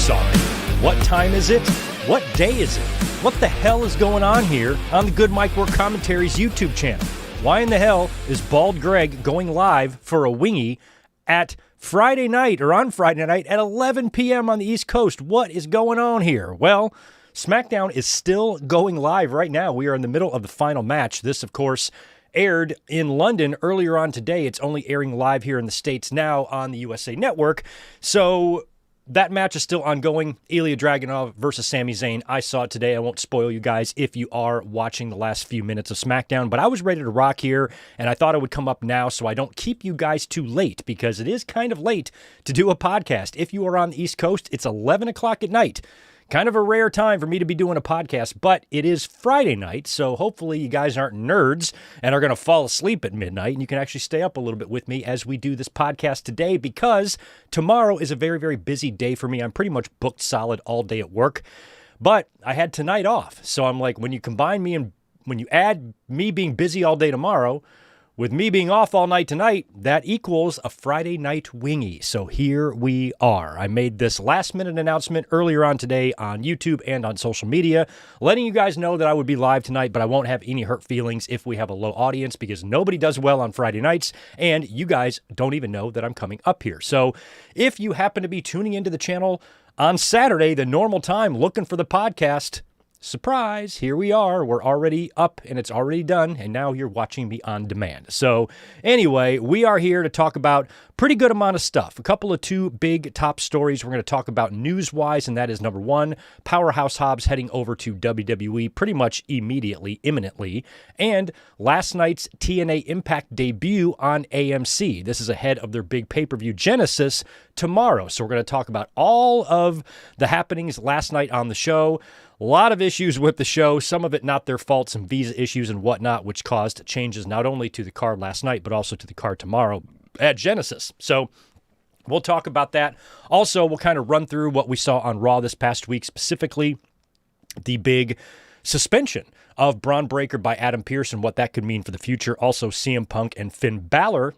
sorry. What time is it? What day is it? What the hell is going on here on the Good Mike Work Commentaries YouTube channel? Why in the hell is Bald Greg going live for a wingy at Friday night or on Friday night at 11 p.m. on the East Coast? What is going on here? Well, SmackDown is still going live right now. We are in the middle of the final match. This, of course, aired in London earlier on today. It's only airing live here in the States now on the USA Network. So that match is still ongoing. Ilya Dragunov versus Sami Zayn. I saw it today. I won't spoil you guys if you are watching the last few minutes of SmackDown, but I was ready to rock here, and I thought it would come up now so I don't keep you guys too late, because it is kind of late to do a podcast. If you are on the East Coast, it's 11 o'clock at night. Kind of a rare time for me to be doing a podcast, but it is Friday night, so hopefully you guys aren't nerds and are going to fall asleep at midnight, and you can actually stay up a little bit with me as we do this podcast today, because tomorrow is a very, very busy day for me. I'm pretty much booked solid all day at work, but I had tonight off, so I'm like, when you combine me and when you add me being busy all day tomorrow with me being off all night tonight, that equals a Friday night wingy. So here we are. I made this last-minute announcement earlier on today on YouTube and on social media, letting you guys know that I would be live tonight, but I won't have any hurt feelings if we have a low audience, because nobody does well on Friday nights, and you guys don't even know that I'm coming up here. So if you happen to be tuning into the channel on Saturday, the normal time, looking for the podcast, surprise, here we are. We're already up and it's already done, and now you're watching me on demand. So anyway, we are here to talk about pretty good amount of stuff. A couple of two big top stories we're going to talk about news-wise, and that is number one, Powerhouse Hobbs heading over to WWE pretty much immediately, imminently, and last night's TNA Impact debut on AMC. This is ahead of their big pay-per-view Genesis tomorrow. So we're going to talk about all of the happenings last night on the show. A lot of issues with the show, some of it not their fault, some visa issues and whatnot, which caused changes not only to the card last night, but also to the card tomorrow at Genesis. So we'll talk about that. Also, we'll kind of run through what we saw on Raw this past week, specifically the big suspension of Braun Breaker by Adam Pearce and what that could mean for the future. Also, CM Punk and Finn Balor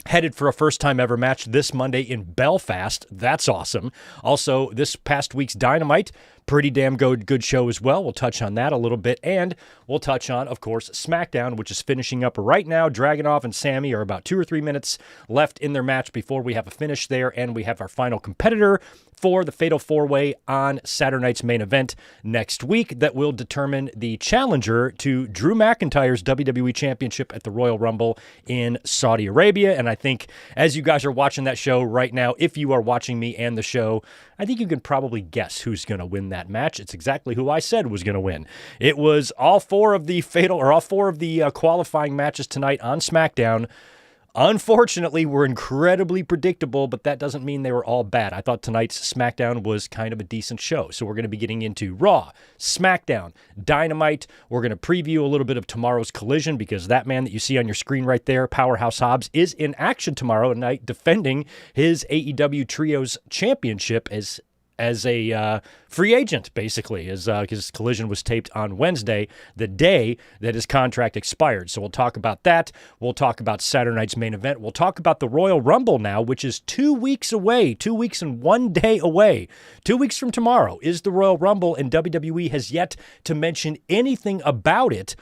headed for a first-time ever match this Monday in Belfast. That's awesome. Also, this past week's Dynamite, pretty damn good show as well. We'll touch on that a little bit, and we'll touch on, of course, SmackDown, which is finishing up right now. Dragunov and Sami are about 2 or 3 minutes left in their match before we have a finish there, and we have our final competitor for the Fatal 4-Way on Saturday night's main event next week that will determine the challenger to Drew McIntyre's WWE Championship at the Royal Rumble in Saudi Arabia. And I think as you guys are watching that show right now, if you are watching me and the show, I think you can probably guess who's going to win that match. It's exactly who I said was going to win. It was all four of the qualifying matches tonight on SmackDown. Unfortunately, were incredibly predictable, but that doesn't mean they were all bad. I thought tonight's SmackDown was kind of a decent show. So we're going to be getting into Raw, SmackDown, Dynamite. We're going to preview a little bit of tomorrow's Collision, because that man that you see on your screen right there, Powerhouse Hobbs, is in action tomorrow night defending his AEW Trios Championship as a free agent, basically, as his Collision was taped on Wednesday, the day that his contract expired. So we'll talk about that. We'll talk about Saturday night's main event. We'll talk about the Royal Rumble now, which is 2 weeks away, 2 weeks and 1 day away. 2 weeks from tomorrow is the Royal Rumble, and WWE has yet to mention anything about it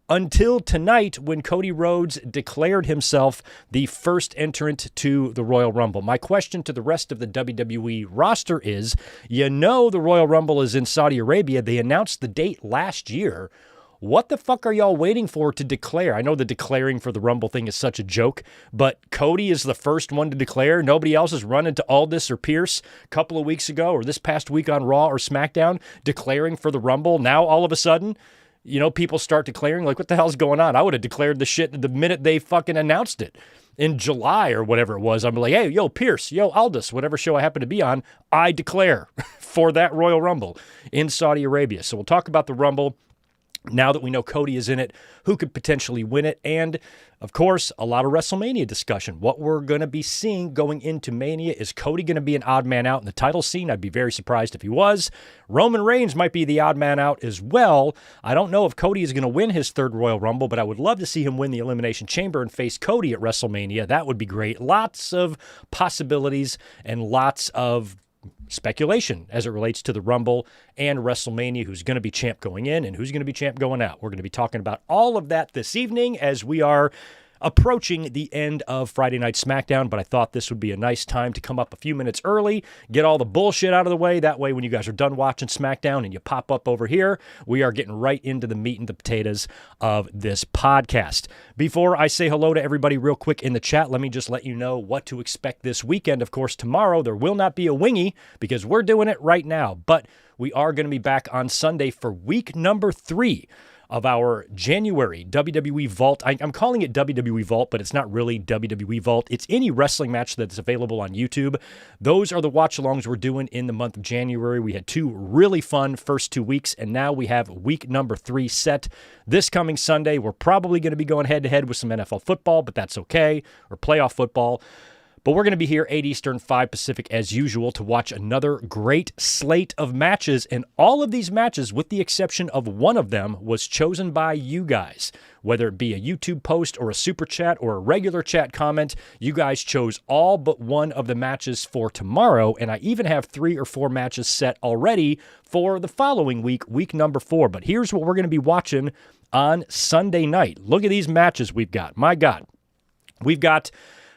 until tonight, when Cody Rhodes declared himself the first entrant to the Royal Rumble. My question to the rest of the WWE roster is, the Royal Rumble is in Saudi Arabia. They announced the date last year. What the fuck are y'all waiting for to declare? I know the declaring for the Rumble thing is such a joke, but Cody is the first one to declare. Nobody else has run into Aldis or Pierce a couple of weeks ago or this past week on Raw or SmackDown declaring for the Rumble. Now, all of a sudden, people start declaring, like, what the hell's going on? I would have declared the shit the minute they fucking announced it in July or whatever it was. I'm like, hey, yo, Pierce, yo, Aldis, whatever show I happen to be on, I declare for that Royal Rumble in Saudi Arabia. So we'll talk about the Rumble. Now that we know Cody is in it, who could potentially win it, and, of course, a lot of WrestleMania discussion. What we're going to be seeing going into Mania, is Cody going to be an odd man out in the title scene? I'd be very surprised if he was. Roman Reigns might be the odd man out as well. I don't know if Cody is going to win his third Royal Rumble, but I would love to see him win the Elimination Chamber and face Cody at WrestleMania. That would be great. Lots of possibilities and lots of speculation as it relates to the Rumble and WrestleMania, who's going to be champ going in and who's going to be champ going out. We're going to be talking about all of that this evening as we are approaching the end of Friday Night SmackDown, but I thought this would be a nice time to come up a few minutes early, get all the bullshit out of the way. That way, when you guys are done watching SmackDown and you pop up over here, we are getting right into the meat and the potatoes of this podcast. Before I say hello to everybody real quick in the chat, let me just let you know what to expect this weekend. Of course, tomorrow there will not be a wingy because we're doing it right now, but we are going to be back on Sunday for week number 3 of our January WWE Vault. I'm calling it WWE Vault, but it's not really WWE Vault. It's any wrestling match that's available on YouTube. Those are the watch-alongs we're doing in the month of January. We had 2 really fun first 2 weeks, and now we have week number 3 set. This coming Sunday, we're probably going to be going head-to-head with some NFL football, but that's okay, or playoff football. But we're going to be here 8 Eastern, 5 Pacific as usual to watch another great slate of matches. And all of these matches, with the exception of one of them, was chosen by you guys. Whether it be a YouTube post or a super chat or a regular chat comment, you guys chose all but one of the matches for tomorrow. And I even have 3 or 4 matches set already for the following week, week number 4. But here's what we're going to be watching on Sunday night. Look at these matches we've got. My God. We've got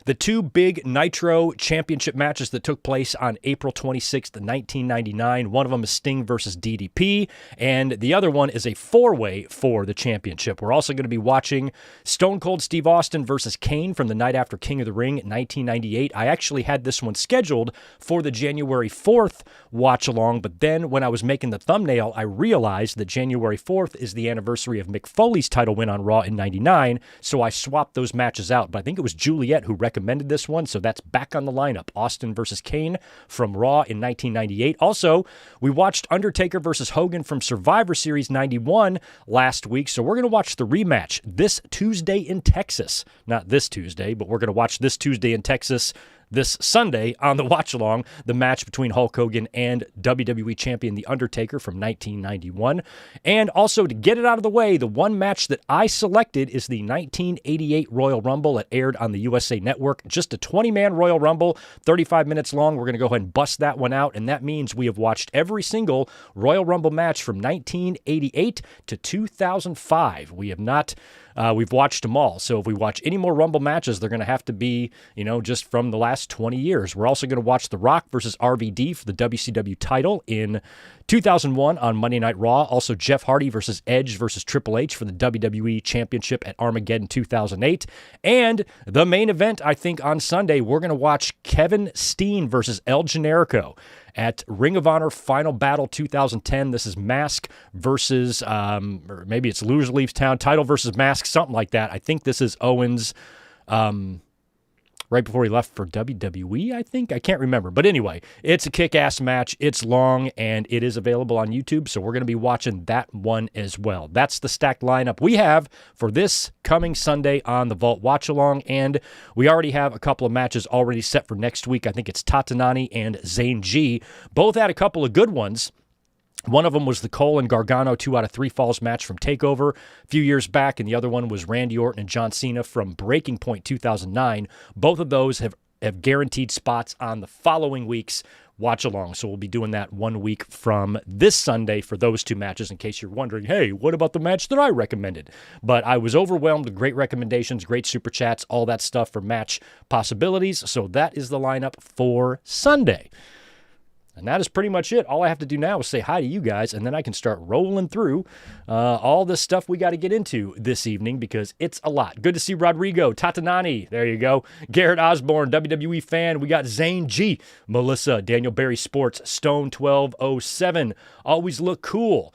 the 2 big Nitro Championship matches that took place on April 26th, 1999. One of them is Sting versus DDP, and the other one is a 4-way for the championship. We're also going to be watching Stone Cold Steve Austin versus Kane from the night after King of the Ring, 1998. I actually had this one scheduled for the January 4th watch-along, but then when I was making the thumbnail, I realized that January 4th is the anniversary of Mick Foley's title win on Raw in 99, so I swapped those matches out. But I think it was Juliet who recommended this one, so that's back on the lineup. Austin versus Kane from Raw in 1998. Also, we watched Undertaker versus Hogan from Survivor Series 91 last week, so we're going to watch the rematch this Tuesday in Texas. Not this Tuesday, but we're going to watch this Tuesday in Texas this Sunday on the watch-along, the match between Hulk Hogan and WWE Champion The Undertaker from 1991. And also, to get it out of the way, the one match that I selected is the 1988 Royal Rumble that aired on the USA Network. Just a 20-man Royal Rumble, 35 minutes long. We're going to go ahead and bust that one out, and that means we have watched every single Royal Rumble match from 1988 to 2005. We have not... we've watched them all. So if we watch any more Rumble matches, they're going to have to be, just from the last 20 years. We're also going to watch The Rock versus RVD for the WCW title in 2001 on Monday Night Raw. Also Jeff Hardy versus Edge versus Triple H for the WWE Championship at Armageddon 2008. And the main event, I think, on Sunday, we're going to watch Kevin Steen versus El Generico at Ring of Honor Final Battle 2010. This is Mask versus, or maybe it's Loser Leaves Town, title versus Mask, something like that. I think this is Owens right before he left for WWE, I think. I can't remember. But anyway, it's a kick-ass match. It's long, and it is available on YouTube, so we're going to be watching that one as well. That's the stacked lineup we have for this coming Sunday on the Vault Watch-Along, and we already have a couple of matches already set for next week. I think it's Tatanani and Zane G. Both had a couple of good ones. One of them was the Cole and Gargano 2 out of 3 falls match from TakeOver a few years back, and the other one was Randy Orton and John Cena from Breaking Point 2009. Both of those have guaranteed spots on the following week's watch-along, so we'll be doing that 1 week from this Sunday for those 2 matches, in case you're wondering, hey, what about the match that I recommended? But I was overwhelmed with great recommendations, great super chats, all that stuff for match possibilities, so that is the lineup for Sunday. And that is pretty much it. All I have to do now is say hi to you guys, and then I can start rolling through all the stuff we got to get into this evening, because it's a lot. Good to see Rodrigo, Tatanani, there you go. Garrett Osborne, WWE fan. We got Zane G, Melissa, Daniel Berry Sports, Stone 1207. Always look cool.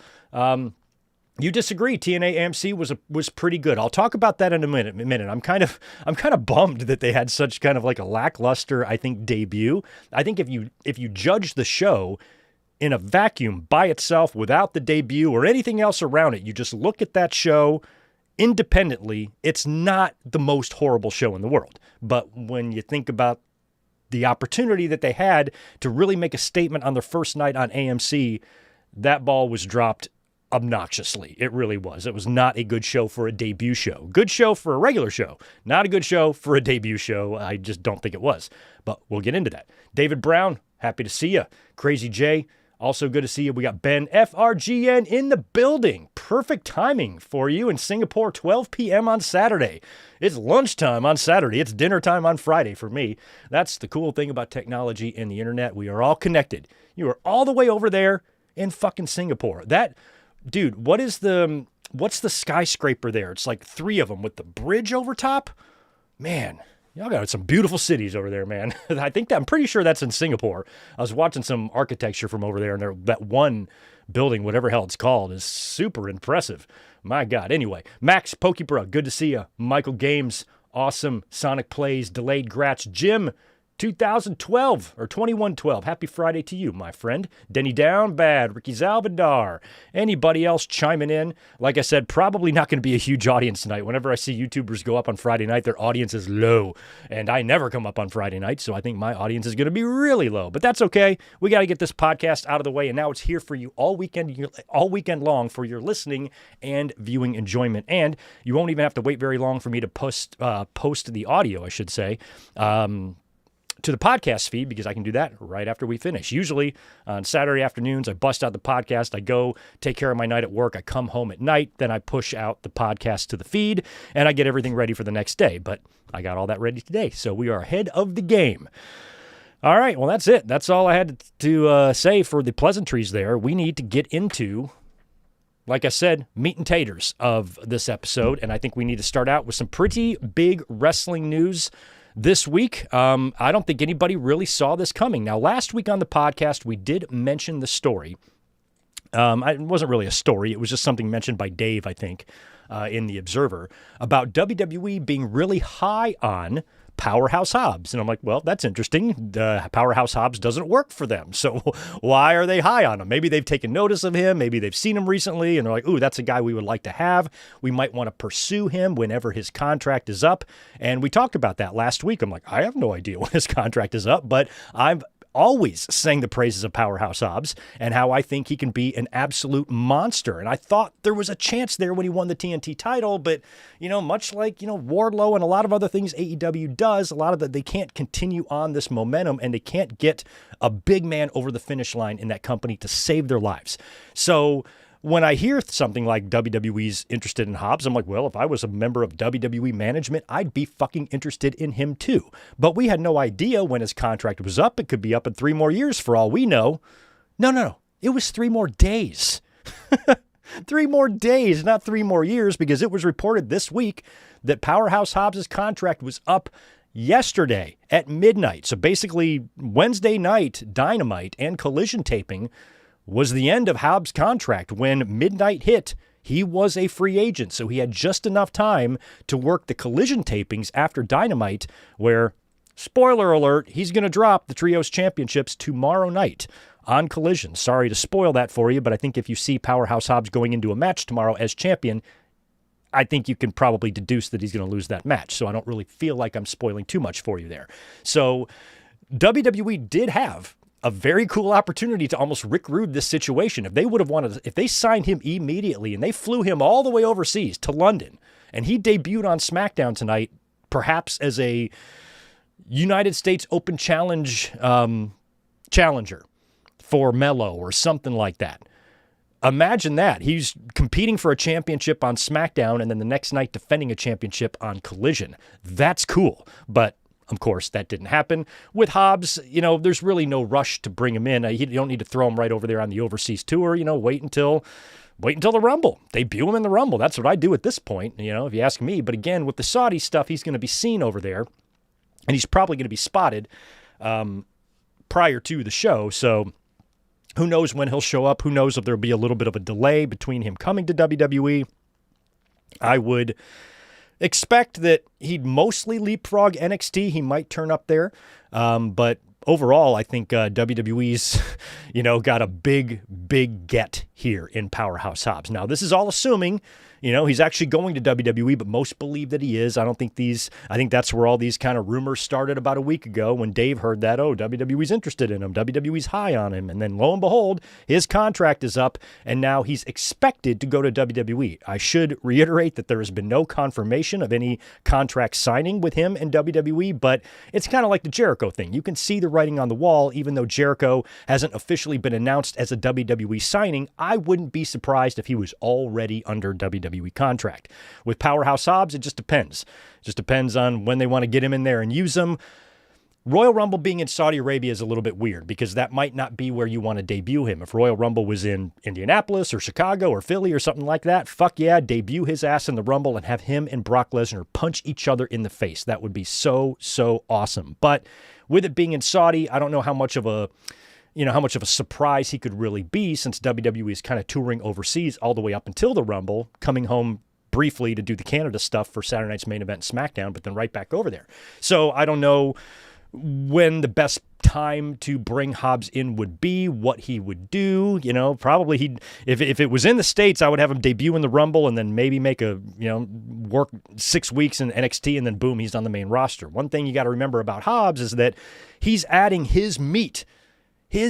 You disagree. TNA AMC was pretty good. I'll talk about that in a minute. I'm kind of bummed that they had such kind of like a lackluster, I think, debut. I think if you judge the show in a vacuum by itself without the debut or anything else around it, you just look at that show independently, it's not the most horrible show in the world. But when you think about the opportunity that they had to really make a statement on their first night on AMC, that ball was dropped obnoxiously. It really was. It was not a good show for a debut show. Good show for a regular show. Not a good show for a debut show. I just don't think it was. But we'll get into that. David Brown, happy to see you. Crazy J, also good to see you. We got Ben FRGN in the building. Perfect timing for you in Singapore, 12 p.m. on Saturday. It's lunchtime on Saturday. It's dinner time on Friday for me. That's the cool thing about technology and the internet. We are all connected. You are all the way over there in fucking Singapore. Dude, what's the skyscraper there? It's like 3 of them with the bridge over top. Man, y'all got some beautiful cities over there, man. I'm pretty sure that's in Singapore. I was watching some architecture from over there, and that one building, whatever hell it's called, is super impressive. My God. Anyway, Max Pokebro, good to see you. Michael Games, awesome. Sonic Plays, Delayed Gratch. Jim, 2012 or 2112. Happy Friday to you, my friend. Denny Down Bad, Ricky Zalvadar. Anybody else chiming in? Like I said, probably not going to be a huge audience tonight. Whenever I see YouTubers go up on Friday night, their audience is low. And I never come up on Friday night, so I think my audience is going to be really low. But that's okay. We got to get this podcast out of the way, and now it's here for you all weekend long for your listening and viewing enjoyment. And you won't even have to wait very long for me to post the audio, I should say. To the podcast feed, because I can do that right after we finish. Usually on Saturday afternoons, I bust out the podcast. I go take care of my night at work. I come home at night. Then I push out the podcast to the feed, and I get everything ready for the next day. But I got all that ready today, so we are ahead of the game. All right, well, that's it. That's all I had to say for the pleasantries there. We need to get into, like I said, meat and taters of this episode, and I think we need to start out with some pretty big wrestling news this week. I don't think anybody really saw this coming. Now, last week on the podcast, we did mention the story. It wasn't really a story. It was just something mentioned by Dave, I think, in The Observer, about WWE being really high on Powerhouse Hobbs. And I'm like, well, that's interesting. Powerhouse Hobbs doesn't work for them. So why are they high on him? Maybe they've taken notice of him. Maybe they've seen him recently and they're like, ooh, that's a guy we would like to have. We might want to pursue him whenever his contract is up. And we talked about that last week. I'm like, I have no idea when his contract is up, but I've always sang the praises of Powerhouse Hobbs and how I think he can be an absolute monster. And I thought there was a chance there when he won the TNT title, but, much like, Wardlow and a lot of other things AEW does, a lot of that, they can't continue on this momentum and they can't get a big man over the finish line in that company to save their lives. So when I hear something like WWE's interested in Hobbs, I'm like, well, if I was a member of WWE management, I'd be fucking interested in him too. But we had no idea when his contract was up. It could be up in 3 more years for all we know. No. It was 3 more days. 3 more days, not 3 more years, because it was reported this week that Powerhouse Hobbs' contract was up yesterday at midnight. So basically Wednesday night, Dynamite and Collision taping was the end of Hobbs' contract. When midnight hit, he was a free agent, so he had just enough time to work the Collision tapings after Dynamite, where, spoiler alert, he's going to drop the Trios Championships tomorrow night on Collision. Sorry to spoil that for you, but I think if you see Powerhouse Hobbs going into a match tomorrow as champion, I think you can probably deduce that he's going to lose that match, so I don't really feel like I'm spoiling too much for you there. So WWE did have a very cool opportunity to almost Rick Rude this situation. If they signed him immediately and they flew him all the way overseas to London and he debuted on SmackDown tonight, perhaps as a United States Open Challenge challenger for Mello or something like that. Imagine that. He's competing for a championship on SmackDown and then the next night defending a championship on Collision. That's cool. But of course, that didn't happen. With Hobbs, there's really no rush to bring him in. You don't need to throw him right over there on the overseas tour. Wait until the Rumble. Debut him in the Rumble. That's what I do at this point, if you ask me. But again, with the Saudi stuff, he's going to be seen over there, and he's probably going to be spotted prior to the show. So who knows when he'll show up? Who knows if there'll be a little bit of a delay between him coming to WWE? I would expect that he'd mostly leapfrog NXT. He might turn up there. But overall, I think WWE's, got a big get here in Powerhouse Hobbs. Now, this is all assuming, He's actually going to WWE, but most believe that he is. I think that's where all these kind of rumors started about a week ago when Dave heard that, WWE's interested in him. WWE's high on him. And then lo and behold, his contract is up, and now he's expected to go to WWE. I should reiterate that there has been no confirmation of any contract signing with him in WWE, but it's kind of like the Jericho thing. You can see the writing on the wall, even though Jericho hasn't officially been announced as a WWE signing. I wouldn't be surprised if he was already under WWE contract. With Powerhouse Hobbs, it just depends. It just depends on when they want to get him in there and use him. Royal Rumble being in Saudi Arabia is a little bit weird because that might not be where you want to debut him. If Royal Rumble was in Indianapolis or Chicago or Philly or something like that, fuck yeah, debut his ass in the Rumble and have him and Brock Lesnar punch each other in the face. That would be so, so awesome. But with it being in Saudi, I don't know how much of a surprise he could really be, since WWE is kind of touring overseas all the way up until the Rumble, coming home briefly to do the Canada stuff for Saturday night's main event and SmackDown, but then right back over there. So I don't know when the best time to bring Hobbs in would be, what he would do. Probably if it was in the States, I would have him debut in the Rumble and then maybe make work 6 weeks in NXT, and then boom, he's on the main roster. One thing you got to remember about Hobbs is that he's adding his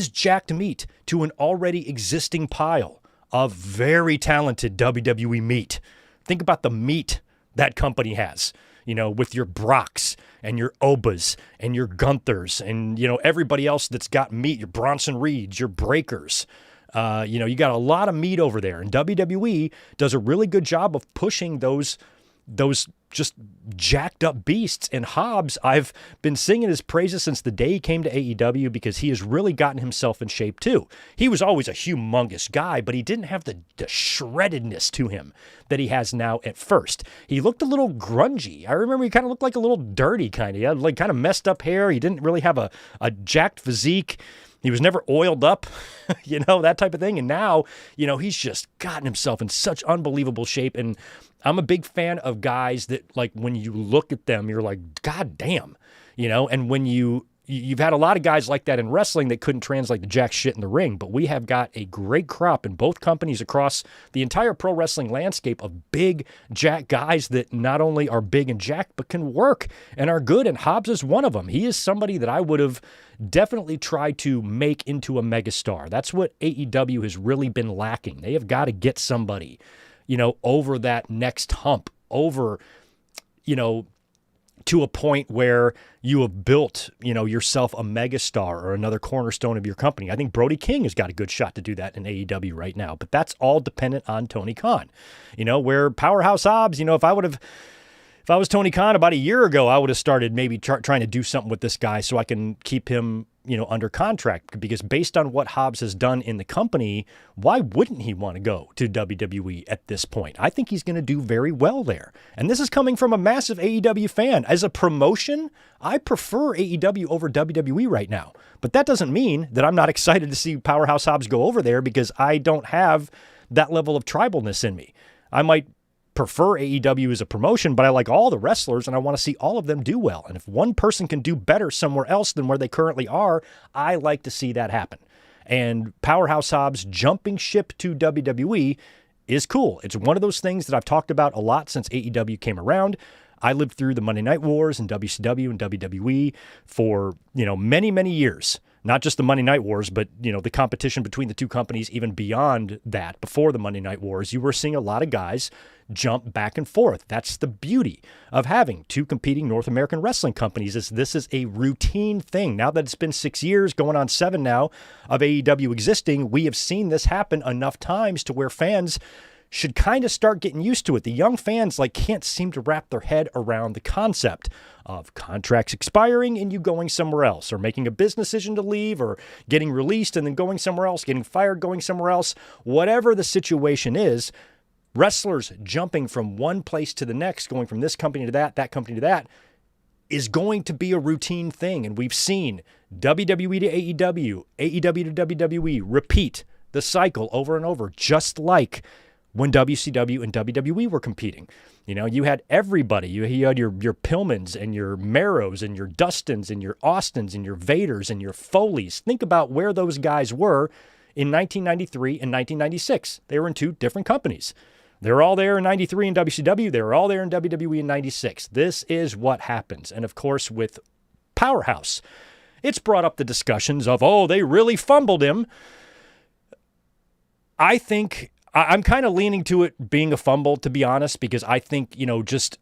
jacked meat to an already existing pile of very talented WWE meat. Think about the meat that company has, with your Brocks and your Obas and your Gunthers and, everybody else that's got meat, your Bronson Reeds, your Breakers. You got a lot of meat over there. And WWE does a really good job of pushing those just jacked up beasts. And Hobbs, I've been singing his praises since the day he came to AEW because he has really gotten himself in shape too. He was always a humongous guy, but he didn't have the shreddedness to him that he has now at first. He looked a little grungy. I remember he kind of looked like a little dirty kind of. He had like kind of messed up hair. He didn't really have a jacked physique. He was never oiled up, that type of thing. And now, he's just gotten himself in such unbelievable shape. And I'm a big fan of guys that, like, when you look at them, you're like, God damn, and when you've had a lot of guys like that in wrestling that couldn't translate the jack shit in the ring, but we have got a great crop in both companies across the entire pro wrestling landscape of big jack guys that not only are big and jacked, but can work and are good. And Hobbs is one of them. He is somebody that I would have definitely tried to make into a megastar. That's what AEW has really been lacking. They have got to get somebody, over that next hump, over, to a point where you have built, yourself a megastar or another cornerstone of your company. I think Brody King has got a good shot to do that in AEW right now, but that's all dependent on Tony Khan. Where Powerhouse Hobbs, if I was Tony Khan about a year ago, I would have started maybe trying to do something with this guy so I can keep him, under contract, because based on what Hobbs has done in the company, why wouldn't he want to go to WWE at this point? I think he's going to do very well there. And this is coming from a massive AEW fan. As a promotion, I prefer AEW over WWE right now. But that doesn't mean that I'm not excited to see Powerhouse Hobbs go over there, because I don't have that level of tribalness in me. I might prefer AEW as a promotion, but I like all the wrestlers and I want to see all of them do well. And if one person can do better somewhere else than where they currently are, I like to see that happen. And Powerhouse Hobbs jumping ship to WWE is cool. It's one of those things that I've talked about a lot since AEW came around. I lived through the Monday Night Wars and WCW and WWE for, many, many years. Not just the Monday Night Wars, but, the competition between the two companies, even beyond that, before the Monday Night Wars, you were seeing a lot of guys jump back and forth. That's the beauty of having two competing North American wrestling companies, is this is a routine thing. Now that it's been 6 years, going on 7 now, of AEW existing, we have seen this happen enough times to where fans should kind of start getting used to it. The young fans can't seem to wrap their head around the concept of contracts expiring and you going somewhere else, or making a business decision to leave, or getting released and then going somewhere else, getting fired, going somewhere else. Whatever the situation is, wrestlers jumping from one place to the next, going from this company to that company to that, is going to be a routine thing. And we've seen WWE to AEW, AEW to WWE repeat the cycle over and over, just like when WCW and WWE were competing. You had everybody. You had your Pillmans and your Marrows and your Dustins and your Austins and your Vaders and your Foleys. Think about where those guys were in 1993 and 1996. They were in two different companies. They were all there in 93 in WCW. They were all there in WWE in 96. This is what happens. And of course, with Powerhouse, it's brought up the discussions of, oh, they really fumbled him. I think I'm kind of leaning to it being a fumble, to be honest, because I think, just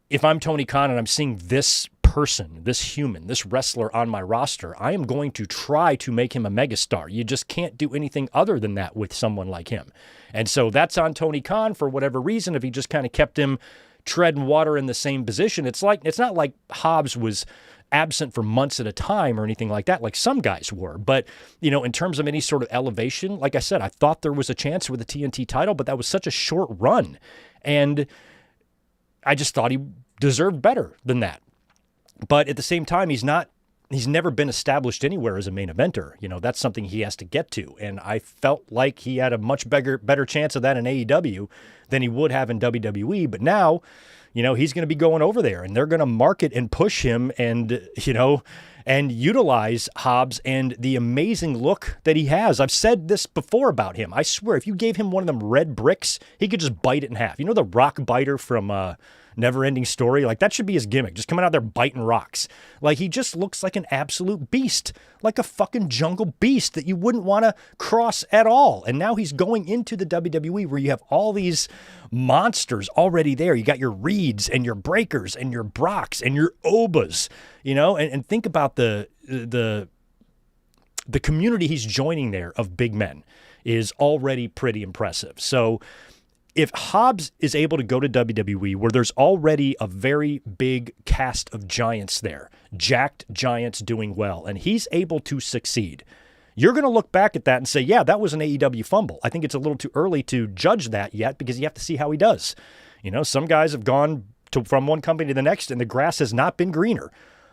if I'm Tony Khan and I'm seeing this person, this human, this wrestler on my roster, I am going to try to make him a megastar. You just can't do anything other than that with someone like him. And so that's on Tony Khan for whatever reason. If he just kind of kept him treading water in the same position, it's not like Hobbs was absent for months at a time or anything like that, like some guys were. But, in terms of any sort of elevation, like I said, I thought there was a chance with the TNT title, but that was such a short run. And I just thought he deserved better than that. But at the same time, he's never been established anywhere as a main eventer. That's something he has to get to. And I felt like he had a much better chance of that in AEW than he would have in WWE. But now, he's going to be going over there and they're going to market and push him and, and utilize Hobbs and the amazing look that he has. I've said this before about him. I swear, if you gave him one of them red bricks, he could just bite it in half. The rock biter from Never-Ending Story? Like, that should be his gimmick, just coming out there biting rocks. Like, he just looks like an absolute beast, like a fucking jungle beast that you wouldn't want to cross at all. And now he's going into the WWE where you have all these monsters already there. You got your Reeds and your Breakers and your Brocks and your Obas, and think about the community he's joining there of big men is already pretty impressive. So if Hobbs is able to go to WWE where there's already a very big cast of giants there, jacked giants doing well, and he's able to succeed, you're going to look back at that and say, yeah, that was an AEW fumble. I think it's a little too early to judge that yet because you have to see how he does. Some guys have gone from one company to the next and the grass has not been greener.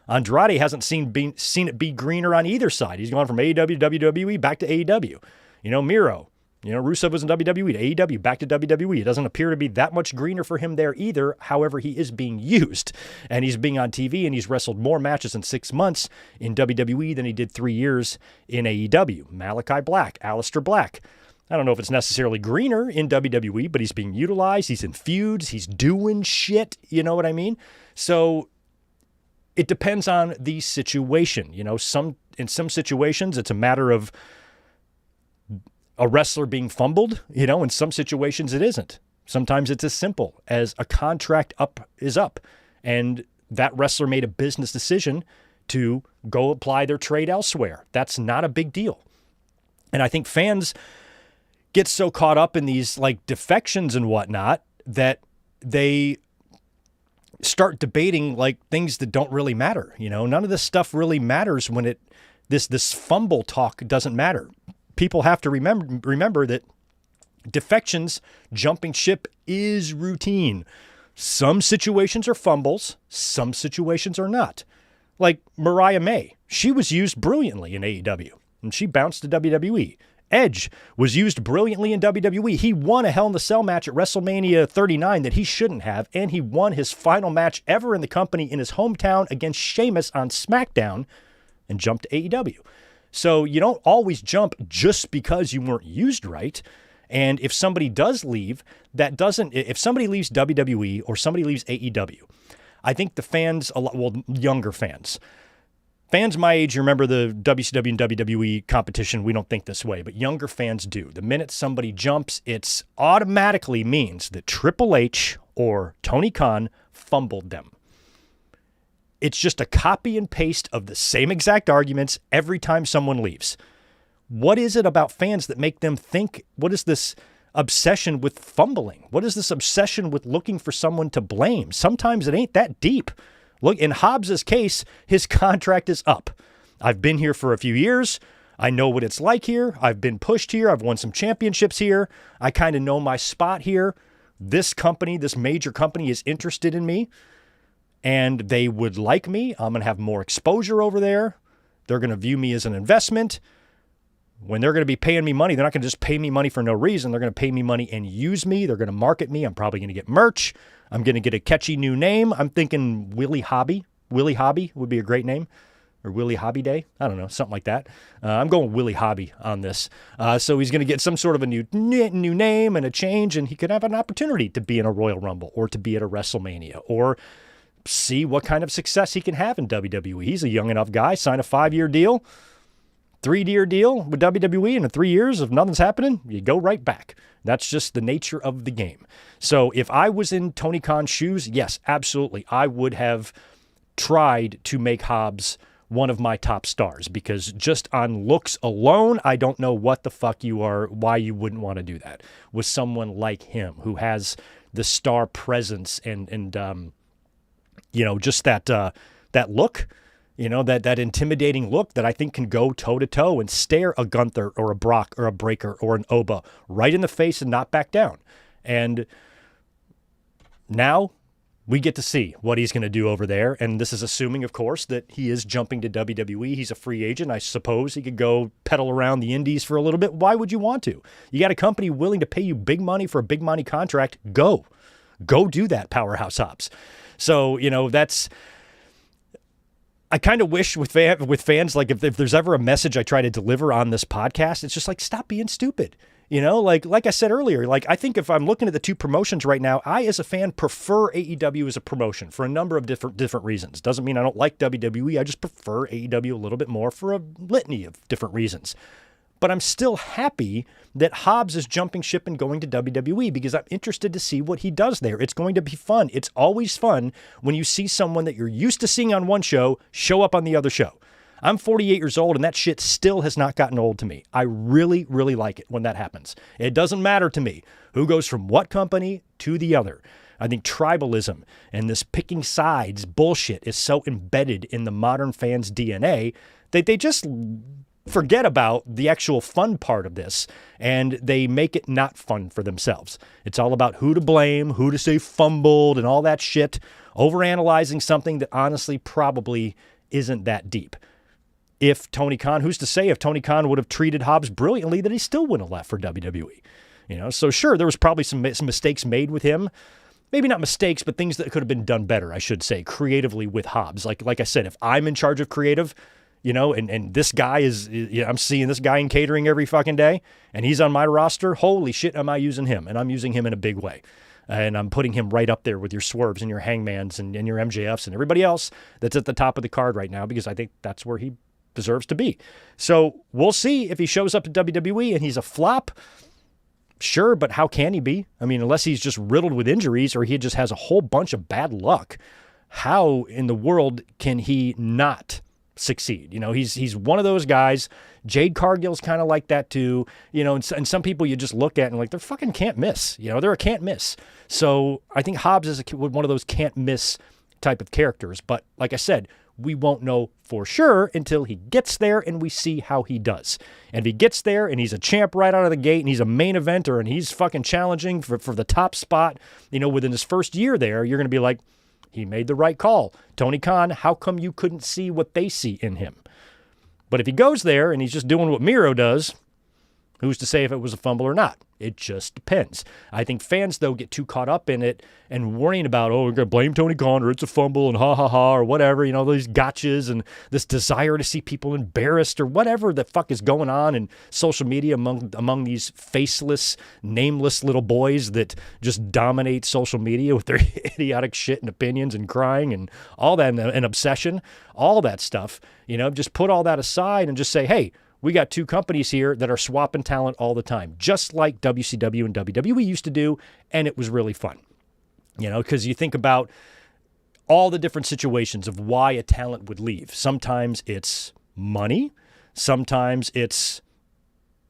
Andrade hasn't seen it be greener on either side. He's gone from AEW to WWE back to AEW. Miro. Rusev was in WWE to AEW, back to WWE. It doesn't appear to be that much greener for him there either. However, he is being used, and he's being on TV, and he's wrestled more matches in 6 months in WWE than he did 3 years in AEW. Malachi Black, Aleister Black. I don't know if it's necessarily greener in WWE, but he's being utilized. He's in feuds. He's doing shit. You know what I mean? So it depends on the situation. In some situations, it's a matter of a wrestler being fumbled, in some situations it isn't. Sometimes it's as simple as a contract is up and that wrestler made a business decision to go apply their trade elsewhere. That's not a big deal. And I think fans get so caught up in these like defections and whatnot that they start debating like things that don't really matter. None of this stuff really matters when this fumble talk doesn't matter. People have to remember that defections, jumping ship is routine. Some situations are fumbles, some situations are not. Like Mariah May, she was used brilliantly in AEW, and she bounced to WWE. Edge was used brilliantly in WWE. He won a Hell in a Cell match at WrestleMania 39 that he shouldn't have, and he won his final match ever in the company in his hometown against Sheamus on SmackDown and jumped to AEW. So you don't always jump just because you weren't used right. And if somebody does leave, if somebody leaves WWE or somebody leaves AEW, I think the fans, younger fans my age, you remember the WCW and WWE competition, we don't think this way, but younger fans do. The minute somebody jumps, it's automatically means that Triple H or Tony Khan fumbled them. It's just a copy and paste of the same exact arguments every time someone leaves. What is it about fans that make them think, what is this obsession with fumbling? What is this obsession with looking for someone to blame? Sometimes it ain't that deep. Look, in Hobbs' case, his contract is up. I've been here for a few years. I know what it's like here. I've been pushed here. I've won some championships here. I kind of know my spot here. This company, this major company is interested in me. And they would like me. I'm going to have more exposure over there. They're going to view me as an investment. When they're going to be paying me money, they're not going to just pay me money for no reason. They're going to pay me money and use me. They're going to market me. I'm probably going to get merch. I'm going to get a catchy new name. I'm thinking Willie Hobby. Willie Hobby would be a great name. or Willie Hobby Day. I don't know, something like that. I'm going Willie Hobby on this. So he's going to get some sort of a new name and a change, and he could have an opportunity to be in a Royal Rumble or to be at a WrestleMania or see what kind of success he can have in WWE. He's a young enough guy, sign a 5-year deal, 3-year deal with WWE, and in 3 years, if nothing's happening, you go right back. That's just the nature of the game. So if I was in Tony Khan's shoes, yes, absolutely, I would have tried to make Hobbs one of my top stars, because just on looks alone, I don't know what the fuck you are, why you wouldn't want to do that with someone like him who has the star presence and just that look, that intimidating look that I think can go toe to toe and stare a Gunther or a Brock or a Breaker or an Oba right in the face and not back down. And now we get to see what he's going to do over there. And this is assuming, of course, that he is jumping to WWE. He's a free agent. I suppose he could go pedal around the indies for a little bit. Why would you want to? You got a company willing to pay you big money for a big money contract. Go do that, Powerhouse Hobbs. So, that's... I kind of wish with fans, like if there's ever a message I try to deliver on this podcast, it's just like, stop being stupid. Like I said earlier, like I think if I'm looking at the two promotions right now, I as a fan prefer AEW as a promotion for a number of different reasons. Doesn't mean I don't like WWE. I just prefer AEW a little bit more for a litany of different reasons. But I'm still happy that Hobbs is jumping ship and going to WWE because I'm interested to see what he does there. It's going to be fun. It's always fun when you see someone that you're used to seeing on one show show up on the other show. I'm 48 years old, and that shit still has not gotten old to me. I really, really like it when that happens. It doesn't matter to me who goes from what company to the other. I think tribalism and this picking sides bullshit is so embedded in the modern fans' DNA that they just forget about the actual fun part of this, and they make it not fun for themselves. It's all about who to blame, who to say fumbled, and all that shit, overanalyzing something that honestly probably isn't that deep. If Tony Khan, who's to say if Tony Khan would have treated Hobbs brilliantly, that he still wouldn't have left for WWE. So sure, there was probably some mistakes made with him. Maybe not mistakes, but things that could have been done better, I should say, creatively with Hobbs. Like I said, if I'm in charge of creative, and this guy is, I'm seeing this guy in catering every fucking day, and he's on my roster, holy shit, am I using him? And I'm using him in a big way. And I'm putting him right up there with your Swerves and your Hangmans and your MJFs and everybody else that's at the top of the card right now, because I think that's where he deserves to be. So we'll see if he shows up to WWE and he's a flop. Sure, but how can he be? I mean, unless he's just riddled with injuries or he just has a whole bunch of bad luck, how in the world can he not succeed? He's one of those guys. Jade Cargill's kind of like that too, and some people you just look at and like, they're fucking can't miss, they're a can't miss. So I think Hobbs is one of those can't miss type of characters. But like I said, we won't know for sure until he gets there and we see how he does. And if he gets there and he's a champ right out of the gate and he's a main eventer and he's fucking challenging for the top spot, within his first year there, you're going to be like, he made the right call. Tony Khan, how come you couldn't see what they see in him? But if he goes there and he's just doing what Miro does, who's to say if it was a fumble or not? It just depends. I think fans, though, get too caught up in it and worrying about, we're going to blame Tony Khan or it's a fumble and ha ha ha or whatever, these gotchas and this desire to see people embarrassed or whatever the fuck is going on in social media among these faceless, nameless little boys that just dominate social media with their idiotic shit and opinions and crying and all that and obsession, all that stuff. Just put all that aside and just say, hey, we got two companies here that are swapping talent all the time, just like WCW and WWE used to do, and it was really fun. Because you think about all the different situations of why a talent would leave. Sometimes it's money, sometimes it's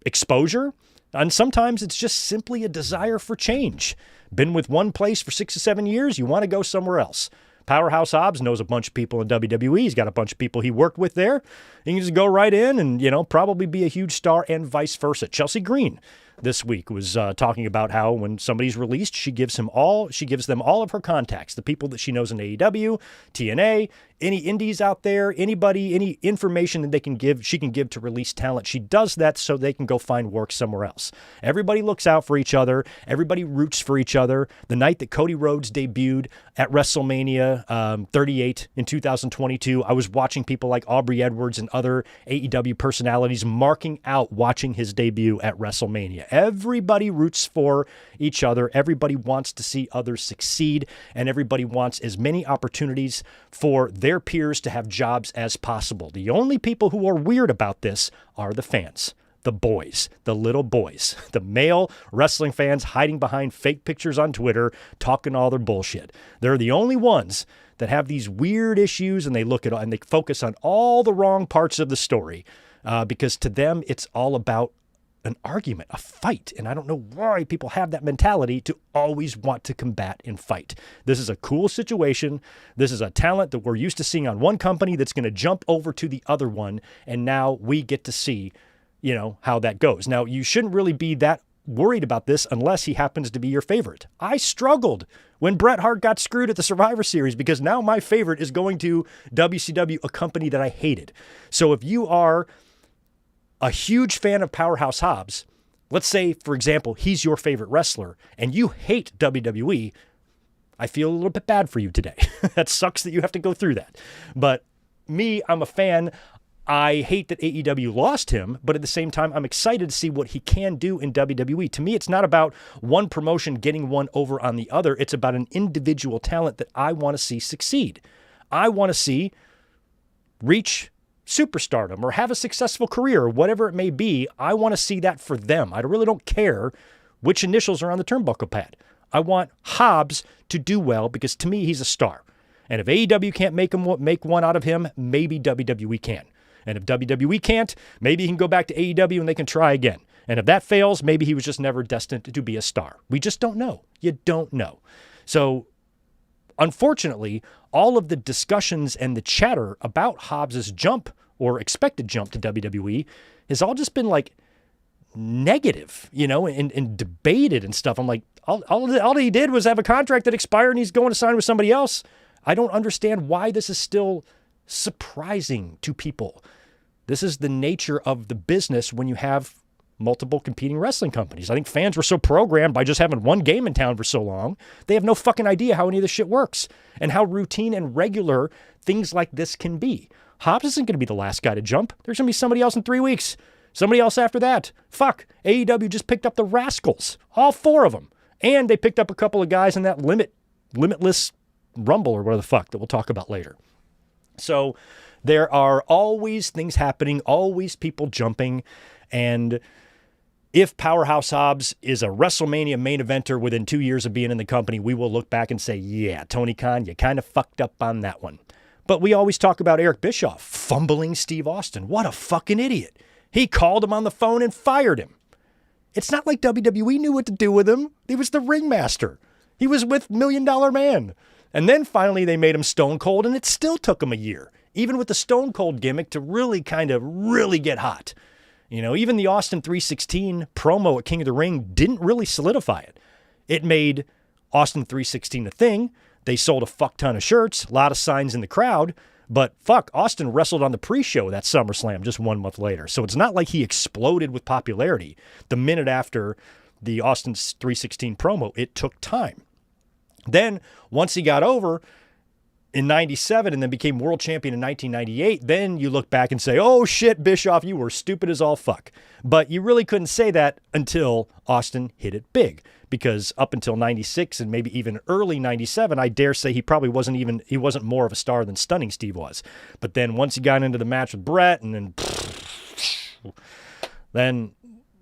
exposure, and sometimes it's just simply a desire for change. Been with one place for 6 or 7 years, you want to go somewhere else. Powerhouse Hobbs knows a bunch of people in WWE. He's got a bunch of people he worked with there. He can just go right in and, probably be a huge star and vice versa. Chelsea Green, this week was talking about how when somebody's released, she gives them all of her contacts, the people that she knows in AEW, TNA, any indies out there, anybody, any information that she can give to release talent. She does that so they can go find work somewhere else. Everybody looks out for each other. Everybody roots for each other. The night that Cody Rhodes debuted at WrestleMania 38 in 2022, I was watching people like Aubrey Edwards and other AEW personalities marking out watching his debut at WrestleMania. Everybody roots for each other. Everybody wants to see others succeed, and everybody wants as many opportunities for their peers to have jobs as possible. The only people who are weird about this are the fans. The boys, the little boys, the male wrestling fans hiding behind fake pictures on Twitter, talking all their bullshit. They're the only ones that have these weird issues, and they look at and they focus on all the wrong parts of the story because to them it's all about an argument, a fight. And I don't know why people have that mentality to always want to combat and fight. This is a cool situation. This is a talent that we're used to seeing on one company that's going to jump over to the other one. And now we get to see, how that goes. Now, you shouldn't really be that worried about this unless he happens to be your favorite. I struggled when Bret Hart got screwed at the Survivor Series because now my favorite is going to WCW, a company that I hated. So if you are a huge fan of Powerhouse Hobbs, let's say, for example, he's your favorite wrestler and you hate WWE, I feel a little bit bad for you today. That sucks that you have to go through that. But me, I'm a fan. I hate that AEW lost him, but at the same time, I'm excited to see what he can do in WWE. To me, it's not about one promotion getting one over on the other. It's about an individual talent that I want to see succeed. I want to see reach superstardom or have a successful career or whatever it may be. I want to see that for them. I really don't care which initials are on the turnbuckle pad. I want Hobbs to do well because to me, he's a star. And if AEW can't make one out of him, maybe WWE can. And if WWE can't, maybe he can go back to AEW and they can try again. And if that fails, maybe he was just never destined to be a star. We just don't know. You don't know. So unfortunately, all of the discussions and the chatter about Hobbs' jump or expected jump to WWE has all just been like negative, and debated and stuff. I'm like, all he did was have a contract that expired and he's going to sign with somebody else. I don't understand why this is still surprising to people. This is the nature of the business when you have multiple competing wrestling companies. I think fans were so programmed by just having one game in town for so long, they have no fucking idea how any of this shit works and how routine and regular things like this can be. Hobbs isn't going to be the last guy to jump. There's going to be somebody else in 3 weeks. Somebody else after that. Fuck. AEW just picked up the Rascals. All 4 of them. And they picked up a couple of guys in that limitless Rumble or whatever the fuck that we'll talk about later. So there are always things happening, always people jumping. And if Powerhouse Hobbs is a WrestleMania main eventer within 2 years of being in the company, we will look back and say, yeah, Tony Khan, you kind of fucked up on that one. But we always talk about Eric Bischoff fumbling Steve Austin. What a fucking idiot. He called him on the phone and fired him. It's not like WWE knew what to do with him. He was the ringmaster. He was with $1 Million Man. And then finally they made him Stone Cold, and it still took him a year, even with the Stone Cold gimmick, to really get hot. Even the Austin 316 promo at King of the Ring didn't really solidify it. It made Austin 316 a thing. They sold a fuck ton of shirts, a lot of signs in the crowd, but fuck, Austin wrestled on the pre-show that SummerSlam just 1 month later. So it's not like he exploded with popularity the minute after the Austin 316 promo. It took time. Then, once he got over in 97 and then became world champion in 1998, then you look back and say, oh shit, Bischoff, you were stupid as all fuck. But you really couldn't say that until Austin hit it big. Because up until 96 and maybe even early 97, I dare say he wasn't more of a star than Stunning Steve was. But then once he got into the match with Brett and then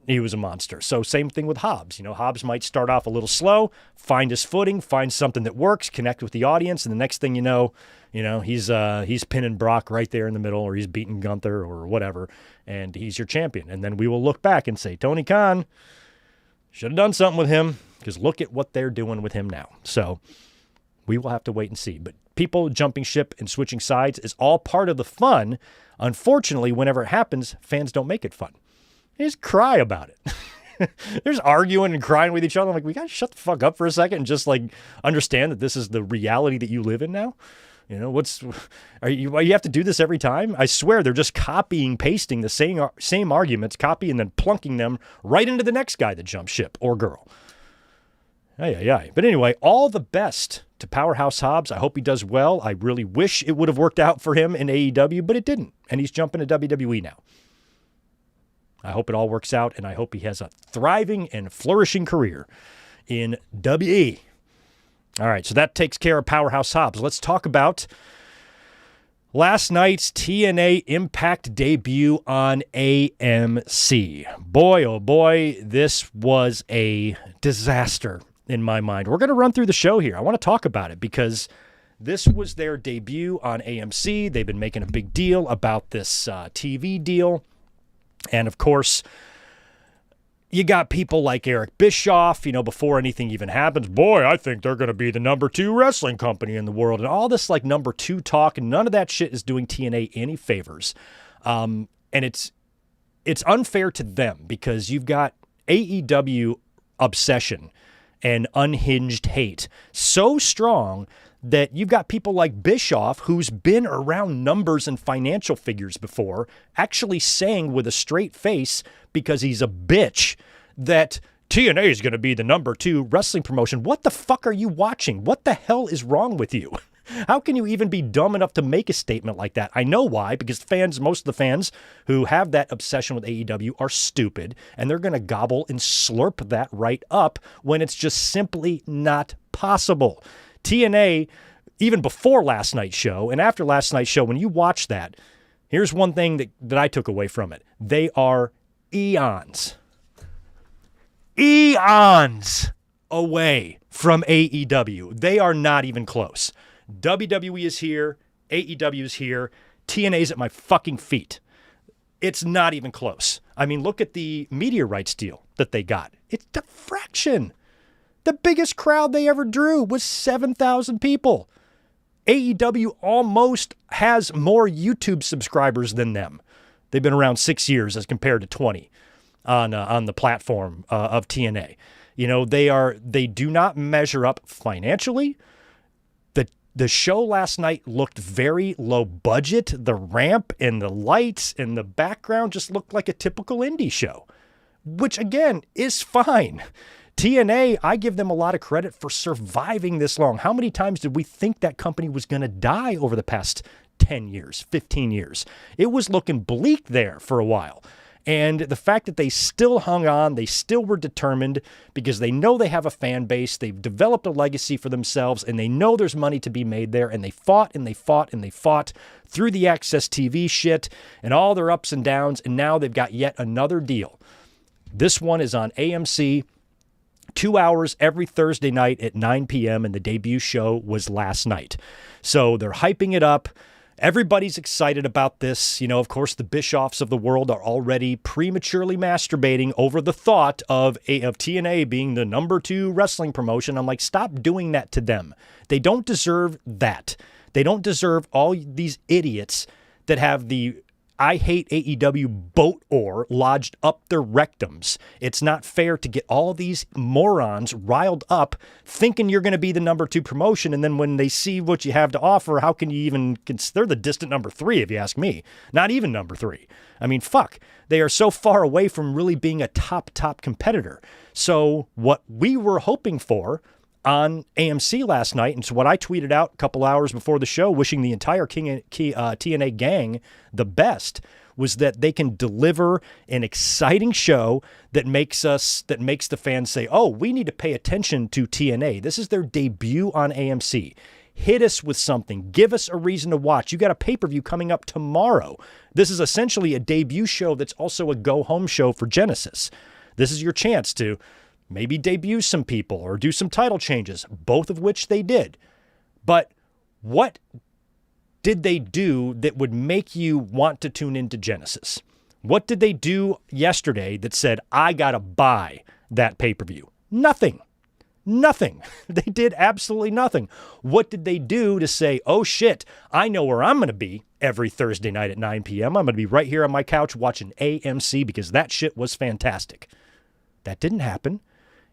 he was a monster. So same thing with Hobbs. Hobbs might start off a little slow, find his footing, find something that works, connect with the audience, and the next thing you know, he's pinning Brock right there in the middle, or he's beating Gunther or whatever, and he's your champion. And then we will look back and say, Tony Khan should have done something with him, because look at what they're doing with him now. So we will have to wait and see. But people jumping ship and switching sides is all part of the fun. Unfortunately, whenever it happens, fans don't make it fun. They just cry about it. They're just arguing and crying with each other. I'm like, we got to shut the fuck up for a second and just like understand that this is the reality that you live in now. You know, you have to do this every time? I swear they're just copying, pasting the same arguments, copy and then plunking them right into the next guy that jumps ship or girl. Ay. But anyway, all the best to Powerhouse Hobbs. I hope he does well. I really wish it would have worked out for him in AEW, but it didn't. And he's jumping to WWE now. I hope it all works out, and I hope he has a thriving and flourishing career in WWE. All right, so that takes care of Powerhouse Hobbs. Let's talk about last night's TNA Impact debut on AMC. Boy, oh boy, this was a disaster in my mind. We're going to run through the show here. I want to talk about it because this was their debut on AMC. They've been making a big deal about this TV deal. And, of course, you got people like Eric Bischoff, you know, before anything even happens. Boy, I think they're going to be the number 2 wrestling company in the world. And all this, like, number 2 talk, and none of that shit is doing TNA any favors. And it's unfair to them because you've got AEW obsession and unhinged hate so strong that you've got people like Bischoff, who's been around numbers and financial figures before, actually saying with a straight face, because he's a bitch, that TNA is going to be the number 2 wrestling promotion. What the fuck are you watching? What the hell is wrong with you? How can you even be dumb enough to make a statement like that? I know why, because most of the fans who have that obsession with AEW are stupid, and they're going to gobble and slurp that right up when it's just simply not possible. TNA, even before last night's show and after last night's show, when you watch that, here's one thing that I took away from it. They are eons away from AEW. They are not even close. WWE is here. AEW is here. TNA's at my fucking feet. It's not even close. I mean, look at the media rights deal that they got. It's a fraction. The biggest crowd they ever drew was 7,000 people. AEW almost has more YouTube subscribers than them. They've been around 6 years as compared to 20 on the platform of TNA. You know, they do not measure up financially. The show last night looked very low budget. The ramp and the lights and the background just looked like a typical indie show, which again is fine. TNA, I give them a lot of credit for surviving this long. How many times did we think that company was going to die over the past 10 years, 15 years? It was looking bleak there for a while. And the fact that they still hung on, they still were determined because they know they have a fan base, they've developed a legacy for themselves, and they know there's money to be made there, and they fought and they fought and they fought through the Access TV shit and all their ups and downs, and now they've got yet another deal. This one is on AMC, 2 hours every Thursday night at 9 p.m., and the debut show was last night. So they're hyping it up. Everybody's excited about this. You know, of course, the Bischoffs of the world are already prematurely masturbating over the thought of TNA being the number 2 wrestling promotion. I'm like, stop doing that to them. They don't deserve that. They don't deserve all these idiots that have the I hate AEW boat oar lodged up their rectums. It's not fair to get all these morons riled up thinking you're going to be the number 2 promotion, and then when they see what you have to offer, how can you even consider the distant number 3, if you ask me? Not even number 3. I mean, fuck. They are so far away from really being a top competitor. So what we were hoping for on AMC last night, and so what I tweeted out a couple hours before the show, wishing the entire TNA gang the best, was that they can deliver an exciting show that makes the fans say, oh, we need to pay attention to TNA. This is their debut on AMC. Hit us with something. Give us a reason to watch. You got a pay-per-view coming up tomorrow. This is essentially a debut show that's also a go-home show for Genesis. This is your chance to maybe debut some people or do some title changes, both of which they did. But what did they do that would make you want to tune into Genesis? What did they do yesterday that said, I got to buy that pay-per-view? Nothing. They did absolutely nothing. What did they do to say, oh shit, I know where I'm going to be every Thursday night at 9 p.m. I'm going to be right here on my couch watching AMC because that shit was fantastic. That didn't happen.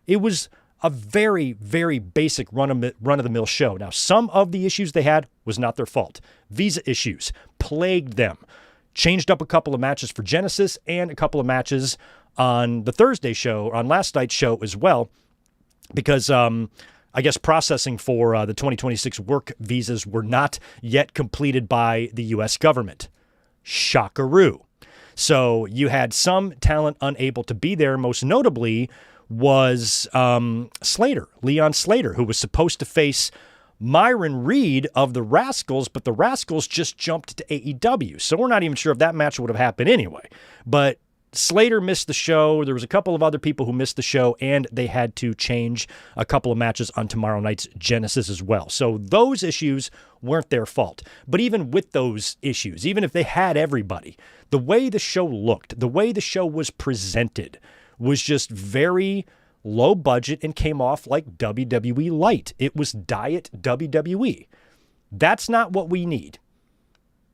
It was a very, very basic run-of-the-mill show. Now, some of the issues they had was not their fault. Visa issues plagued them. Changed up a couple of matches for Genesis and a couple of matches on the Thursday show, on last night's show as well, because I guess processing for the 2026 work visas were not yet completed by the U.S. government. Shockaroo. So you had some talent unable to be there. Most notably was Slater, Leon Slater, who was supposed to face Myron Reed of the Rascals, but the Rascals just jumped to AEW. So we're not even sure if that match would have happened anyway. But Slater missed the show. There was a couple of other people who missed the show, and they had to change a couple of matches on tomorrow night's Genesis as well. So those issues weren't their fault. But even with those issues, even if they had everybody, the way the show looked, the way the show was presented was just very low budget and came off like WWE light. It was diet WWE. That's not what we need.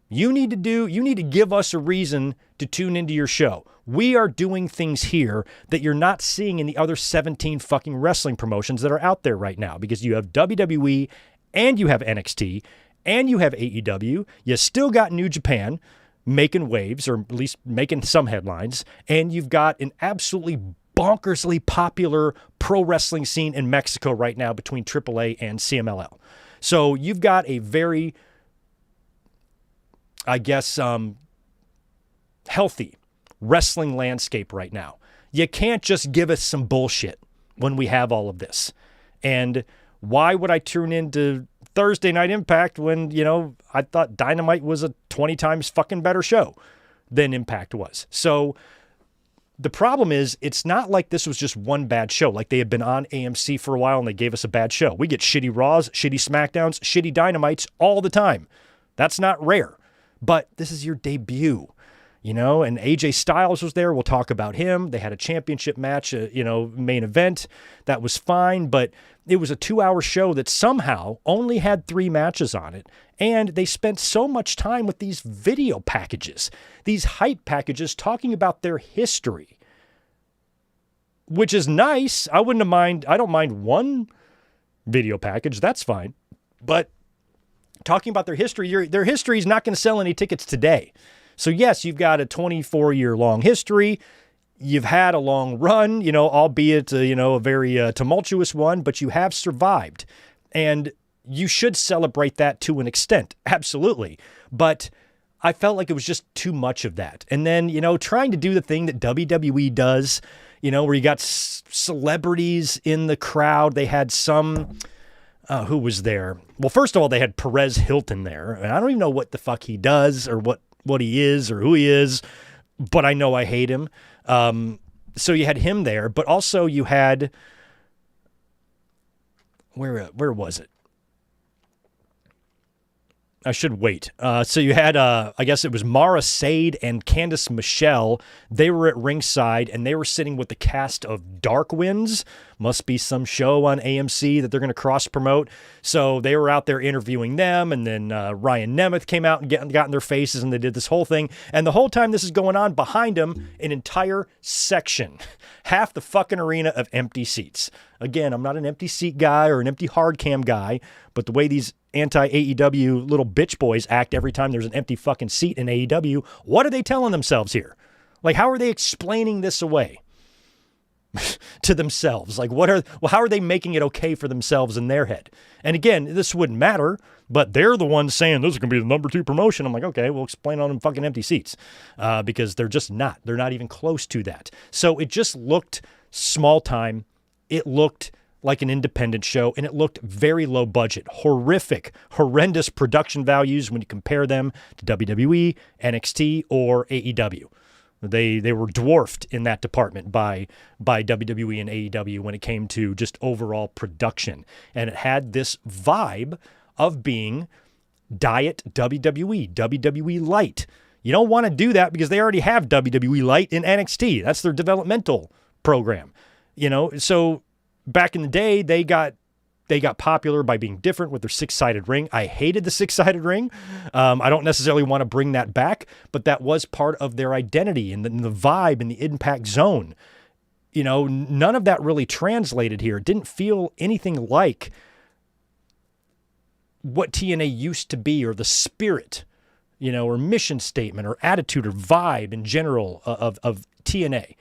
You need to give us a reason to tune into your show. We are doing things here that you're not seeing in the other 17 fucking wrestling promotions that are out there right now, because you have WWE and you have NXT and you have AEW. You still got New Japan making waves, or at least making some headlines, and you've got an absolutely bonkersly popular pro wrestling scene in Mexico right now between AAA and CMLL. So you've got a very, I guess, healthy wrestling landscape right now. You can't just give us some bullshit when we have all of this. And why would I tune into Thursday Night Impact when, I thought Dynamite was a 20 times fucking better show than Impact was? So the problem is, it's not like this was just one bad show. Like they had been on AMC for a while and they gave us a bad show. We get shitty Raws, shitty SmackDowns, shitty Dynamites all the time. That's not rare. But this is your debut, and AJ Styles was there. We'll talk about him. They had a championship match, main event. That was fine, but it was a 2-hour show that somehow only had 3 matches on it. And they spent so much time with these video packages, these hype packages talking about their history, which is nice. I don't mind one video package. That's fine. But talking about their history is not going to sell any tickets today. So yes, you've got a 24-year-long history. You've had a long run, albeit, a very tumultuous one, but you have survived. And you should celebrate that to an extent. Absolutely. But I felt like it was just too much of that. And then, trying to do the thing that WWE does, where you got celebrities in the crowd. They had some... who was there? Well, first of all, they had Perez Hilton there. And I don't even know what the fuck he does or what he is or who he is, but I know I hate him. So you had him there, but also you had, where was it? I should wait. So you had, I guess it was Mara Sade and Candice Michelle. They were at ringside, and they were sitting with the cast of Dark Winds. Must be some show on AMC that they're going to cross-promote. So they were out there interviewing them, and then Ryan Nemeth came out and got in their faces, and they did this whole thing. And the whole time this is going on, behind them, an entire section, half the fucking arena of empty seats. Again, I'm not an empty seat guy or an empty hard cam guy, but the way these anti-AEW little bitch boys act every time there's an empty fucking seat in AEW, what are they telling themselves here? Like, how are they explaining this away to themselves? Like, how are they making it okay for themselves in their head? And again, this wouldn't matter, but they're the ones saying this is going to be the number 2 promotion. I'm like, okay, we'll explain on them fucking empty seats, because they're just not. They're not even close to that. So it just looked small time. It looked like an independent show, and it looked very low budget, horrendous production values when you compare them to WWE, NXT, or AEW. They were dwarfed in that department by WWE and AEW when it came to just overall production. And it had this vibe of being diet WWE light. You don't want to do that because they already have WWE light in NXT. That's their developmental program. So back in the day, they got popular by being different with their 6-sided ring. I hated the 6-sided ring. I don't necessarily want to bring that back, but that was part of their identity and the vibe and the Impact Zone. none of that really translated here. It didn't feel anything like what TNA used to be, or the spirit, or mission statement or attitude or vibe in general of TNA.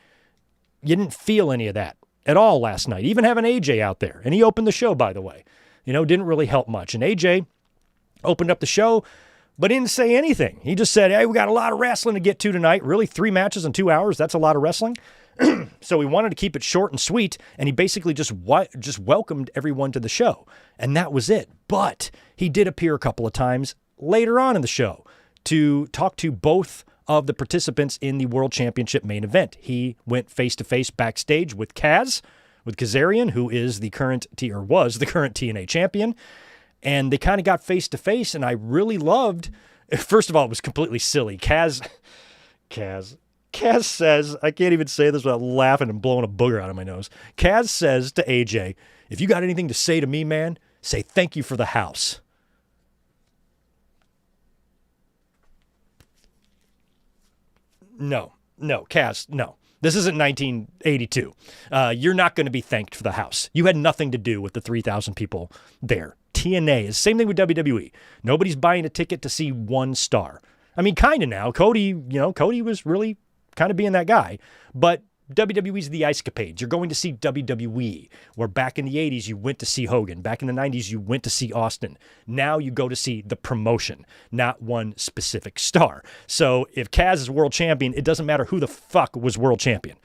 You didn't feel any of that at all last night, even having AJ out there. And he opened the show, by the way. Didn't really help much. And AJ opened up the show, but didn't say anything. He just said, hey, we got a lot of wrestling to get to tonight. Really, 3 matches in 2 hours, that's a lot of wrestling. So he wanted to keep it short and sweet, and he basically just welcomed everyone to the show. And that was it. But he did appear a couple of times later on in the show to talk to both of the participants in the World Championship main event. He went face-to-face backstage with Kazarian, who is was the current TNA champion. And they kind of got face-to-face, and I really loved, first of all, it was completely silly. Kaz says, I can't even say this without laughing and blowing a booger out of my nose. Kaz says to AJ, if you got anything to say to me, man, say thank you for the house. No, Kaz, no. This isn't 1982. You're not going to be thanked for the house. You had nothing to do with the 3,000 people there. TNA is the same thing with WWE. Nobody's buying a ticket to see one star. I mean, kind of now. Cody was really kind of being that guy. But WWE's the ice capades. You're going to see WWE, where back in the 80s, you went to see Hogan. Back in the 90s, you went to see Austin. Now you go to see the promotion, not one specific star. So if Kaz is world champion, it doesn't matter who the fuck was world champion.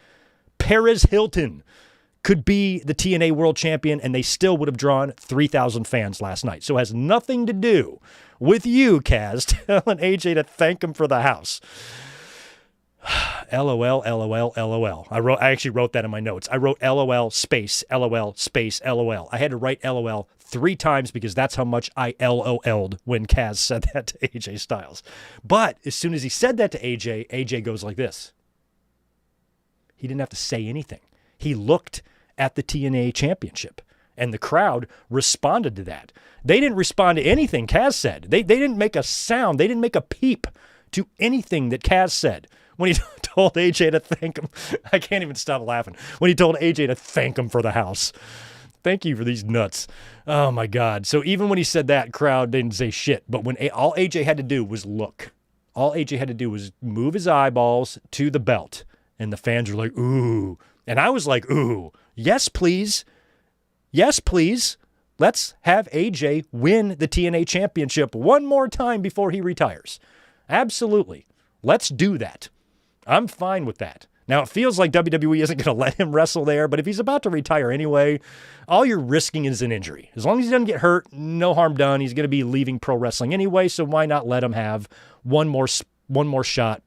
Perez Hilton could be the TNA world champion, and they still would have drawn 3,000 fans last night. So it has nothing to do with you, Kaz, telling AJ to thank him for the house. LOL, LOL, LOL. I actually wrote that in my notes. I wrote LOL space, LOL space, LOL. I had to write LOL 3 times because that's how much I LOL'd when Kaz said that to AJ Styles. But as soon as he said that to AJ, AJ goes like this. He didn't have to say anything. He looked at the TNA championship, and the crowd responded to that. They didn't respond to anything Kaz said. They didn't make a sound. They didn't make a peep to anything that Kaz said. When he told AJ to thank him, I can't even stop laughing. When he told AJ to thank him for the house. Thank you for these nuts. Oh my God. So even when he said that, crowd didn't say shit. But when all AJ had to do was look. All AJ had to do was move his eyeballs to the belt. And the fans were like, ooh. And I was like, ooh, yes, please. Yes, please. Let's have AJ win the TNA championship one more time before he retires. Absolutely. Let's do that. I'm fine with that. Now, it feels like WWE isn't going to let him wrestle there, but if he's about to retire anyway, all you're risking is an injury. As long as he doesn't get hurt, no harm done. He's going to be leaving pro wrestling anyway, so why not let him have one more shot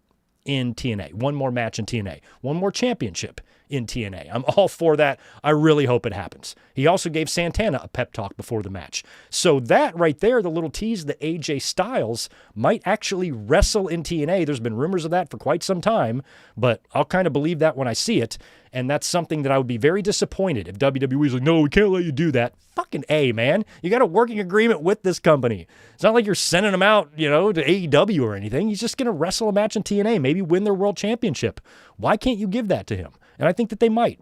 in TNA, one more match in TNA, one more championship in TNA. I'm all for that. I really hope it happens. He also gave Santana a pep talk before the match. So that right there, the little tease that AJ Styles might actually wrestle in TNA. There's been rumors of that for quite some time, but I'll kind of believe that when I see it. And that's something that I would be very disappointed if WWE's like, no, we can't let you do that. Fucking A, man. You got a working agreement with this company. It's not like you're sending him out, to AEW or anything. He's just going to wrestle a match in TNA, maybe win their world championship. Why can't you give that to him? And I think that they might.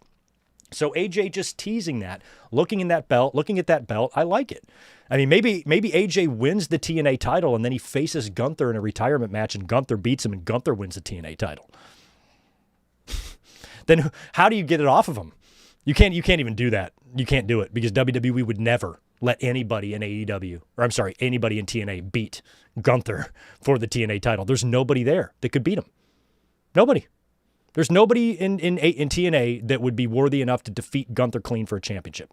So AJ just teasing that, looking at that belt, I like it. I mean, maybe AJ wins the TNA title and then he faces Gunther in a retirement match and Gunther beats him and Gunther wins the TNA title. Then how do you get it off of him? You can't even do that. You can't do it because WWE would never let anybody in anybody in TNA beat Gunther for the TNA title. There's nobody there that could beat him. Nobody. There's nobody in TNA that would be worthy enough to defeat Gunther clean for a championship.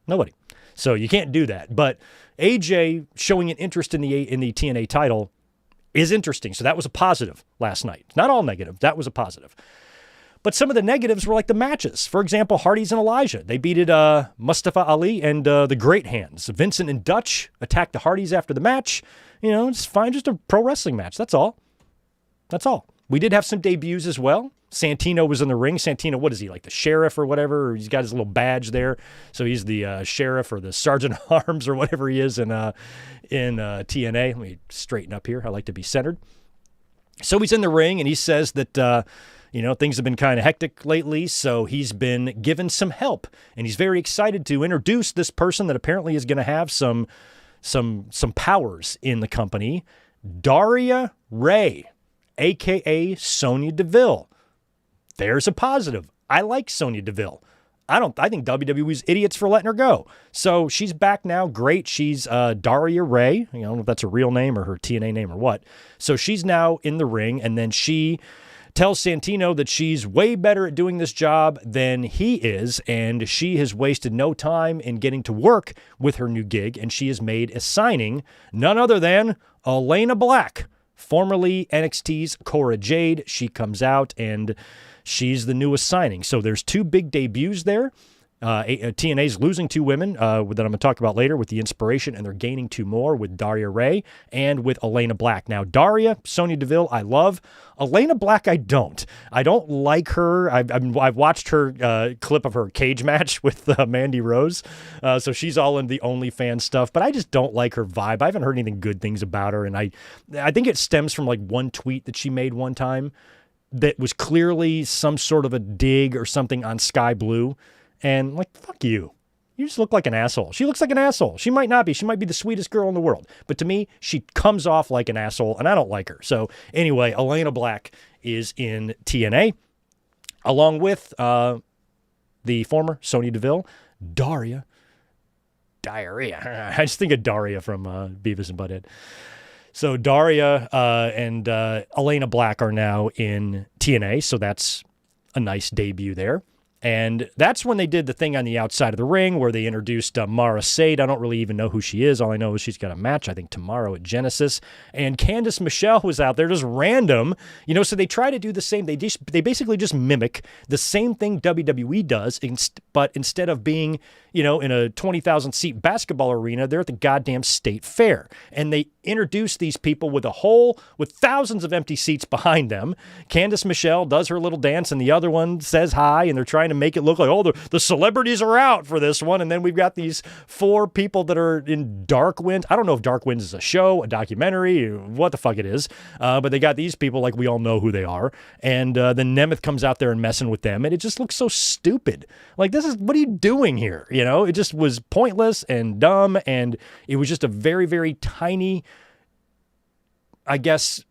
Nobody. So you can't do that. But AJ showing an interest in the TNA title is interesting. So that was a positive last night. Not all negative. That was a positive. But some of the negatives were like the matches. For example, Hardys and Elijah. They beated Mustafa Ali and the Great Hands. Vincent and Dutch attacked the Hardys after the match. It's fine. Just a pro wrestling match. That's all. That's all. We did have some debuts as well. Santino was in the ring. Santino, what is he, like the sheriff or whatever? He's got his little badge there. So he's the sheriff or the sergeant at arms or whatever he is in TNA. Let me straighten up here. I like to be centered. So he's in the ring, and he says that, Things have been kind of hectic lately, so he's been given some help, and he's very excited to introduce this person that apparently is going to have some powers in the company, Daria Ray, a.k.a. Sonya Deville. There's a positive. I like Sonya Deville. I think WWE's idiots for letting her go. So she's back now. Great. She's Daria Ray. I don't know if that's a real name or her TNA name or what. So she's now in the ring, and then she tells Santino that she's way better at doing this job than he is, and she has wasted no time in getting to work with her new gig, and she has made a signing, none other than Elena Black, formerly NXT's Cora Jade. She comes out, and she's the newest signing. So there's 2 big debuts there. TNA's losing 2 women that I'm going to talk about later with the Inspiration, and they're gaining 2 more with Daria Ray and with Elena Black. Now, Daria, Sonya Deville, I love. Elena Black, I don't. I don't like her. I've watched her clip of her cage match with Mandy Rose, so she's all in the OnlyFans stuff, but I just don't like her vibe. I haven't heard anything good things about her, and I think it stems from like one tweet that she made one time that was clearly some sort of a dig or something on Sky Blue. And like, fuck you. You just look like an asshole. She looks like an asshole. She might not be. She might be the sweetest girl in the world. But to me, she comes off like an asshole, and I don't like her. So anyway, Elena Black is in TNA, along with the former Sonya Deville, Diarrhea. I just think of Daria from Beavis and Butthead. So Daria and Elena Black are now in TNA, so that's a nice debut there. And that's when they did the thing on the outside of the ring where they introduced Mara Sade. I don't really even know who she is. All I know is she's got a match, I think, tomorrow at Genesis. And Candice Michelle was out there, just random. So they try to do the same. They basically just mimic the same thing WWE does, but instead of being, in a 20,000-seat basketball arena, they're at the goddamn state fair. And they introduce these people with thousands of empty seats behind them. Candice Michelle does her little dance, and the other one says hi, and they're trying to make it look like, oh, the celebrities are out for this one. And then we've got these 4 people that are in Dark Winds. I don't know if Dark Winds is a show, a documentary, what the fuck it is. But they got these people, like we all know who they are. And then Nemeth comes out there and messing with them. And it just looks so stupid. Like, what are you doing here? It just was pointless and dumb. And it was just a very, very tiny, I guess,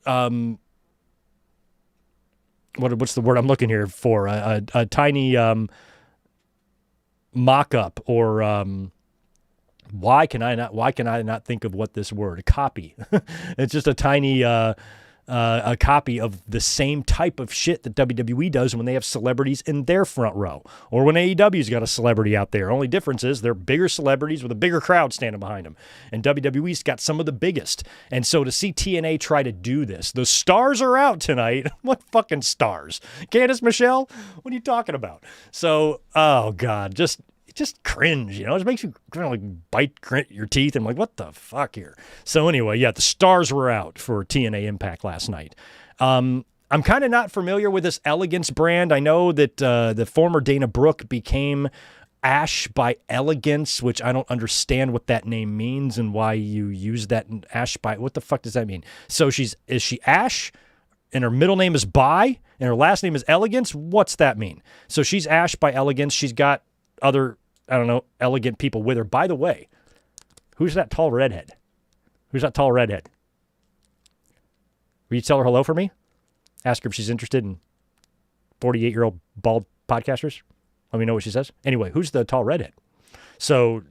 what's the word I'm looking here for? A tiny mock-up, or why can I not think of what this word? A copy. It's just a tiny a copy of the same type of shit that WWE does when they have celebrities in their front row, or when AEW's got a celebrity out there. Only difference is they're bigger celebrities with a bigger crowd standing behind them, and WWE's got some of the biggest. And so to see TNA try to do this, the stars are out tonight. What fucking stars? Candice Michelle? What are you talking about? So, oh God, just cringe, it just makes you kind of like grit your teeth and like, what the fuck here? So anyway, yeah, the stars were out for TNA Impact last night. I'm kind of not familiar with this Elegance brand. I know that the former Dana Brooke became Ash by Elegance, which I don't understand what that name means and why you use that Ash by, what the fuck does that mean? So is she Ash and her middle name is By and her last name is Elegance? What's that mean? So she's Ash by Elegance. She's got other, I don't know, elegant people with her. By the way, who's that tall redhead? Will you tell her hello for me? Ask her if she's interested in 48-year-old bald podcasters. Let me know what she says. Anyway, who's the tall redhead? So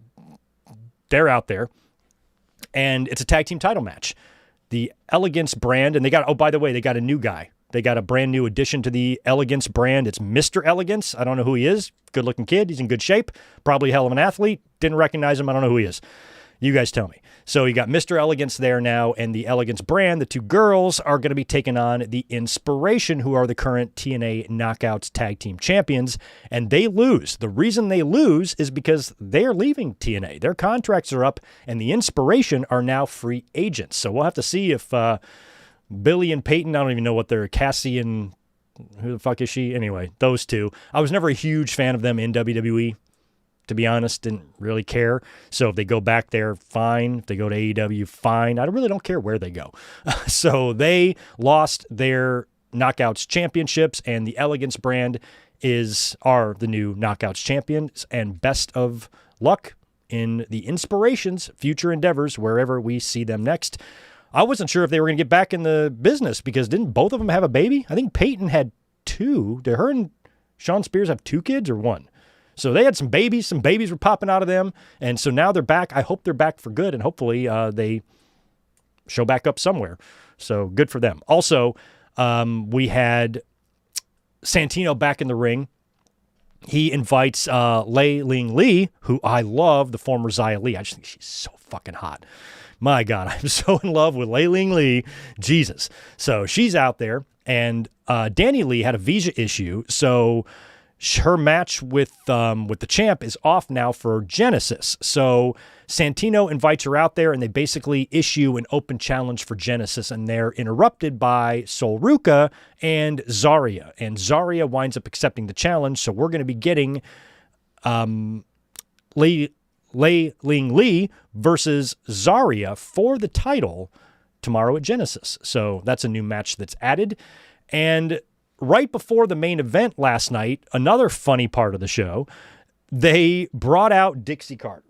they're out there, and it's a tag team title match. The Elegance brand, and they got, oh, by the way, they got a new guy. They got a brand new addition to the Elegance brand. It's Mr. Elegance. I don't know who he is. Good-looking kid. He's in good shape. Probably a hell of an athlete. Didn't recognize him. I don't know who he is. You guys tell me. So you got Mr. Elegance there now, and the Elegance brand, the 2 girls, are going to be taking on the Inspiration, who are the current TNA Knockouts Tag Team Champions, and they lose. The reason they lose is because they're leaving TNA. Their contracts are up, and the Inspiration are now free agents. So we'll have to see if Billy and Peyton, I don't even know what they're, Cassie and who the fuck is she? Anyway, those 2. I was never a huge fan of them in WWE, to be honest. Didn't really care. So if they go back there, fine. If they go to AEW, fine. I really don't care where they go. So they lost their Knockouts championships, and the Elegance brand are the new Knockouts champions, and best of luck in the Inspirations future endeavors wherever we see them next. I wasn't sure if they were going to get back in the business because didn't both of them have a baby? I think Peyton had 2. Did her and Sean Spears have 2 kids or 1? So they had some babies. Some babies were popping out of them. And so now they're back. I hope they're back for good. And hopefully they show back up somewhere. So good for them. Also, we had Santino back in the ring. He invites Lei Ling Lee, who I love, the former Xia Li. I just think she's so fucking hot. My God, I'm so in love with Lei Ling Lee. Jesus. So she's out there. And Danny Lee had a visa issue. So her match with the champ is off now for Genesis. So Santino invites her out there, and they basically issue an open challenge for Genesis, and they're interrupted by Sol Ruca and Zarya. And Zarya winds up accepting the challenge, so we're going to be getting Lei Ling Lee versus Zarya for the title tomorrow at Genesis. So that's a new match that's added. And right before the main event last night, another funny part of the show, they brought out Dixie Carter.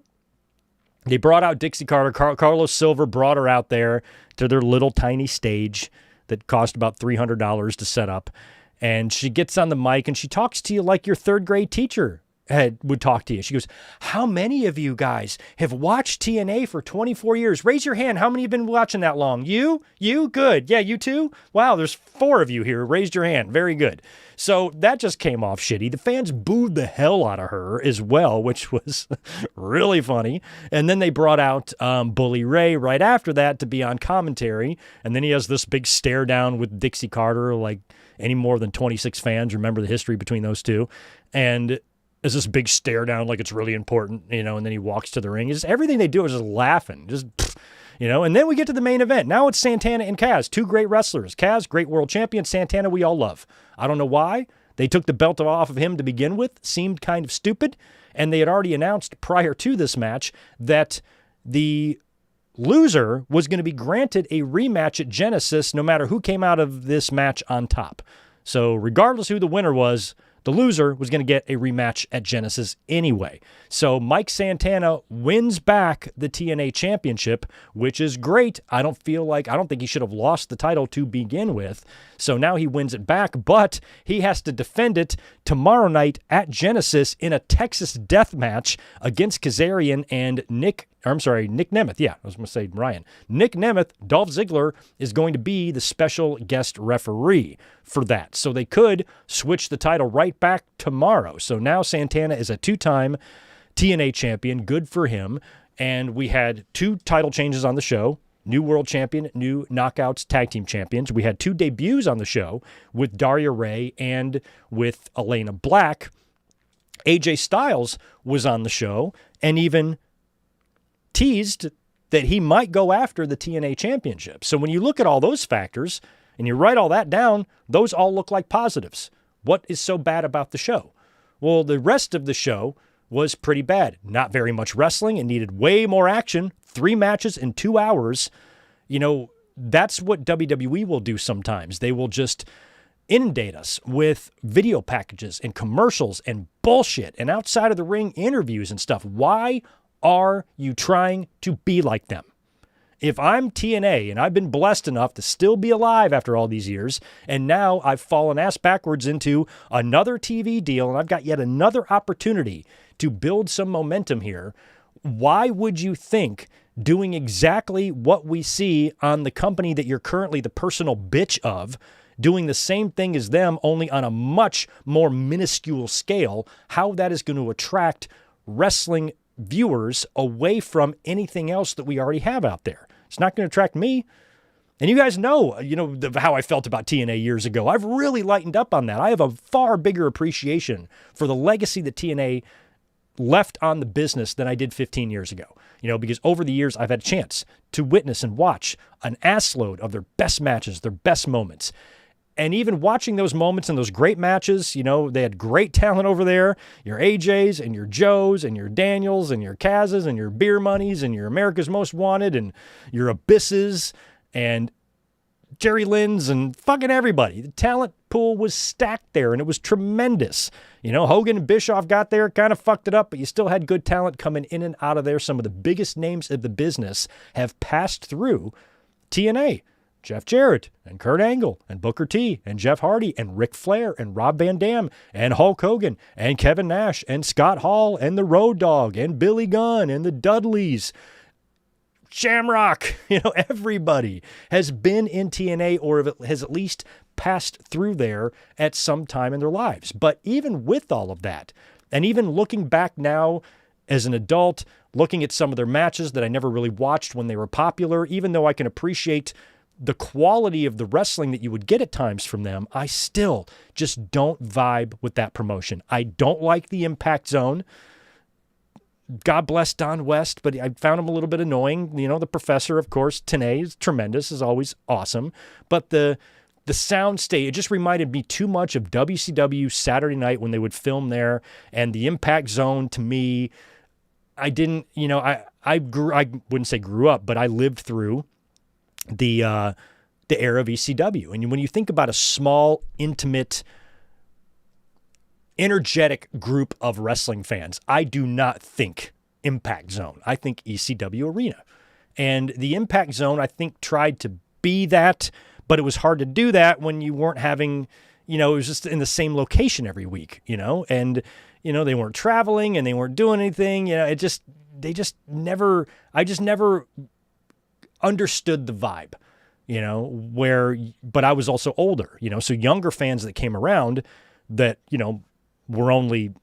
They brought out Dixie Carter. Carlos Silver brought her out there to their little tiny stage that cost about $300 to set up. And she gets on the mic and she talks to you like your third grade teacher would talk to you. She goes, how many of you guys have watched TNA for 24 years? Raise your hand. How many have been watching that long? You? Good. Yeah, you too? Wow, there's 4 of you here. Raised your hand. Very good. So that just came off shitty. The fans booed the hell out of her as well, which was really funny. And then they brought out Bully Ray right after that to be on commentary. And then he has this big stare down with Dixie Carter, like any more than 26 fans remember the history between those two. And is this big stare down like it's really important, and then he walks to the ring. It's just, everything they do is just laughing, and then we get to the main event. Now it's Santana and Kaz, 2 great wrestlers. Kaz, great world champion. Santana, we all love. I don't know why. They took the belt off of him to begin with. Seemed kind of stupid. And they had already announced prior to this match that the loser was going to be granted a rematch at Genesis no matter who came out of this match on top. So regardless who the winner was, the loser was going to get a rematch at Genesis anyway. So Mike Santana wins back the TNA championship, which is great. I don't think he should have lost the title to begin with. So now he wins it back, but he has to defend it tomorrow night at Genesis in a Texas death match against Kazarian and Nick Nemeth. Yeah, I was going to say Ryan. Nick Nemeth, Dolph Ziggler, is going to be the special guest referee for that. So they could switch the title right back tomorrow. So now Santana is a 2-time TNA champion. Good for him. And we had 2 title changes on the show. New world champion, new Knockouts tag team champions. We had 2 debuts on the show with Daria Ray and with Elena Black. AJ Styles was on the show and even teased that he might go after the TNA championship. So when you look at all those factors and you write all that down, those all look like positives. What is so bad about the show? Well, the rest of the show was pretty bad. Not very much wrestling. It needed way more action. 3 matches in 2 hours. That's what WWE will do sometimes. They will just inundate us with video packages and commercials and bullshit and outside of the ring interviews and stuff. Why are you trying to be like them? If I'm TNA and I've been blessed enough to still be alive after all these years, and now I've fallen ass backwards into another TV deal and I've got yet another opportunity to build some momentum here, why would you think doing exactly what we see on the company that you're currently the personal bitch of, doing the same thing as them, only on a much more minuscule scale, how that is going to attract wrestling viewers away from anything else that we already have out there? It's not going to attract me. And you guys know, how I felt about TNA years ago. I've really lightened up on that. I have a far bigger appreciation for the legacy that TNA left on the business than I did 15 years ago. Because over the years, I've had a chance to witness and watch an assload of their best matches, their best moments. And even watching those moments and those great matches, they had great talent over there. Your AJs and your Joes and your Daniels and your Kazas and your Beer Monies and your America's Most Wanted and your Abysses. And Jerry Lynn's and fucking everybody. The talent pool was stacked there, and it was tremendous. Hogan and Bischoff got there, kind of fucked it up, but you still had good talent coming in and out of there. Some of the biggest names of the business have passed through TNA. Jeff Jarrett and Kurt Angle and Booker T and Jeff Hardy and Ric Flair and Rob Van Dam and Hulk Hogan and Kevin Nash and Scott Hall and the Road Dogg and Billy Gunn and the Dudleys, Shamrock. Everybody has been in TNA or has at least passed through there at some time in their lives. But even with all of that, and even looking back now as an adult, looking at some of their matches that I never really watched when they were popular, even though I can appreciate the quality of the wrestling that you would get at times from them, I still just don't vibe with that promotion. I don't like the Impact Zone. God bless Don West, but I found him a little bit annoying. The professor, of course, TNA is tremendous, is always awesome. But the sound stage, it just reminded me too much of WCW Saturday Night when they would film there. And the Impact Zone, to me, I didn't, I wouldn't say grew up, but I lived through the era of ECW. And when you think about a small, intimate, energetic group of wrestling fans, I do not think Impact Zone. I think ECW Arena. And the Impact Zone, I think, tried to be that, but it was hard to do that when you weren't having, it was just in the same location every week, and, they weren't traveling and they weren't doing anything, I just never understood the vibe, but I was also older, so younger fans that came around that, were only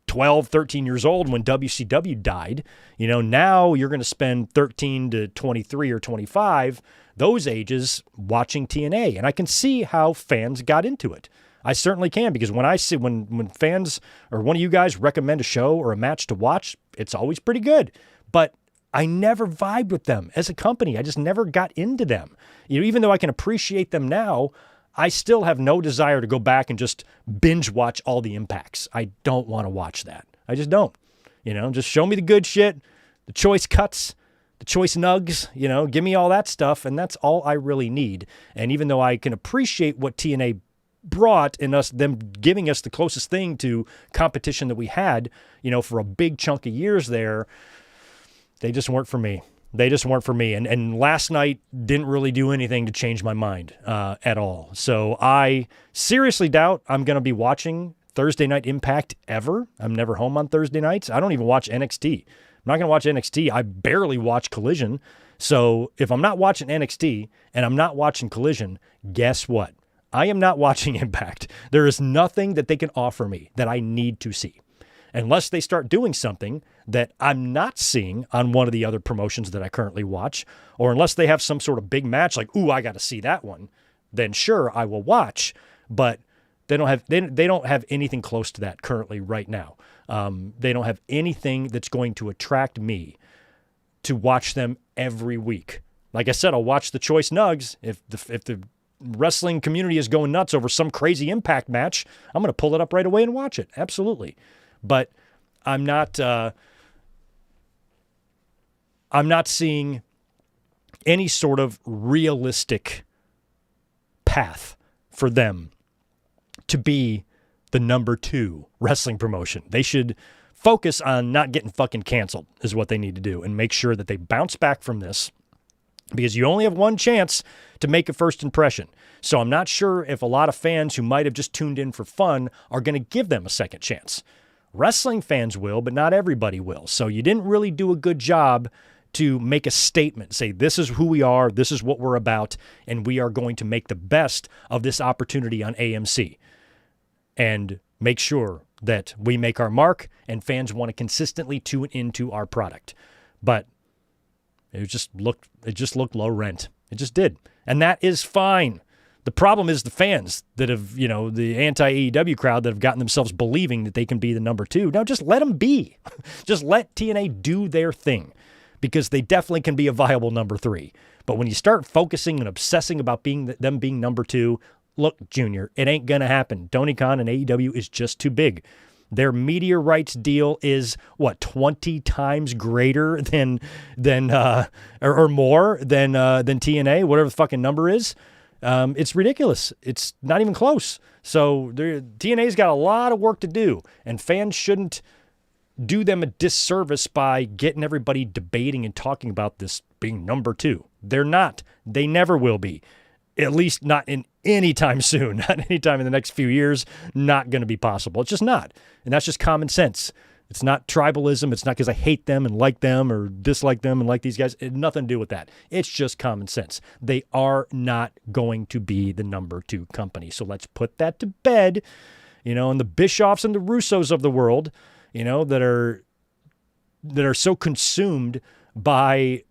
12, 13 years old when WCW died, now you're going to spend 13 to 23 or 25, those ages watching TNA. And I can see how fans got into it. I certainly can, because when I see, when fans or one of you guys recommend a show or a match to watch, it's always pretty good, but I never vibed with them as a company. I just never got into them. Even though I can appreciate them now, I still have no desire to go back and just binge watch all the Impacts. I don't want to watch that. I just don't. Just show me the good shit, the choice cuts, the choice nugs, give me all that stuff, and that's all I really need. And even though I can appreciate what TNA brought in them giving us the closest thing to competition that we had, for a big chunk of years there, they just weren't for me. And last night didn't really do anything to change my mind at all. So I seriously doubt I'm going to be watching Thursday Night Impact ever. I'm never home on Thursday nights. I don't even watch NXT. I'm not going to watch NXT. I barely watch Collision. So if I'm not watching NXT and I'm not watching Collision, guess what? I am not watching Impact. There is nothing that they can offer me that I need to see. Unless they start doing something that I'm not seeing on one of the other promotions that I currently watch, or unless they have some sort of big match like, ooh, I got to see that one, then sure, I will watch. But they don't have anything close to that currently right now. They don't have anything that's going to attract me to watch them every week. Like I said, I'll watch the choice nugs. If the wrestling community is going nuts over some crazy Impact match, I'm going to pull it up right away and watch it. Absolutely. But I'm not seeing any sort of realistic path for them to be the number 2 wrestling promotion. They should focus on not getting fucking canceled is what they need to do, and make sure that they bounce back from this, because you only have one chance to make a first impression. So I'm not sure if a lot of fans who might have just tuned in for fun are going to give them a second chance. Wrestling fans will, but not everybody will. So you didn't really do a good job to make a statement, say, this is who we are, this is what we're about, and we are going to make the best of this opportunity on AMC and make sure that we make our mark and fans want to consistently tune into our product. But it just looked low rent. It just did. And that is fine. The problem is the fans that have, the anti-AEW crowd that have gotten themselves believing that they can be the number 2. Now just let them be. Just let TNA do their thing, because they definitely can be a viable number 3. But when you start focusing and obsessing about them being number 2, look, Junior, it ain't going to happen. Tony Khan and AEW is just too big. Their media rights deal is 20 times greater than or more than TNA, whatever the fucking number is. It's ridiculous. It's not even close. So TNA's got a lot of work to do, and fans shouldn't do them a disservice by getting everybody debating and talking about this being number 2. They're not. They never will be. At least not in any time soon. Not any time in the next few years. Not going to be possible. It's just not. And that's just common sense. It's not tribalism. It's not because I hate them and like them or dislike them and like these guys. It had nothing to do with that. It's just common sense. They are not going to be the number 2 company. So let's put that to bed. And the Bischoffs and the Russos of the world, that are so consumed by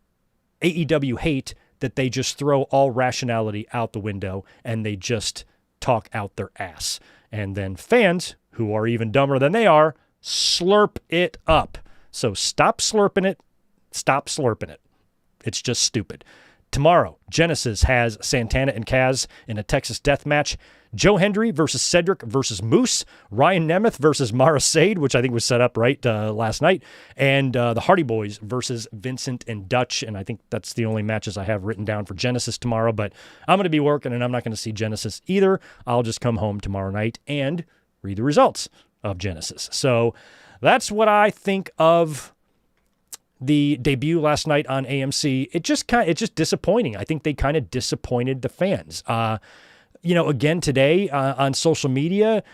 AEW hate that they just throw all rationality out the window and they just talk out their ass. And then fans, who are even dumber than they are, slurp it up. So stop slurping it. Stop slurping it. It's just stupid. Tomorrow, Genesis has Santana and Kaz in a Texas death match. Joe Hendry versus Cedric versus Moose. Ryan Nemeth versus Mara Sade, which I think was set up right last night. And the Hardy Boys versus Vincent and Dutch. And I think that's the only matches I have written down for Genesis tomorrow. But I'm going to be working, and I'm not going to see Genesis either. I'll just come home tomorrow night and read the results of Genesis. So that's what I think of the debut last night on AMC. It's just disappointing. I think they kind of disappointed the fans. Again today on social media,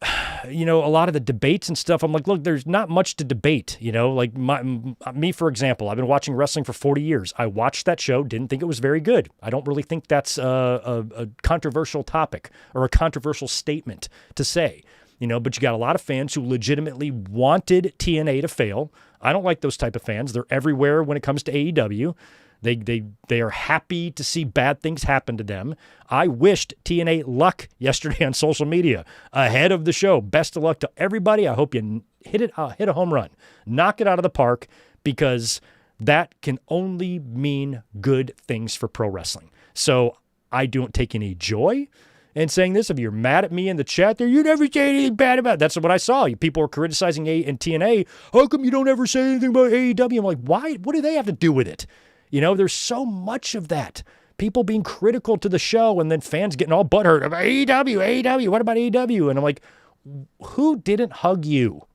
a lot of the debates and stuff, I'm like, look, there's not much to debate. Like me, for example, I've been watching wrestling for 40 years. I watched that show, didn't think it was very good. I don't really think that's a controversial topic or a controversial statement to say. But you got a lot of fans who legitimately wanted TNA to fail. I don't like those type of fans. They're everywhere when it comes to AEW. They are happy to see bad things happen to them. I wished TNA luck yesterday on social media ahead of the show. Best of luck to everybody. I hope you hit a home run. Knock it out of the park, because that can only mean good things for pro wrestling. So I don't take any joy and saying this. If you're mad at me in the chat there, you never say anything bad about it. That's what I saw. People were criticizing TNA. How come you don't ever say anything about AEW? I'm like, why? What do they have to do with it? There's so much of that. People being critical to the show and then fans getting all butthurt about AEW, what about AEW? And I'm like, who didn't hug you?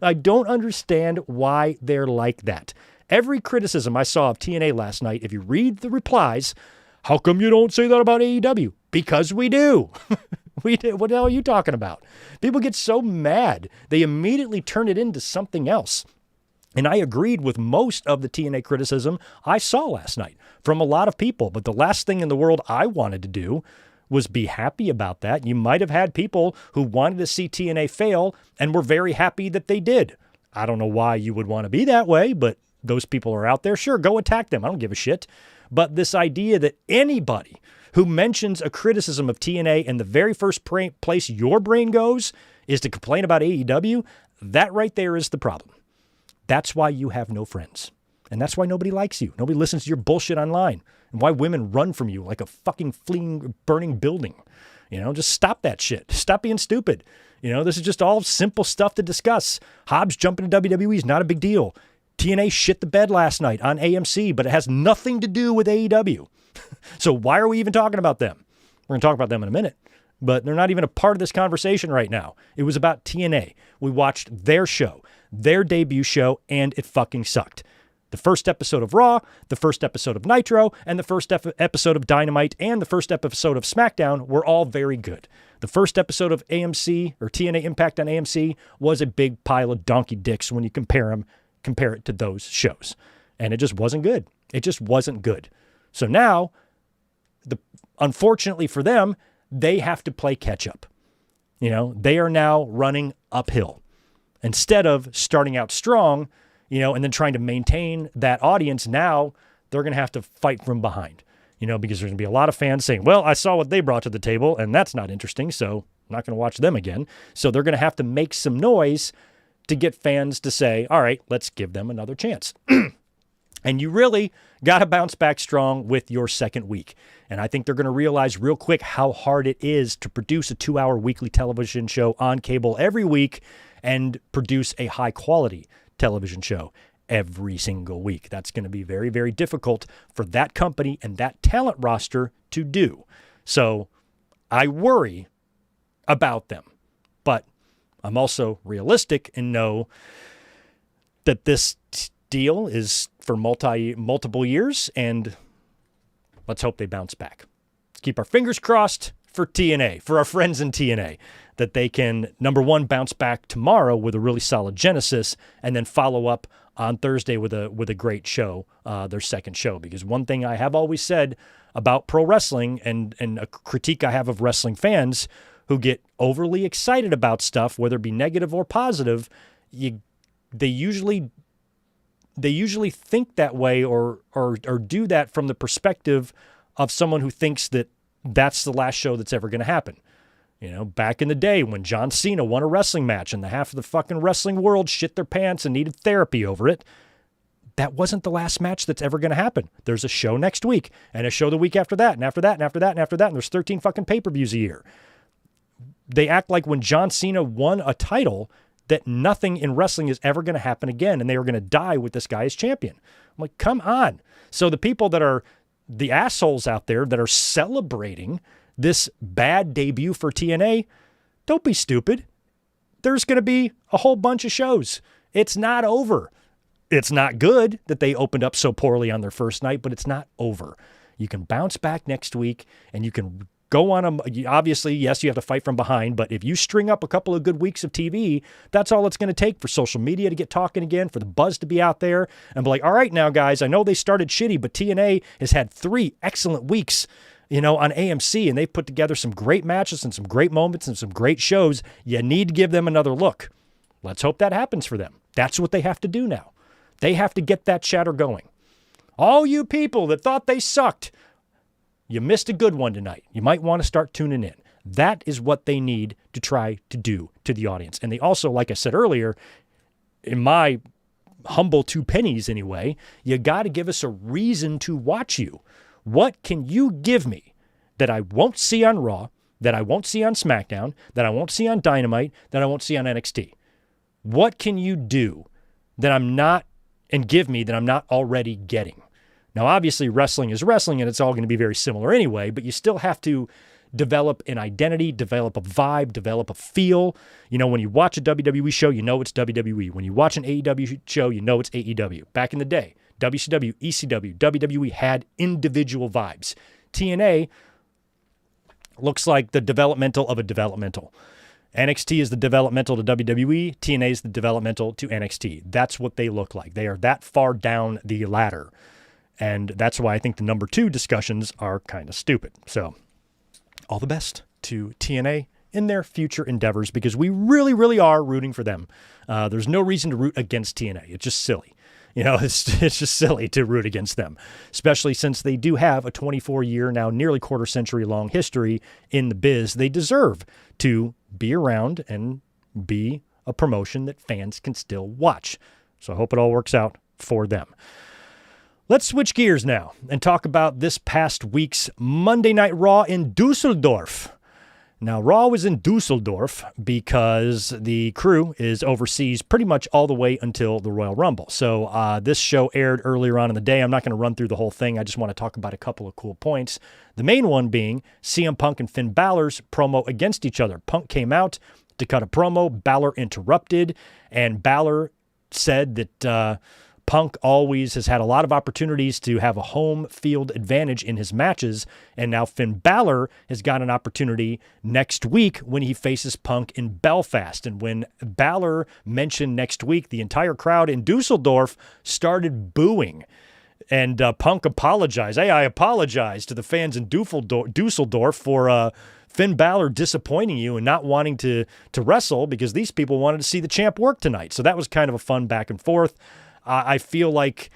I don't understand why they're like that. Every criticism I saw of TNA last night, if you read the replies, how come you don't say that about AEW? Because we do. We do. What the hell are you talking about? People get so mad. They immediately turn it into something else. And I agreed with most of the TNA criticism I saw last night from a lot of people. But the last thing in the world I wanted to do was be happy about that. You might have had people who wanted to see TNA fail and were very happy that they did. I don't know why you would want to be that way, but those people are out there. Sure, go attack them. I don't give a shit. But this idea that anybody who mentions a criticism of TNA and the very first place your brain goes is to complain about AEW, that right there is the problem. That's why you have no friends. And that's why nobody likes you. Nobody listens to your bullshit online. And why women run from you like a fucking fleeing, burning building. Just stop that shit. Stop being stupid. This is just all simple stuff to discuss. Hobbs jumping to WWE is not a big deal. TNA shit the bed last night on AMC, but it has nothing to do with AEW. So why are we even talking about them? We're going to talk about them in a minute. But they're not even a part of this conversation right now. It was about TNA. We watched their show, their debut show, and it fucking sucked. The first episode of Raw, the first episode of Nitro, and the first episode of Dynamite, and the first episode of SmackDown were all very good. The first episode of AMC, or TNA Impact on AMC, was a big pile of donkey dicks when you compare it to those shows. And it just wasn't good. It just wasn't good. So now, unfortunately for them, they have to play catch up. They are now running uphill instead of starting out strong, and then trying to maintain that audience. Now they're going to have to fight from behind, because there's going to be a lot of fans saying, well, I saw what they brought to the table and that's not interesting. So I'm not going to watch them again. So they're going to have to make some noise to get fans to say, all right, let's give them another chance. And you really got to bounce back strong with your second week. And I think they're going to realize real quick how hard it is to produce a 2-hour weekly television show on cable every week and produce a high-quality television show every single week. That's going to be very, very difficult for that company and that talent roster to do. So I worry about them, but I'm also realistic and know that this deal is for multiple years, and let's hope they bounce back. Let's keep our fingers crossed for TNA, for our friends in TNA, that they can, number one, bounce back tomorrow with a really solid genesis, and then follow up on Thursday with a great show, their second show. Because one thing I have always said about pro wrestling, and a critique I have of wrestling fans who get overly excited about stuff, whether it be negative or positive, they usually think that way or do that from the perspective of someone who thinks that that's the last show that's ever going to happen. You know, back in the day when John Cena won a wrestling match and the half of the fucking wrestling world shit their pants and needed therapy over it, that wasn't the last match that's ever going to happen. There's a show next week and a show the week after that and after that and after that and after that, and there's 13 fucking pay-per-views a year. They act like when John Cena won a title that nothing in wrestling is ever going to happen again, and they are going to die with this guy as champion. I'm like, come on. So the people that are the assholes out there that are celebrating this bad debut for TNA, don't be stupid. There's going to be a whole bunch of shows. It's not over. It's not good that they opened up so poorly on their first night, but it's not over. You can bounce back next week, and you can go on them. Obviously, yes, you have to fight from behind, but if you string up a couple of good weeks of TV, that's all it's going to take for social media to get talking again, for the buzz to be out there and be like, all right, now, guys, I know they started shitty, but TNA has had 3 excellent weeks, on AMC, and they've put together some great matches and some great moments and some great shows. You need to give them another look. Let's hope that happens for them. That's what they have to do now. They have to get that chatter going. All you people that thought they sucked, you missed a good one tonight. You might want to start tuning in. That is what they need to try to do to the audience. And they also, like I said earlier, in my humble 2 pennies anyway, you got to give us a reason to watch you. What can you give me that I won't see on Raw, that I won't see on SmackDown, that I won't see on Dynamite, that I won't see on NXT? What can you do that I'm not, and give me that I'm not already getting? Now, obviously, wrestling is wrestling, and it's all going to be very similar anyway, but you still have to develop an identity, develop a vibe, develop a feel. When you watch a WWE show, you know it's WWE. When you watch an AEW show, you know it's AEW. Back in the day, WCW, ECW, WWE had individual vibes. TNA looks like the developmental of a developmental. NXT is the developmental to WWE. TNA is the developmental to NXT. That's what they look like. They are that far down the ladder. And that's why I think the number 2 discussions are kind of stupid. So all the best to TNA in their future endeavors, because we really, really are rooting for them. There's no reason to root against TNA. It's just silly. It's just silly to root against them, especially since they do have a 24-year, now nearly quarter-century long history in the biz. They deserve to be around and be a promotion that fans can still watch. So I hope it all works out for them. Let's switch gears now and talk about this past week's Monday Night Raw in Dusseldorf. Now, Raw was in Dusseldorf because the crew is overseas pretty much all the way until the Royal Rumble. So this show aired earlier on in the day. I'm not going to run through the whole thing. I just want to talk about a couple of cool points. The main one being CM Punk and Finn Balor's promo against each other. Punk came out to cut a promo. Balor interrupted, and Balor said that Punk always has had a lot of opportunities to have a home field advantage in his matches, and now Finn Balor has got an opportunity next week when he faces Punk in Belfast. And when Balor mentioned next week, the entire crowd in Dusseldorf started booing. And Punk apologized. Hey, I apologize to the fans in Dusseldorf for Finn Balor disappointing you and not wanting to wrestle, because these people wanted to see the champ work tonight. So that was kind of a fun back and forth. I feel like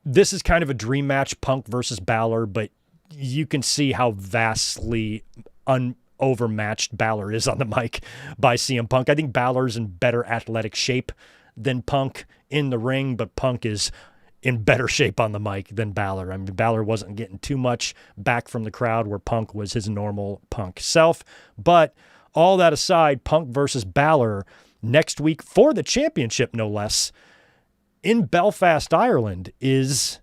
this is kind of a dream match, Punk versus Balor, but you can see how vastly overmatched Balor is on the mic by CM Punk. I think Balor's in better athletic shape than Punk in the ring, but Punk is in better shape on the mic than Balor. I mean, Balor wasn't getting too much back from the crowd where Punk was his normal Punk self. But all that aside, Punk versus Balor, next week for the championship, no less, in Belfast, Ireland, is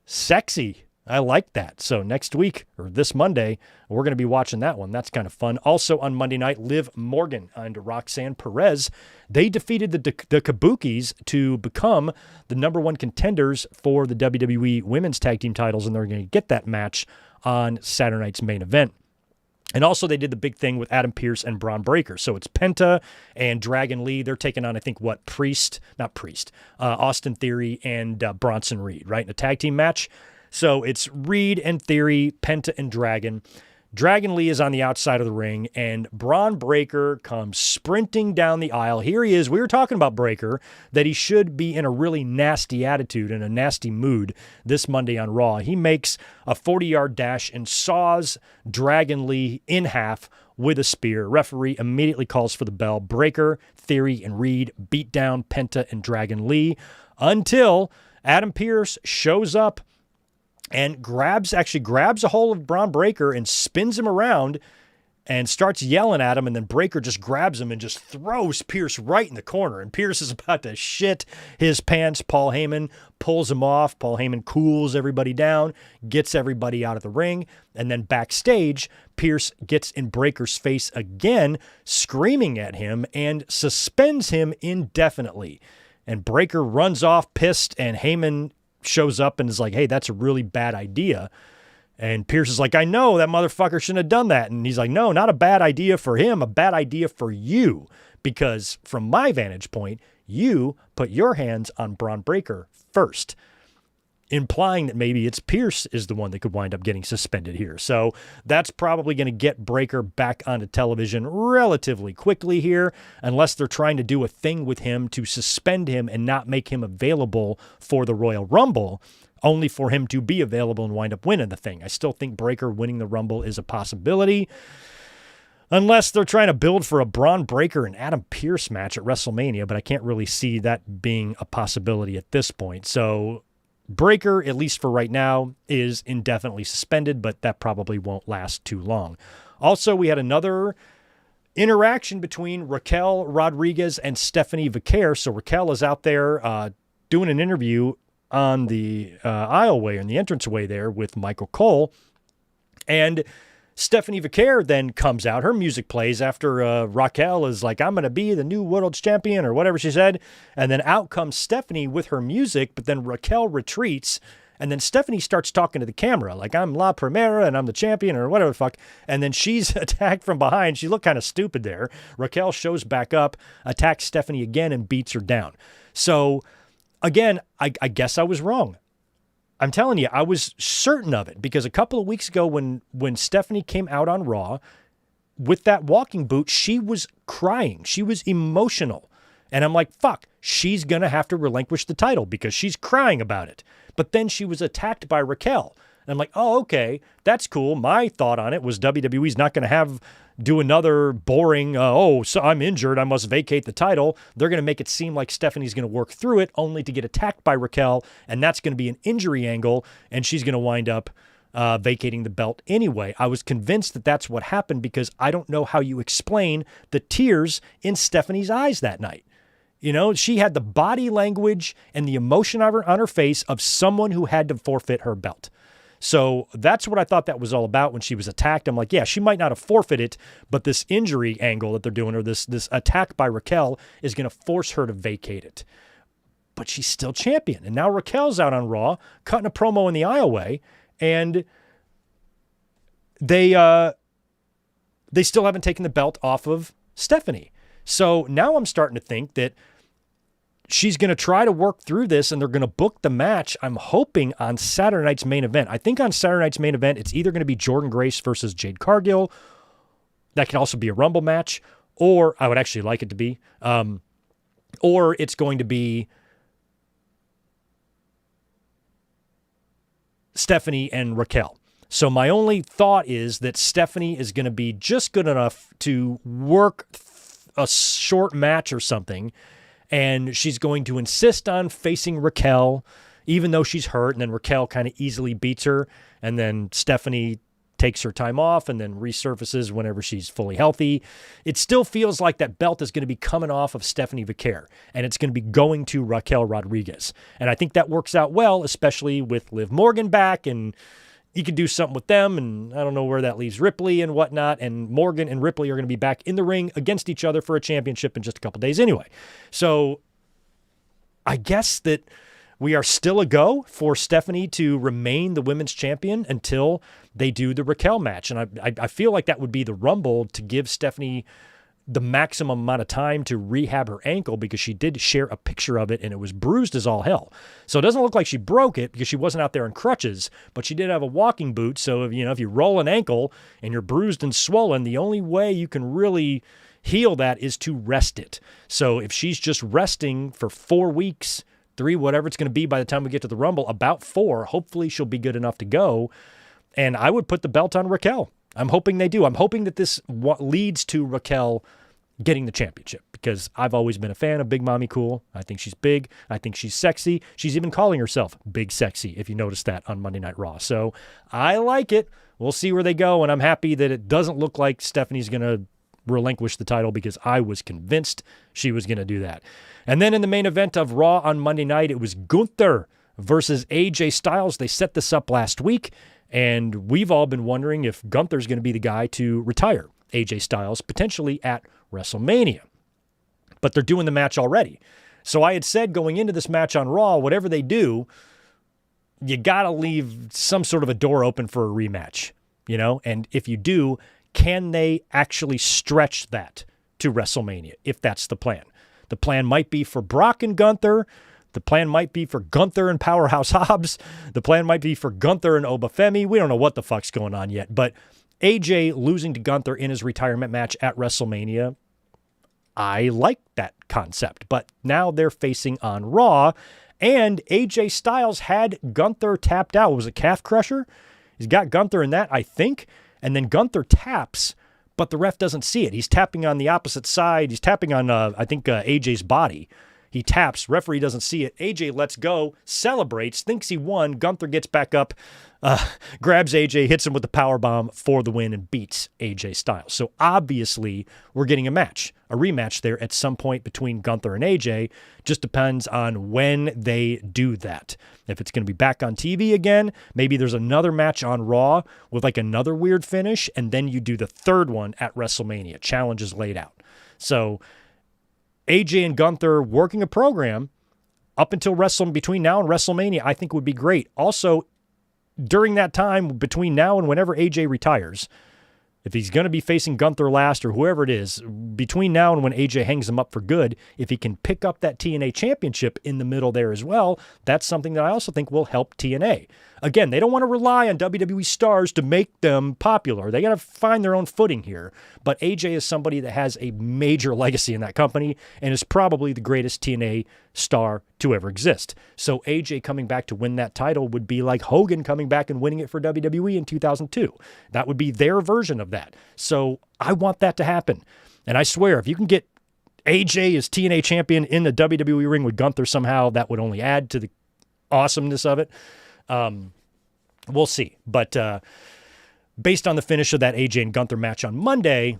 sexy. I like that. So next week, or this Monday, we're going to be watching that one. That's kind of fun. Also on Monday night, Liv Morgan and Roxanne Perez, they defeated the Kabukis to become the number one contenders for the WWE Women's Tag Team titles, and they're going to get that match on Saturday night's main event. And also they did the big thing with Adam Pearce and Braun Breaker. So it's Penta and Dragon Lee. They're taking on, I think, Austin Theory and Bronson Reed, right? In a tag team match. So it's Reed and Theory, Penta and Dragon. Dragon Lee is on the outside of the ring, and Braun Breaker comes sprinting down the aisle. Here he is. We were talking about Breaker, that he should be in a really nasty attitude and a nasty mood this Monday on Raw. He makes a 40-yard dash and saws Dragon Lee in half with a spear. Referee immediately calls for the bell. Breaker, Theory, and Reed beat down Penta and Dragon Lee until Adam Pearce shows up and grabs a hold of Braun Breaker and spins him around and starts yelling at him, and then Breaker just grabs him and just throws Pearce right in the corner, and Pearce is about to shit his pants. Paul Heyman pulls him off. Paul Heyman cools everybody down, gets everybody out of the ring, and then backstage, Pearce gets in Breaker's face again, screaming at him, and suspends him indefinitely. And Breaker runs off pissed, and Heyman shows up and is like, hey, that's a really bad idea. And Pearce is like, I know, that motherfucker shouldn't have done that. And he's like, no, not a bad idea for him, a bad idea for you. Because from my vantage point, you put your hands on Braun Breaker first, implying that maybe it's Pearce is the one that could wind up getting suspended here. So that's probably going to get Breaker back onto television relatively quickly here, unless they're trying to do a thing with him to suspend him and not make him available for the Royal Rumble, only for him to be available and wind up winning the thing. I still think Breaker winning the Rumble is a possibility, unless they're trying to build for a Braun Breaker and Adam Pearce match at WrestleMania, but I can't really see that being a possibility at this point. So Breaker, at least for right now, is indefinitely suspended, but that probably won't last too long. Also, we had another interaction between Raquel Rodriguez and Stephanie Vaquer. So Raquel is out there doing an interview on the aisleway and the entranceway there with Michael Cole. And Stephanie Vaquer then comes out. Her music plays after Raquel is like, I'm going to be the new world champion or whatever she said. And then out comes Stephanie with her music, but then Raquel retreats. And then Stephanie starts talking to the camera like, I'm La Primera and I'm the champion or whatever the fuck. And then she's attacked from behind. She looked kind of stupid there. Raquel shows back up, attacks Stephanie again and beats her down. So again, I guess I was wrong. I'm telling you, I was certain of it because a couple of weeks ago when Stephanie came out on Raw with that walking boot, she was crying. She was emotional. And I'm like, fuck, she's going to have to relinquish the title because she's crying about it. But then she was attacked by Raquel. And I'm like, oh, okay, that's cool. My thought on it was WWE's not going to do another boring, so I'm injured, I must vacate the title. They're going to make it seem like Stephanie's going to work through it only to get attacked by Raquel, and that's going to be an injury angle, and she's going to wind up vacating the belt anyway. I was convinced that that's what happened because I don't know how you explain the tears in Stephanie's eyes that night. You know, she had the body language and the emotion on her face of someone who had to forfeit her belt. So that's what I thought that was all about when she was attacked. I'm like, yeah, she might not have forfeited, but this injury angle that they're doing, or this attack by Raquel, is going to force her to vacate it. But she's still champion. And now Raquel's out on Raw, cutting a promo in the aisleway, and they still haven't taken the belt off of Stephanie. So now I'm starting to think that she's going to try to work through this, and they're going to book the match, I'm hoping, on Saturday night's main event. I think on Saturday night's main event, it's either going to be Jordynne Grace versus Jade Cargill. That can also be a Rumble match, or I would actually like it to be, or it's going to be Stephanie and Raquel. So my only thought is that Stephanie is going to be just good enough to work a short match or something, and she's going to insist on facing Raquel, even though she's hurt, and then Raquel kind of easily beats her, and then Stephanie takes her time off and then resurfaces whenever she's fully healthy. It still feels like that belt is going to be coming off of Stephanie Vaquer, and it's going to be going to Raquel Rodriguez. And I think that works out well, especially with Liv Morgan back, and you could do something with them, and I don't know where that leaves Ripley and whatnot, and Morgan and Ripley are going to be back in the ring against each other for a championship in just a couple days anyway. So I guess that we are still a go for Stephanie to remain the women's champion until they do the Raquel match. And I feel like that would be the Rumble to give Stephanie the maximum amount of time to rehab her ankle, because she did share a picture of it and it was bruised as all hell. So it doesn't look like she broke it because she wasn't out there in crutches, but she did have a walking boot. So if you roll an ankle and you're bruised and swollen, the only way you can really heal that is to rest it. So if she's just resting for 4 weeks, 3, whatever it's going to be by the time we get to the Rumble, about 4, hopefully she'll be good enough to go. And I would put the belt on Raquel. I'm hoping they do. I'm hoping that this leads to Raquel getting the championship, because I've always been a fan of Big Mommy Cool. I think she's big. I think she's sexy. She's even calling herself Big Sexy, if you noticed that on Monday Night Raw. So I like it. We'll see where they go, and I'm happy that it doesn't look like Stephanie's going to relinquish the title, because I was convinced she was going to do that. And then in the main event of Raw on Monday night, it was Gunther versus AJ Styles. They set this up last week, and we've all been wondering if Gunther's going to be the guy to retire AJ Styles, potentially at WrestleMania. But they're doing the match already. So I had said going into this match on Raw, whatever they do, you got to leave some sort of a door open for a rematch, And if you do, can they actually stretch that to WrestleMania, if that's the plan? The plan might be for Brock and Gunther. The plan might be for Gunther and Powerhouse Hobbs. The plan might be for Gunther and Obafemi. We don't know what the fuck's going on yet. But AJ losing to Gunther in his retirement match at WrestleMania, I like that concept. But now they're facing on Raw, and AJ Styles had Gunther tapped out. Was it calf crusher? He's got Gunther in that, I think. And then Gunther taps, but the ref doesn't see it. He's tapping on the opposite side. He's tapping on, AJ's body. He taps. Referee doesn't see it. AJ lets go, celebrates, thinks he won. Gunther gets back up, grabs AJ, hits him with the powerbomb for the win, and beats AJ Styles. So obviously, we're getting a rematch there at some point between Gunther and AJ. Just depends on when they do that. If it's going to be back on TV again, maybe there's another match on Raw with like another weird finish, and then you do the third one at WrestleMania. Challenge is laid out. So AJ and Gunther working a program up until between now and WrestleMania, I think would be great. Also, during that time, between now and whenever AJ retires, if he's going to be facing Gunther last or whoever it is, between now and when AJ hangs him up for good, if he can pick up that TNA championship in the middle there as well, that's something that I also think will help TNA. Again, they don't want to rely on WWE stars to make them popular. They got to find their own footing here. But AJ is somebody that has a major legacy in that company and is probably the greatest TNA star to ever exist. So AJ coming back to win that title would be like Hogan coming back and winning it for WWE in 2002. That would be their version of that. So I want that to happen. And I swear, if you can get AJ as TNA champion in the WWE ring with Gunther somehow, that would only add to the awesomeness of it. We'll see. But based on the finish of that AJ and Gunther match on Monday,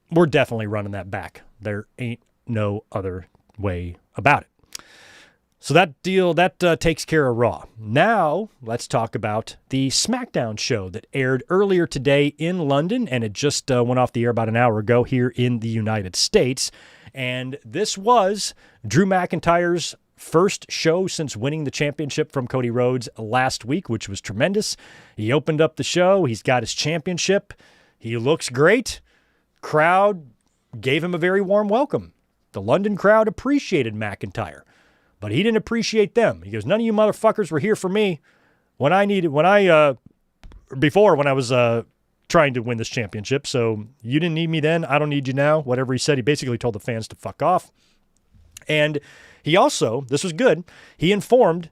we're definitely running that back. There ain't no other way about it. So that deal, that takes care of Raw. Now, let's talk about the SmackDown show that aired earlier today in London, and it just went off the air about an hour ago here in the United States. And this was Drew McIntyre's first show since winning the championship from Cody Rhodes last week, which was tremendous. He opened up the show. He's got his championship. He looks great. Crowd gave him a very warm welcome. The London crowd appreciated McIntyre, but he didn't appreciate them. He goes, none of you motherfuckers were here for me when I was trying to win this championship. So you didn't need me then. I don't need you now. Whatever he said, he basically told the fans to fuck off. And he also, this was good, he informed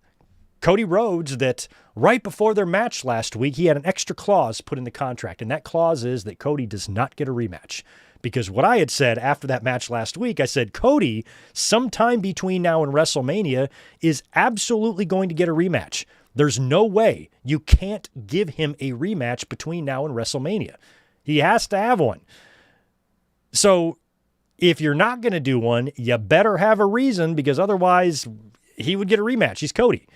Cody Rhodes that right before their match last week, he had an extra clause put in the contract. And that clause is that Cody does not get a rematch. Because what I had said after that match last week, I said, Cody, sometime between now and WrestleMania, is absolutely going to get a rematch. There's no way you can't give him a rematch between now and WrestleMania. He has to have one. So if you're not going to do one, you better have a reason, because otherwise he would get a rematch. He's Cody.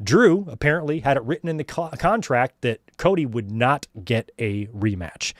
Drew apparently had it written in the contract that Cody would not get a rematch.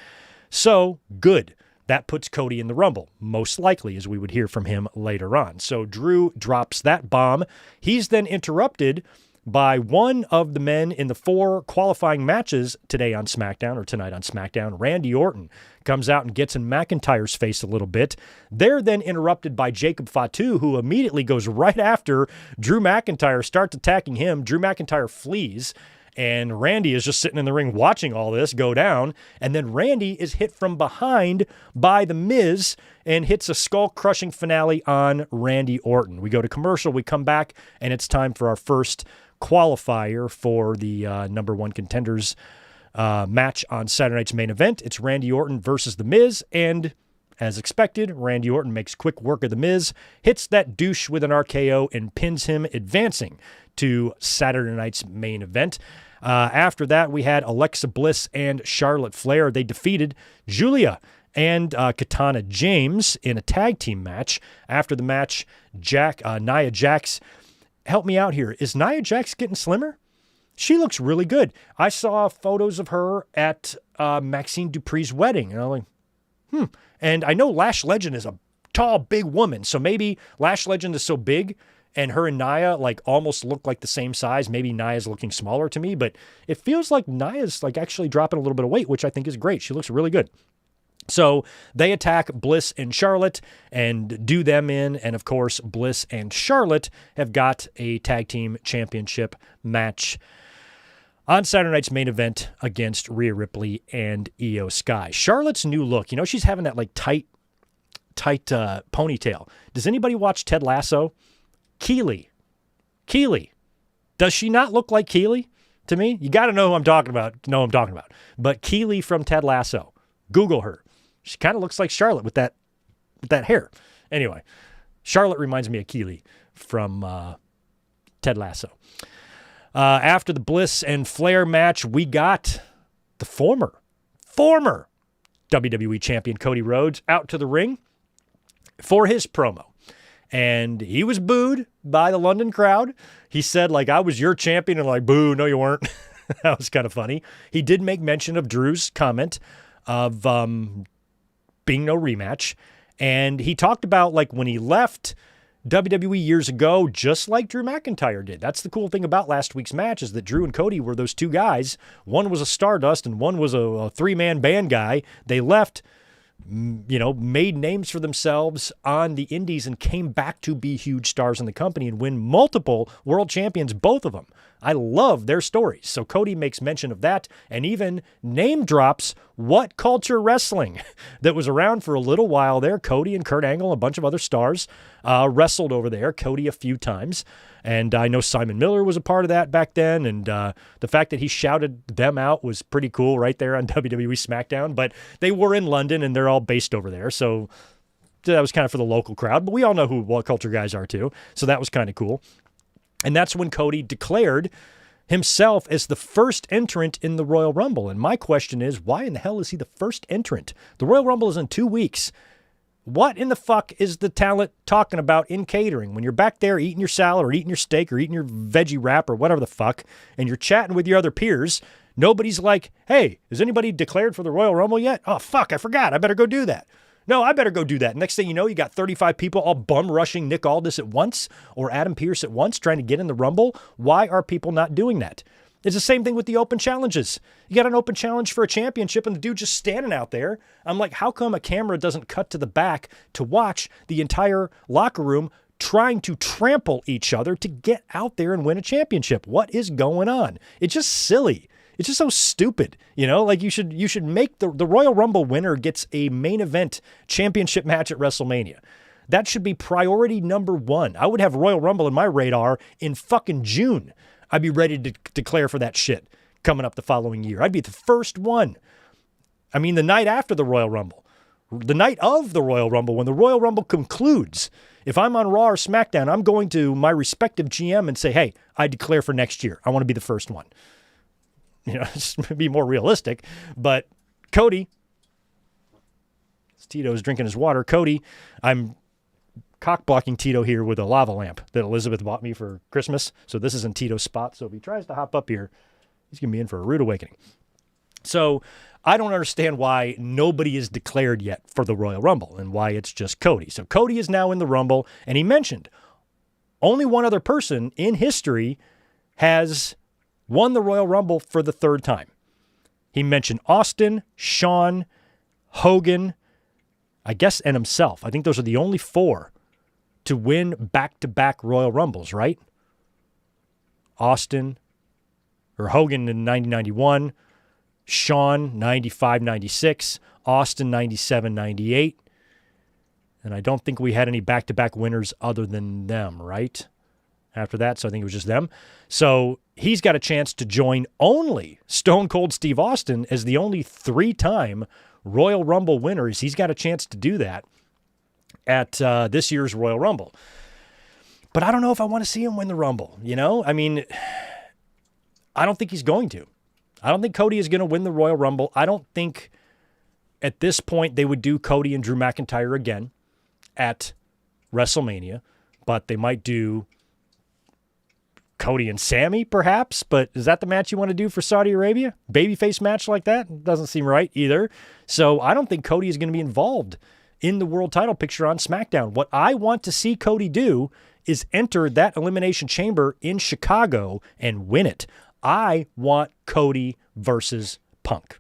So good. That puts Cody in the Rumble, most likely, as we would hear from him later on. So Drew drops that bomb. He's then interrupted by one of the men in the 4 qualifying matches today on SmackDown, or tonight on SmackDown. Randy Orton comes out and gets in McIntyre's face a little bit. They're then interrupted by Jacob Fatu, who immediately goes right after Drew McIntyre, starts attacking him. Drew McIntyre flees, and Randy is just sitting in the ring watching all this go down. And then Randy is hit from behind by The Miz and hits a skull-crushing finale on Randy Orton. We go to commercial, we come back, and it's time for our first qualifier for the number 1 contenders match on Saturday night's main event. It's Randy Orton versus The Miz, and as expected, Randy Orton makes quick work of The Miz, hits that douche with an RKO, and pins him, advancing to Saturday night's main event. After that, we had Alexa Bliss and Charlotte Flair. They defeated Julia and Katana James in a tag team match. After the match, Nia Jax. Help me out here. Is Nia Jax getting slimmer? She looks really good. I saw photos of her at Maxine Dupree's wedding, and I'm like, And I know Lash Legend is a tall, big woman, so maybe Lash Legend is so big, and her and Nia like almost look like the same size. Maybe Nia's looking smaller to me, but it feels like Nia's like actually dropping a little bit of weight, which I think is great. She looks really good. So they attack Bliss and Charlotte and do them in. And of course, Bliss and Charlotte have got a tag team championship match on Saturday night's main event against Rhea Ripley and Io Sky. Charlotte's new look, she's having that like tight ponytail. Does anybody watch Ted Lasso? Keely. Does she not look like Keely to me? You got to know who I'm talking about. But Keely from Ted Lasso. Google her. She kind of looks like Charlotte with that hair. Anyway, Charlotte reminds me of Keely from Ted Lasso. After the Bliss and Flair match, we got the former WWE champion Cody Rhodes out to the ring for his promo. And he was booed by the London crowd. He said, like, I was your champion, and like, boo, no, you weren't. That was kind of funny. He did make mention of Drew's comment of being no rematch. And he talked about, like, when he left WWE years ago, just like Drew McIntyre did. That's the cool thing about last week's match, is that Drew and Cody were those two guys. One was a Stardust and one was a three-man band guy. They left, made names for themselves on the indies and came back to be huge stars in the company and win multiple world champions, both of them. I love their stories. So Cody makes mention of that and even name drops What Culture Wrestling that was around for a little while there. Cody and Kurt Angle and a bunch of other stars wrestled over there. Cody a few times. And I know Simon Miller was a part of that back then. And the fact that he shouted them out was pretty cool right there on WWE SmackDown. But they were in London and they're all based over there. So that was kind of for the local crowd. But we all know who What Culture guys are too. So that was kind of cool. And that's when Cody declared himself as the first entrant in the Royal Rumble. And my question is, why in the hell is he the first entrant? The Royal Rumble is in 2 weeks. What in the fuck is the talent talking about in catering? When you're back there eating your salad or eating your steak or eating your veggie wrap or whatever the fuck, and you're chatting with your other peers, nobody's like, hey, is anybody declared for the Royal Rumble yet? Oh, fuck, I forgot. I better go do that. No, I better go do that. Next thing you know, you got 35 people all bum rushing Nick Aldis at once or Adam Pearce at once trying to get in the Rumble. Why are people not doing that? It's the same thing with the open challenges. You got an open challenge for a championship and the dude just standing out there. I'm like, how come a camera doesn't cut to the back to watch the entire locker room trying to trample each other to get out there and win a championship? What is going on? It's just silly. It's just so stupid, like you should make the Royal Rumble winner gets a main event championship match at WrestleMania. That should be priority number 1. I would have Royal Rumble in my radar in fucking June. I'd be ready to declare for that shit coming up the following year. I'd be the first one. I mean, the night after the Royal Rumble. the night of the Royal Rumble, when the Royal Rumble concludes, if I'm on Raw or SmackDown, I'm going to my respective GM and say, hey, I declare for next year. I want to be the first one. Just be more realistic. But Cody, Tito's drinking his water. Cody, I'm cock-blocking Tito here with a lava lamp that Elizabeth bought me for Christmas. So this isn't Tito's spot. So if he tries to hop up here, he's going to be in for a rude awakening. So I don't understand why nobody is declared yet for the Royal Rumble and why it's just Cody. So Cody is now in the Rumble, and he mentioned only one other person in history has won the Royal Rumble for the third time. He mentioned Austin, Shawn, Hogan, I guess, and himself. I think those are the only four to win back-to-back Royal Rumbles, right? Hogan in 1991, Shawn 95-96, Austin 97-98. And I don't think we had any back-to-back winners other than them, right? After that, so I think it was just them. So he's got a chance to join only Stone Cold Steve Austin as the only three-time Royal Rumble winners. He's got a chance to do that at this year's Royal Rumble. But I don't know if I want to see him win the Rumble, I mean, I don't think he's going to. I don't think Cody is going to win the Royal Rumble. I don't think at this point they would do Cody and Drew McIntyre again at WrestleMania, but they might do Cody and Sammy, perhaps. But is that the match you want to do for Saudi Arabia? Babyface match like that? Doesn't seem right either. So I don't think Cody is going to be involved in the world title picture on SmackDown. What I want to see Cody do is enter that Elimination Chamber in Chicago and win it. I want Cody versus Punk.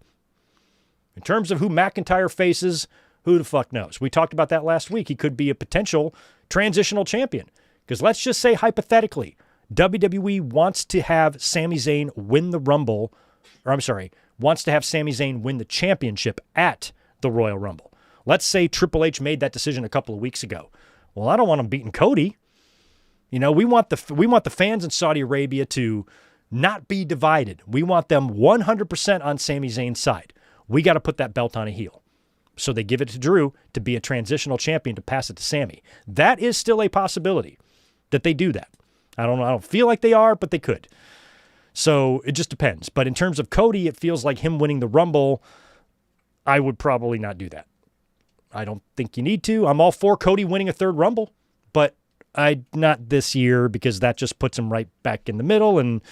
In terms of who McIntyre faces, who the fuck knows? We talked about that last week. He could be a potential transitional champion. Because let's just say hypothetically, WWE wants to have Sami Zayn win the Rumble, wants to have Sami Zayn win the championship at the Royal Rumble. Let's say Triple H made that decision a couple of weeks ago. Well, I don't want him beating Cody. We want the fans in Saudi Arabia to not be divided. We want them 100% on Sami Zayn's side. We got to put that belt on a heel. So they give it to Drew to be a transitional champion to pass it to Sami. That is still a possibility that they do that. I don't feel like they are, but they could. So it just depends. But in terms of Cody, it feels like him winning the Rumble, I would probably not do that. I don't think you need to. I'm all for Cody winning a third Rumble, but not this year because that just puts him right back in the middle, and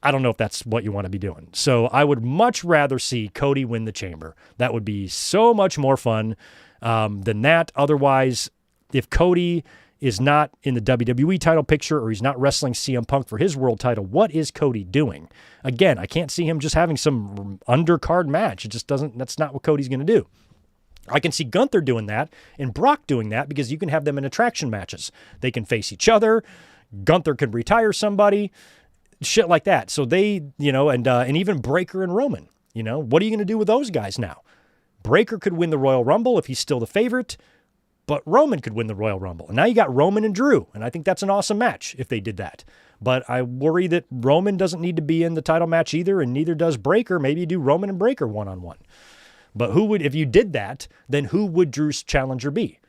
I don't know if that's what you want to be doing. So I would much rather see Cody win the Chamber. That would be so much more fun than that. Otherwise, if Cody is not in the WWE title picture or he's not wrestling CM Punk for his world title, what is Cody doing? Again, I can't see him just having some undercard match. It just doesn't, that's not what Cody's going to do. I can see Gunther doing that and Brock doing that because you can have them in attraction matches. They can face each other. Gunther could retire somebody, shit like that. So they, and even Breaker and Roman, what are you going to do with those guys now? Breaker could win the Royal Rumble if he's still the favorite, but Roman could win the Royal Rumble. And now you got Roman and Drew, and I think that's an awesome match if they did that. But I worry that Roman doesn't need to be in the title match either, and neither does Breaker. Maybe you do Roman and Breaker one-on-one. But if you did that, then who would Drew's challenger be?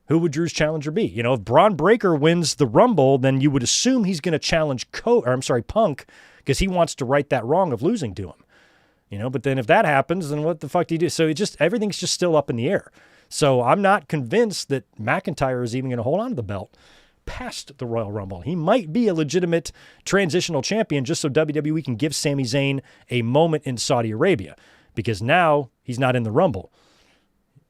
Who would Drew's challenger be? If Braun Breaker wins the Rumble, then you would assume he's going to challenge Punk because he wants to right that wrong of losing to him. But then if that happens, then what the fuck do you do? So everything's just still up in the air. So I'm not convinced that McIntyre is even going to hold on to the belt past the Royal Rumble. He might be a legitimate transitional champion just so WWE can give Sami Zayn a moment in Saudi Arabia. Because now he's not in the Rumble.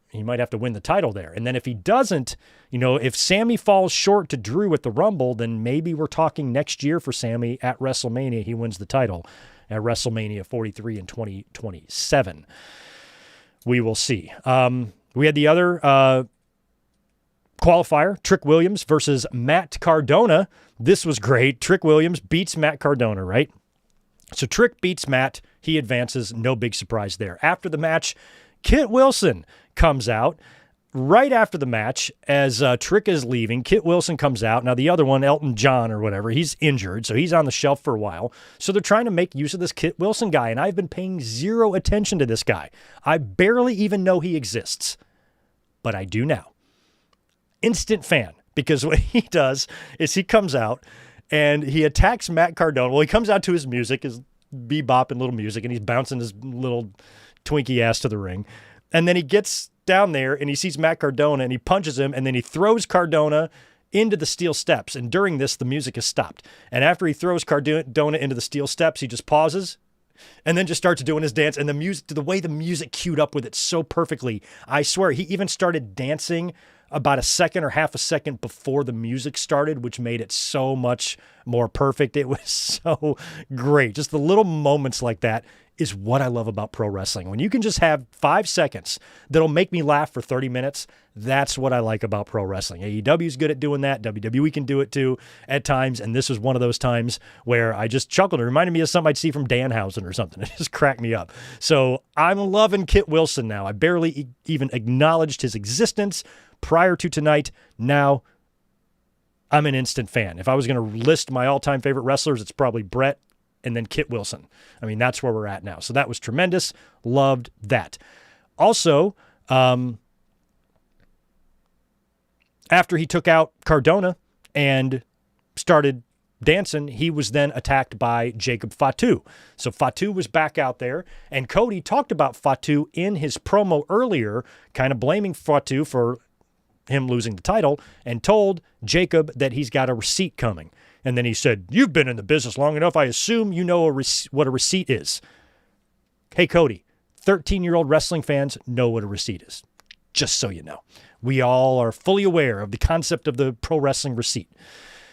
He might have to win the title there. And then if he doesn't, if Sami falls short to Drew at the Rumble, then maybe we're talking next year for Sami at WrestleMania. He wins the title at WrestleMania 43 in 2027. We will see. We had the other qualifier, Trick Williams versus Matt Cardona. This was great. Trick Williams beats Matt Cardona, right? So Trick beats Matt. He advances. No big surprise there. After the match, Kit Wilson comes out. right after the match, as Trick is leaving, Kit Wilson comes out. Now, the other one, Elton John or whatever, he's injured, so he's on the shelf for a while. So they're trying to make use of this Kit Wilson guy, and I've been paying zero attention to this guy. I barely even know he exists, but I do now. Instant fan, because what he does is he comes out and he attacks Matt Cardona. Well, he comes out to his music, his bebop and little music, and he's bouncing his little Twinkie ass to the ring. And then he gets down there and he sees Matt Cardona and he punches him, and then he throws Cardona into the steel steps. And during this, the music has stopped. And after he throws Cardona into the steel steps, he just pauses and then just starts doing his dance. And the way the music queued up with it so perfectly, I swear, he even started dancing about a second or half a second before the music started, which made it so much more perfect. It was so great. Just the little moments like that is what I love about pro wrestling. When you can just have 5 seconds that'll make me laugh for 30 minutes, that's what I like about pro wrestling. AEW is good at doing that. WWE can do it too at times, and this was one of those times where I just chuckled. It reminded me of something I'd see from Danhausen or something. It just cracked me up. So I'm loving Kit Wilson now. I barely even acknowledged his existence prior to tonight. Now I'm an instant fan. If I was going to list my all-time favorite wrestlers, it's probably Brett and then Kit Wilson. I mean, that's where we're at now. So that was tremendous. Loved that. Also, after he took out Cardona and started dancing, he was then attacked by Jacob Fatu. So Fatu was back out there, and Cody talked about Fatu in his promo earlier, kind of blaming Fatu for him losing the title, and told Jacob that he's got a receipt coming. And then he said, "You've been in the business long enough. I assume you know what a receipt is." Hey, Cody, 13-year-old wrestling fans know what a receipt is. Just so you know. We all are fully aware of the concept of the pro wrestling receipt.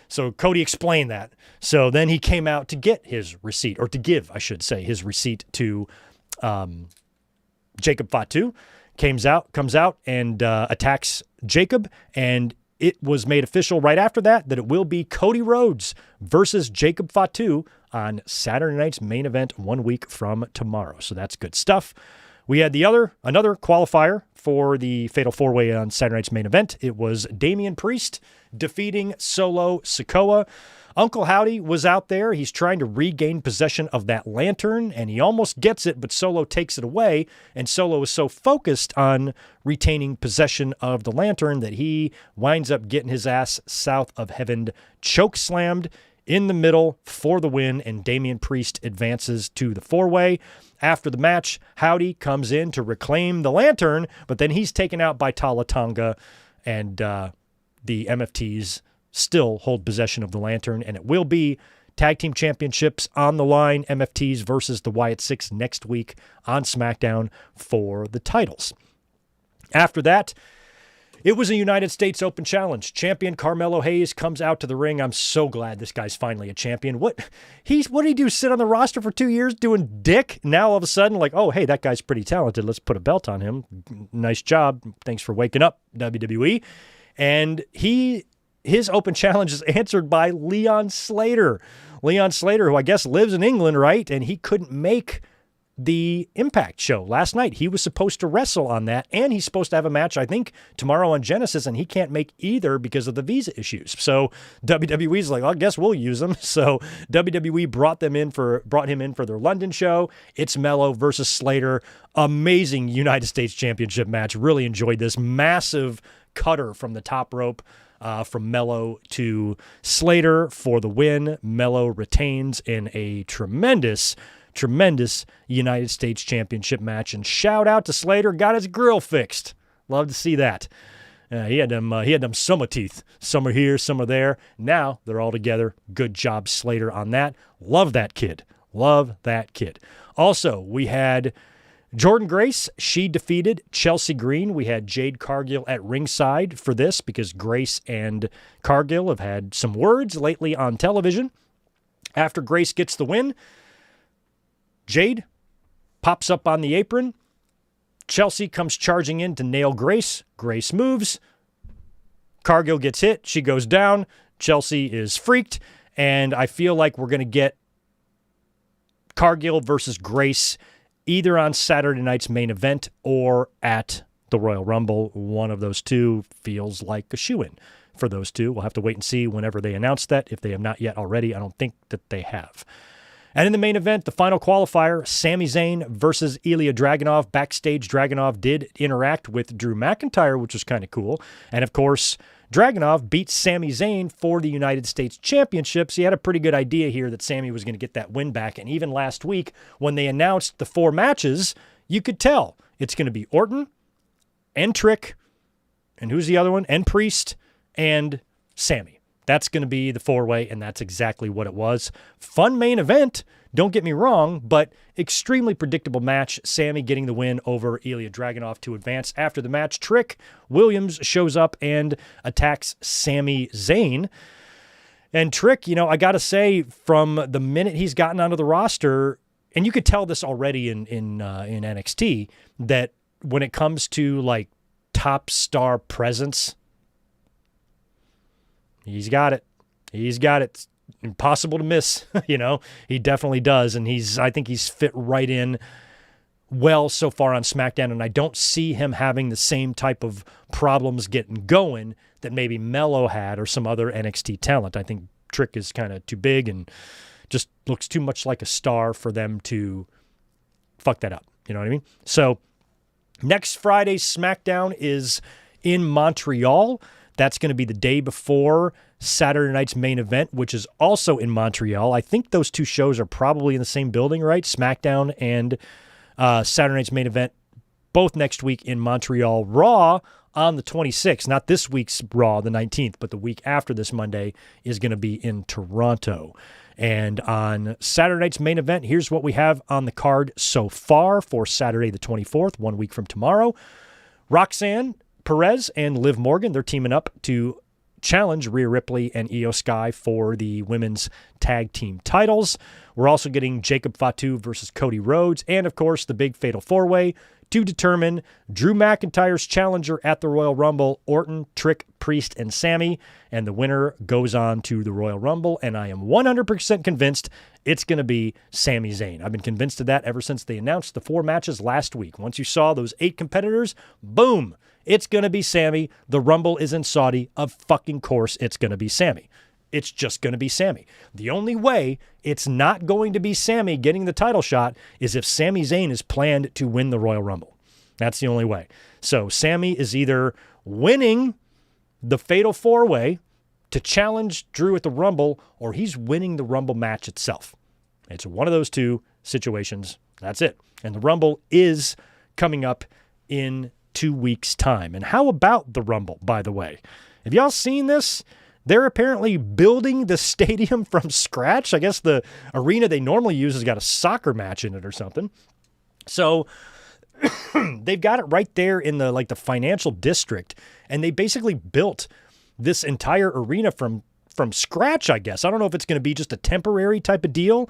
So Cody explained that. So then he came out to get his receipt, or to give, I should say, his receipt to Jacob Fatu. Comes out and attacks Jacob, and it was made official right after that it will be Cody Rhodes versus Jacob Fatu on Saturday night's main event 1 week from tomorrow. So that's good stuff. We had another qualifier for the Fatal 4-Way on Saturday night's main event. It was Damian Priest defeating Solo Sikoa. Uncle Howdy was out there. He's trying to regain possession of that lantern, and he almost gets it, but Solo takes it away, and Solo is so focused on retaining possession of the lantern that he winds up getting his ass south of heaven, choke slammed in the middle for the win, and Damian Priest advances to the 4-Way. After the match, Howdy comes in to reclaim the lantern, but then he's taken out by Tala Tonga, and the MFTs still hold possession of the lantern, and it will be tag team championships on the line, MFTs versus the Wyatt Six next week on SmackDown for the titles. After that, it was a United States Open Challenge. Champion Carmelo Hayes comes out to the ring. I'm so glad this guy's finally a champion. What did he do? Sit on the roster for 2 years doing dick? Now all of a sudden, like, oh, hey, that guy's pretty talented. Let's put a belt on him. Nice job. Thanks for waking up, WWE. And his open challenge is answered by Leon Slater. Leon Slater, who I guess lives in England, right? And he couldn't make the Impact show last night. He was supposed to wrestle on that, and he's supposed to have a match, I think, tomorrow on Genesis, and he can't make either because of the visa issues. So WWE's like, well, I guess we'll use him. So WWE brought him in for their London show. It's Mello versus Slater. Amazing United States Championship match. Really enjoyed this. Massive cutter from the top rope. From Mello to Slater for the win. Mello retains in a tremendous United States Championship match. And shout out to Slater, got his grill fixed. Love to see that. He had them summer teeth. Some are here, some are there. Now they're all together. Good job, Slater, on that. Love that kid. Also, we had Jordan Grace, she defeated Chelsea Green. We had Jade Cargill at ringside for this because Grace and Cargill have had some words lately on television. After Grace gets the win, Jade pops up on the apron. Chelsea comes charging in to nail Grace. Grace moves. Cargill gets hit. She goes down. Chelsea is freaked. And I feel like we're going to get Cargill versus Grace either on Saturday night's main event or at the Royal Rumble. One of those two feels like a shoo-in for those two. We'll have to wait and see whenever they announce that. If they have not yet already, I don't think that they have. And in the main event, the final qualifier, Sami Zayn versus Ilya Dragunov. Backstage, Dragunov did interact with Drew McIntyre, which was kind of cool. And of course, Dragunov beat Sami Zayn for the United States Championship. So he had a pretty good idea here that Sami was going to get that win back. And even last week, when they announced the 4 matches, you could tell it's going to be Orton and Trick, and who's the other one? And Priest and Sami. That's going to be the 4-way, and that's exactly what it was. Fun main event, don't get me wrong, but extremely predictable match. Sami getting the win over Ilya Dragunov to advance. After the match, Trick Williams shows up and attacks Sami Zayn. And Trick, I got to say, from the minute he's gotten onto the roster, and you could tell this already in NXT, that when it comes to like top star presence, he's got it. He's got it. It's impossible to miss. He definitely does. And I think he's fit right in well so far on SmackDown. And I don't see him having the same type of problems getting going that maybe Mello had or some other NXT talent. I think Trick is kind of too big and just looks too much like a star for them to fuck that up. You know what I mean? So next Friday's SmackDown is in Montreal. That's going to be the day before Saturday night's main event, which is also in Montreal. I think those two shows are probably in the same building, right? SmackDown and Saturday night's main event, both next week in Montreal. Raw on the 26th, not this week's Raw, the 19th, but the week after this Monday is going to be in Toronto. And on Saturday night's main event, here's what we have on the card so far for Saturday the 24th, 1 week from tomorrow. Roxanne Perez and Liv Morgan, they're teaming up to challenge Rhea Ripley and Io Sky for the women's tag team titles. We're also getting Jacob Fatu versus Cody Rhodes, and of course the big fatal 4-way to determine Drew McIntyre's challenger at the Royal Rumble, Orton, Trick, Priest, and Sami, and the winner goes on to the Royal Rumble, and I am 100% convinced it's going to be Sami Zayn. I've been convinced of that ever since they announced the 4 matches last week. Once you saw those 8 competitors, boom, it's going to be Sami. The Rumble is in Saudi. Of fucking course, it's going to be Sami. It's just going to be Sami. The only way it's not going to be Sami getting the title shot is if Sami Zayn is planned to win the Royal Rumble. That's the only way. So Sami is either winning the fatal 4-way to challenge Drew at the Rumble, or he's winning the Rumble match itself. It's one of those two situations. That's it. And the Rumble is coming up in 2 weeks' time. And how about the Rumble, by the way? Have y'all seen this? They're apparently building the stadium from scratch. I guess the arena they normally use has got a soccer match in it or something. So they've got it right there in the financial district, and they basically built this entire arena from scratch, I guess. I don't know if it's going to be just a temporary type of deal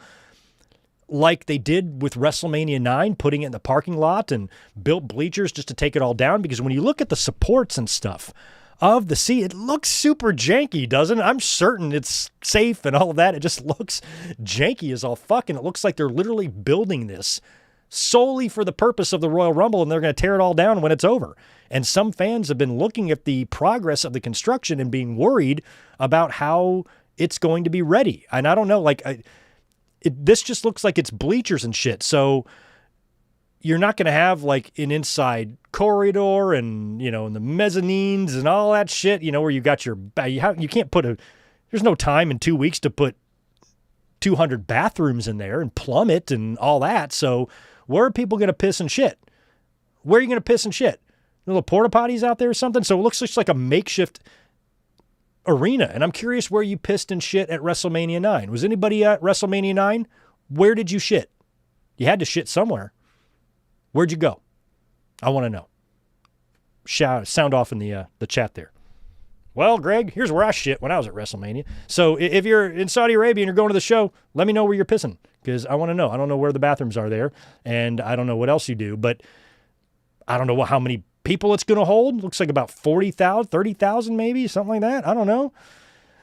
like they did with WrestleMania 9, putting it in the parking lot and built bleachers just to take it all down, because when you look at the supports and stuff of the seat, it looks super janky, doesn't it? I'm certain it's safe and all of that. It just looks janky as all fuck, and it looks like they're literally building this solely for the purpose of the Royal Rumble, and they're going to tear it all down when it's over. And some fans have been looking at the progress of the construction and being worried about how it's going to be ready. And I don't know, this just looks like it's bleachers and shit. So you're not going to have an inside corridor and, and the mezzanines and all that shit, where you got you can't put there's no time in 2 weeks to put 200 bathrooms in there and plumb it and all that. So where are people going to piss and shit? Where are you going to piss and shit? Little porta potties out there or something? So it looks just like a makeshift arena. And I'm curious where you pissed and shit at WrestleMania 9. Was anybody at WrestleMania 9? Where did you shit? You had to shit somewhere. Where'd you go? I want to know. Sound off in the chat there. Well, Greg, here's where I shit when I was at WrestleMania. So if you're in Saudi Arabia and you're going to the show, let me know where you're pissing, because I want to know. I don't know where the bathrooms are there, and I don't know what else you do, but I don't know how many people it's going to hold. Looks like about 40,000, 30,000 maybe, something like that. I don't know.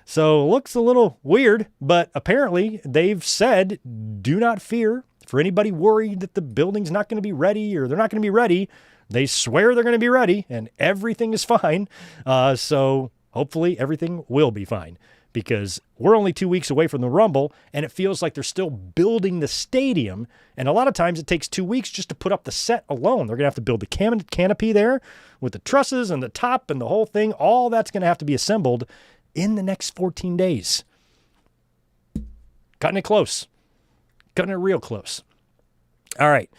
So it looks a little weird, but apparently they've said, do not fear For anybody worried that the building's not going to be ready or they're not going to be ready, they swear they're going to be ready and everything is fine. So hopefully everything will be fine, because we're only 2 weeks away from the Rumble and it feels like they're still building the stadium. And a lot of times it takes 2 weeks just to put up the set alone. They're going to have to build the canopy there with the trusses and the top and the whole thing. All that's going to have to be assembled in the next 14 days. Cutting it close. Cutting it real close. All right.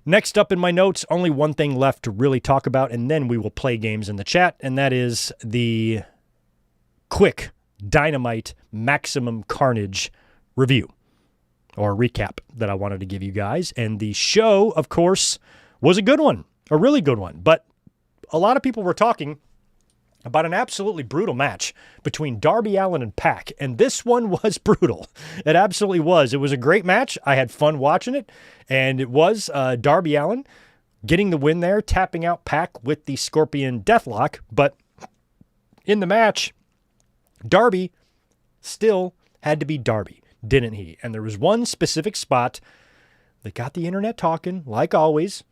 Next up in my notes, only one thing left to really talk about, and then we will play games in the chat, and that is the quick Dynamite Maximum Carnage review or recap that I wanted to give you guys. And the show, of course, was a good one, a really good one. But a lot of people were talking about an absolutely brutal match between Darby Allin and Pac, and this one was brutal. It absolutely was. It was a great match. I had fun watching it, and it was Darby Allin getting the win there, tapping out Pac with the Scorpion Deathlock. But in the match, Darby still had to be Darby, didn't he? And there was one specific spot that got the internet talking, like always.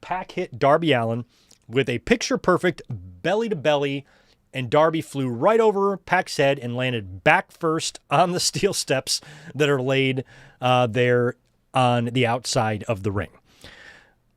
Pac hit Darby Allin with a picture-perfect belly-to-belly, and Darby flew right over Pac's head and landed back first on the steel steps that are laid there on the outside of the ring.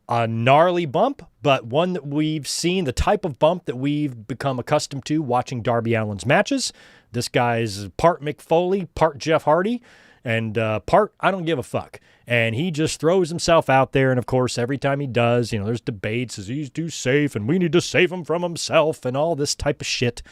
A gnarly bump, but one that we've seen, the type of bump that we've become accustomed to watching Darby Allin's matches. This guy's part Mick Foley, part Jeff Hardy, and part I don't give a fuck. And he just throws himself out there, and of course, every time he does, there's debates, is he's too safe, and we need to save him from himself, and all this type of shit.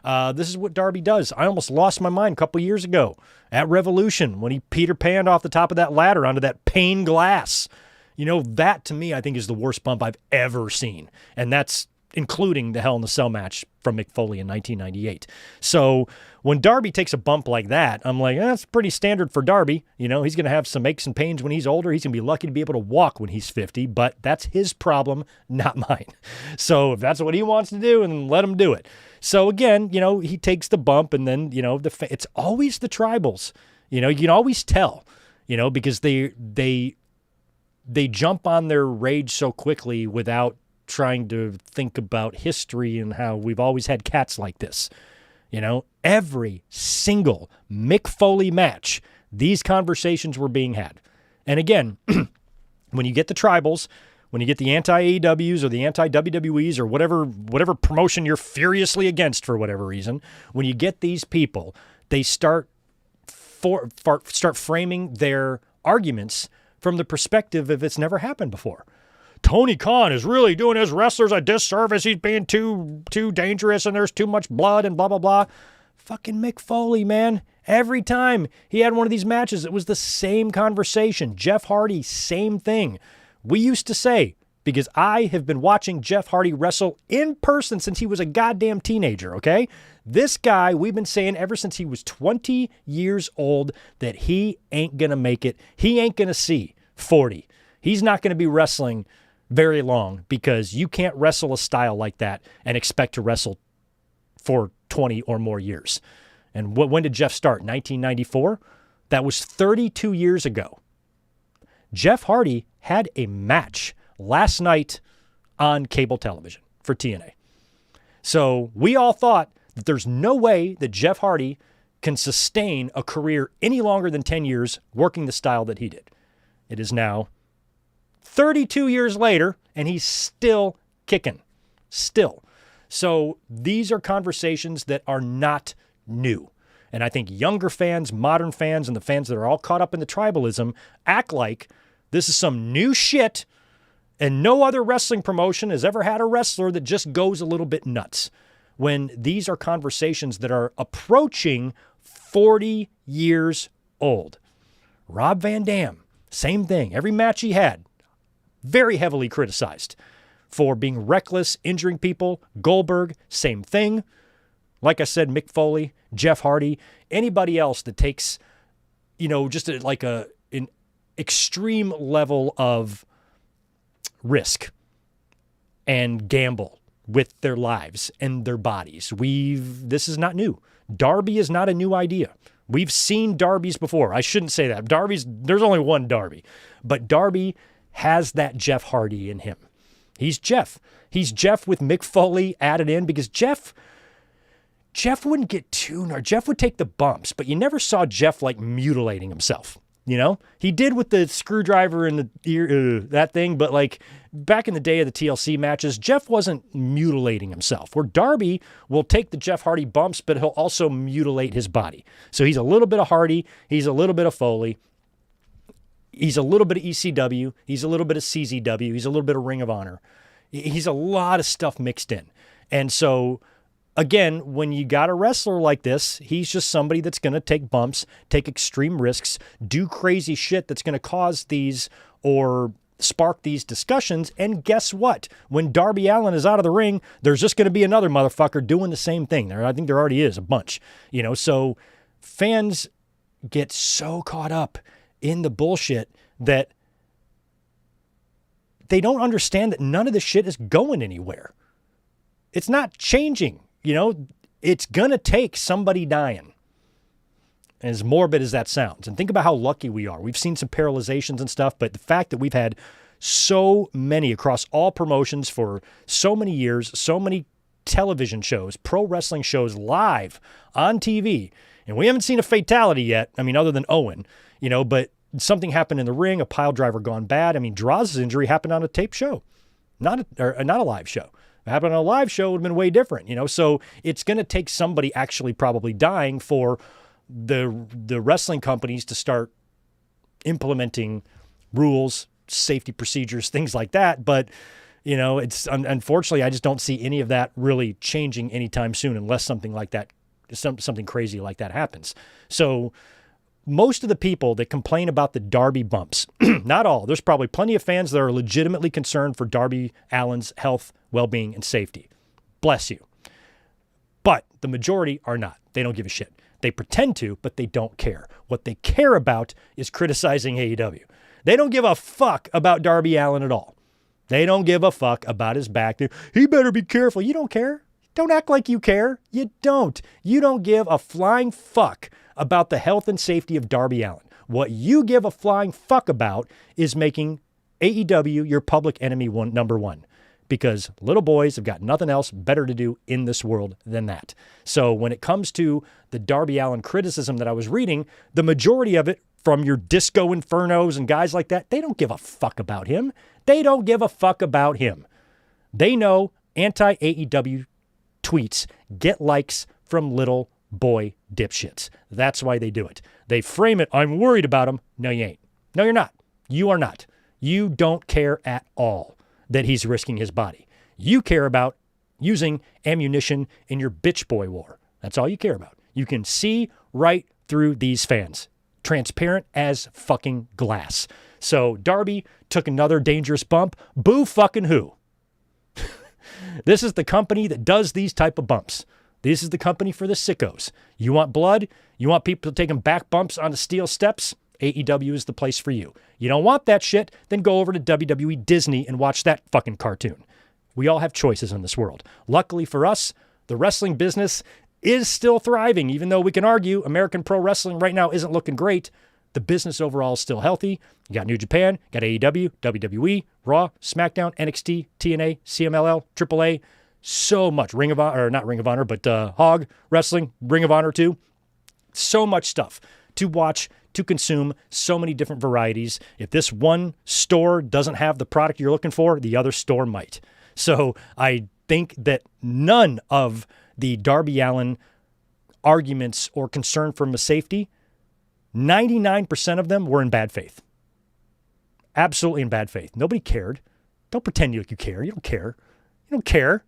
This is what Darby does. I almost lost my mind a couple years ago at Revolution when he Peter Panned off the top of that ladder onto that pane glass. That to me, I think, is the worst bump I've ever seen. And that's including the Hell in a Cell match from Mick Foley in 1998. So when Darby takes a bump like that, I'm like, that's pretty standard for Darby. He's going to have some aches and pains when he's older. He's going to be lucky to be able to walk when he's 50, but that's his problem, not mine. So if that's what he wants to do, then let him do it. So again, he takes the bump, and then, it's always the tribals. You can always tell, because they jump on their rage so quickly without trying to think about history and how we've always had cats like this. Every single Mick Foley match, these conversations were being had. And again, when you get the tribals, when you get the anti-AEWs or the anti-WWEs or whatever promotion you're furiously against for whatever reason, when you get these people, they start framing their arguments from the perspective of it's never happened before. Tony Khan is really doing his wrestlers a disservice. He's being too dangerous and there's too much blood and blah, blah, blah. Fucking Mick Foley, man. Every time he had one of these matches, it was the same conversation. Jeff Hardy, same thing. We used to say, because I have been watching Jeff Hardy wrestle in person since he was a goddamn teenager, okay? This guy, we've been saying ever since he was 20 years old that he ain't going to make it. He ain't going to see 40. He's not going to be wrestling very long, because you can't wrestle a style like that and expect to wrestle for 20 or more years. And when did Jeff start? 1994? That was 32 years ago. Jeff Hardy had a match last night on cable television for TNA. So we all thought that there's no way that Jeff Hardy can sustain a career any longer than 10 years working the style that he did. It is now 32 years later, and he's still kicking. Still. So these are conversations that are not new. And I think younger fans, modern fans, and the fans that are all caught up in the tribalism act like this is some new shit, and no other wrestling promotion has ever had a wrestler that just goes a little bit nuts. When these are conversations that are approaching 40 years old. Rob Van Dam, same thing. Every match he had, very heavily criticized for being reckless, injuring people. Goldberg, same thing. Like I said, Mick Foley, Jeff Hardy, anybody else that takes, just an extreme level of risk and gamble with their lives and their bodies. This is not new. Darby is not a new idea. We've seen Darby's before. I shouldn't say that. There's only one Darby. But Darby has that Jeff Hardy in him. He's Jeff. He's Jeff with Mick Foley added in because Jeff wouldn't get too gnarly. Jeff would take the bumps, but you never saw Jeff like mutilating himself. You know, he did with the screwdriver in the ear, that thing, but like back in the day of the TLC matches, Jeff wasn't mutilating himself. Where Darby will take the Jeff Hardy bumps, but he'll also mutilate his body. So he's a little bit of Hardy, he's a little bit of Foley, he's a little bit of ECW, he's a little bit of CZW, he's a little bit of Ring of Honor. He's a lot of stuff mixed in. And so again, when you got a wrestler like this, he's just somebody that's going to take bumps, take extreme risks, do crazy shit that's going to cause these or spark these discussions. And guess what? When Darby Allin is out of the ring, there's just going to be another motherfucker doing the same thing. I think there already is a bunch, you know, so fans get so caught up in the bullshit that they don't understand that none of this shit is going anywhere. It's not changing. You know, it's going to take somebody dying, as morbid as that sounds. And think about how lucky we are. We've seen some paralyzations and stuff, but the fact that we've had so many across all promotions for so many years, so many television shows, pro wrestling shows live on TV, and we haven't seen a fatality yet. I mean, other than Owen, you know, but something happened in the ring, a pile driver gone bad. I mean, Droz' injury happened on a tape show, not a live show. If it happened on a live show, it would have been way different, you know? So it's going to take somebody actually probably dying for the wrestling companies to start implementing rules, safety procedures, things like that. But, you know, it's unfortunately, I just don't see any of that really changing anytime soon unless something like that, something crazy like that happens. So most of the people that complain about the Darby bumps, not all, there's probably plenty of fans that are legitimately concerned for Darby Allin's health, well-being, and safety. Bless you. But the majority are not. They don't give a shit. They pretend to, but they don't care. What they care about is criticizing AEW. They don't give a fuck about Darby Allin at all. They don't give a fuck about his back. He better be careful. You don't care. Don't act like you care. You don't. You don't give a flying fuck about the health and safety of Darby Allin. What you give a flying fuck about is making AEW your public enemy number one, because little boys have got nothing else better to do in this world than that. So when it comes to the Darby Allin criticism that I was reading, the majority of it from your Disco Infernos and guys like that, they don't give a fuck about him. They don't give a fuck about him. They know anti-AEW tweets get likes from little boy dipshits. That's why they do it. They frame it, I'm worried about him. No, you ain't. No, you're not. You are not. You don't care at all that he's risking his body. You care about using ammunition in your bitch boy war. That's all you care about. You can see right through these fans. Transparent as fucking glass. So Darby took another dangerous bump. Boo fucking who? This is the company that does these type of bumps. This is the company for the sickos. You want blood? You want people taking back bumps on the steel steps? AEW is the place for you. You don't want that shit? Then go over to WWE Disney and watch that fucking cartoon. We all have choices in this world. Luckily for us, the wrestling business is still thriving, even though we can argue American pro wrestling right now isn't looking great. The business overall is still healthy. You got New Japan, got AEW, WWE, Raw, SmackDown, NXT, TNA, CMLL, AAA. So much. Ring of Honor, or not Ring of Honor, but Hog Wrestling, Ring of Honor too. So much stuff to watch, to consume, so many different varieties. If this one store doesn't have the product you're looking for, the other store might. So I think that none of the Darby Allin arguments or concern for his safety, 99% of them were in bad faith. Absolutely in bad faith. Nobody cared. Don't pretend you care. You don't care. You don't care.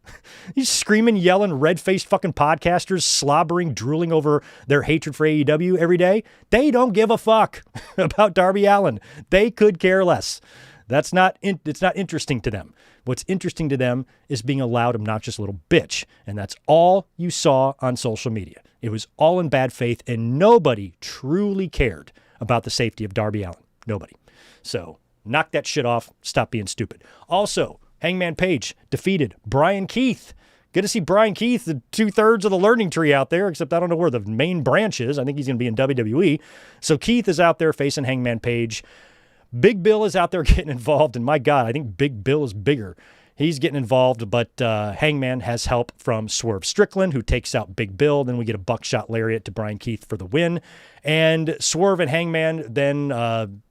You screaming, yelling, red-faced fucking podcasters, slobbering, drooling over their hatred for AEW every day. They don't give a fuck about Darby Allin. They could care less. It's not interesting to them. What's interesting to them is being a loud, obnoxious little bitch. And that's all you saw on social media. It was all in bad faith, and nobody truly cared about the safety of Darby Allin. Nobody. So knock that shit off. Stop being stupid. Also, Hangman Page defeated Brian Keith. Good to see Brian Keith, the 2/3 of the learning tree out there, except I don't know where the main branch is. I think he's going to be in WWE. So Keith is out there facing Hangman Page. Big Bill is out there getting involved, and my God, I think Big Bill is bigger. He's getting involved, but Hangman has help from Swerve Strickland, who takes out Big Bill. Then we get a buckshot lariat to Brian Keith for the win. And Swerve and Hangman then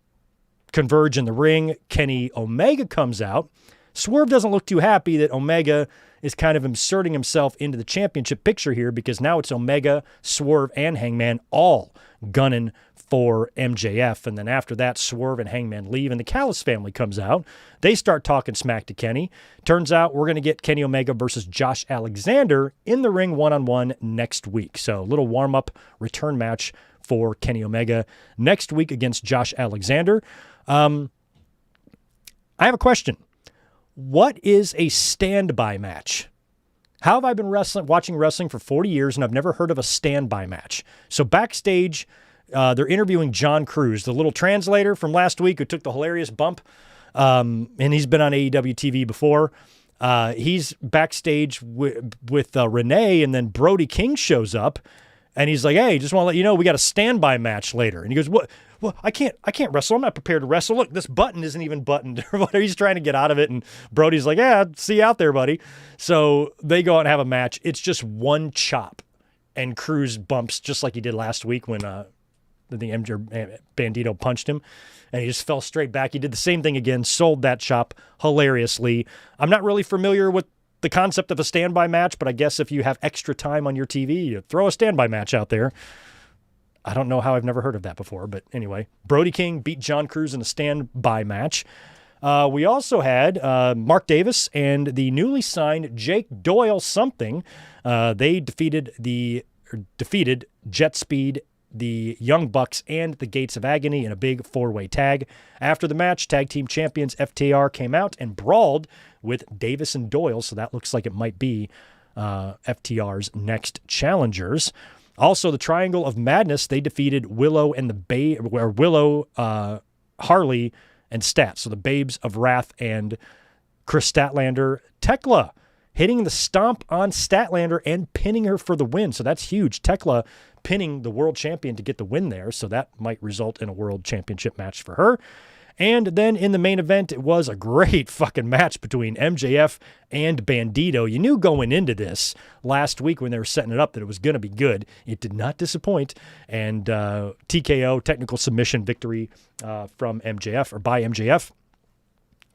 converge in the ring. Kenny Omega comes out. Swerve doesn't look too happy that Omega is kind of inserting himself into the championship picture here, because now it's Omega, Swerve, and Hangman all gunning for MJF. And then after that, Swerve and Hangman leave, and the Callis family comes out. They start talking smack to Kenny. Turns out we're going to get Kenny Omega versus Josh Alexander in the ring one-on-one next week. So a little warm-up return match for Kenny Omega next week against Josh Alexander. I have a question. What is a standby match? How have I been watching wrestling for 40 years, and I've never heard of a standby match? So backstage, they're interviewing John Cruz, the little translator from last week who took the hilarious bump, and he's been on AEW TV before. He's backstage with Renee, and then Brody King shows up, and he's like, "Hey, just want to let you know we got a standby match later." And he goes, "What? Well, I can't wrestle. I'm not prepared to wrestle. Look, this button isn't even buttoned." Or whatever. He's trying to get out of it, and Brody's like, "Yeah, see you out there, buddy." So they go out and have a match. It's just one chop, and Cruz bumps just like he did last week when the Bandito punched him, and he just fell straight back. He did the same thing again, sold that chop hilariously. I'm not really familiar with the concept of a standby match, but I guess if you have extra time on your TV, you throw a standby match out there. I don't know how I've never heard of that before, but anyway, Brody King beat John Cruz in a standby match. We also had Mark Davis and the newly signed Jake Doyle something. They defeated Jet Speed, the Young Bucks, and the Gates of Agony in a big four-way tag. After the match, tag team champions FTR came out and brawled with Davis and Doyle, so that looks like it might be FTR's next challengers. Also, the Triangle of Madness, they defeated Willow and Harley, and Stat. So the Babes of Wrath and Chris Statlander. Tekla hitting the stomp on Statlander and pinning her for the win. So that's huge. Tekla pinning the world champion to get the win there. So that might result in a world championship match for her. And then in the main event, it was a great fucking match between MJF and Bandito. You knew going into this last week when they were setting it up that it was going to be good. It did not disappoint. And TKO, technical submission victory from MJF, or by MJF.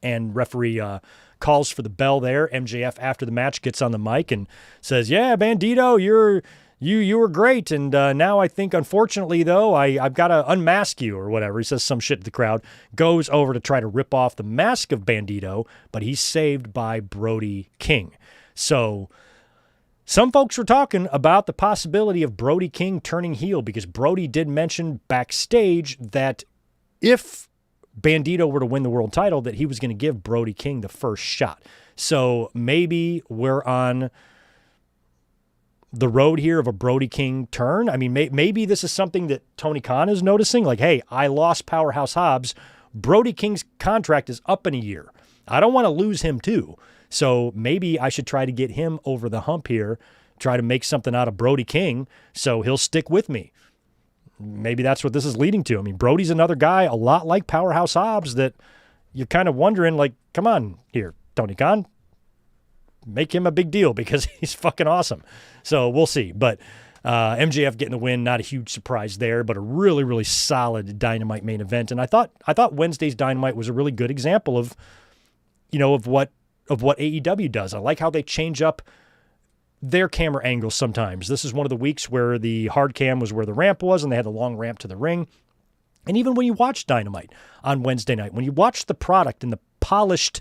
And referee calls for the bell there. MJF, after the match, gets on the mic and says, "Yeah, Bandito, you were great, and now I think, unfortunately, though, I've got to unmask you," or whatever. He says some shit to the crowd, goes over to try to rip off the mask of Bandito, but he's saved by Brody King. So some folks were talking about the possibility of Brody King turning heel, because Brody did mention backstage that if Bandito were to win the world title, that he was going to give Brody King the first shot. So maybe we're on the road here of a Brody King turn. I mean, maybe this is something that Tony Khan is noticing. Like, hey, I lost Powerhouse Hobbs. Brody King's contract is up in a year. I don't want to lose him too. So maybe I should try to get him over the hump here, try to make something out of Brody King so he'll stick with me. Maybe that's what this is leading to. I mean, Brody's another guy a lot like Powerhouse Hobbs that you're kind of wondering, like, come on here, Tony Khan. Make him a big deal because he's fucking awesome. So we'll see. But MJF getting the win, not a huge surprise there, but a really, really solid Dynamite main event. And I thought Wednesday's Dynamite was a really good example of, of what AEW does. I like how they change up their camera angles sometimes. This is one of the weeks where the hard cam was where the ramp was, and they had the long ramp to the ring. And even when you watch Dynamite on Wednesday night, when you watch the product and the polished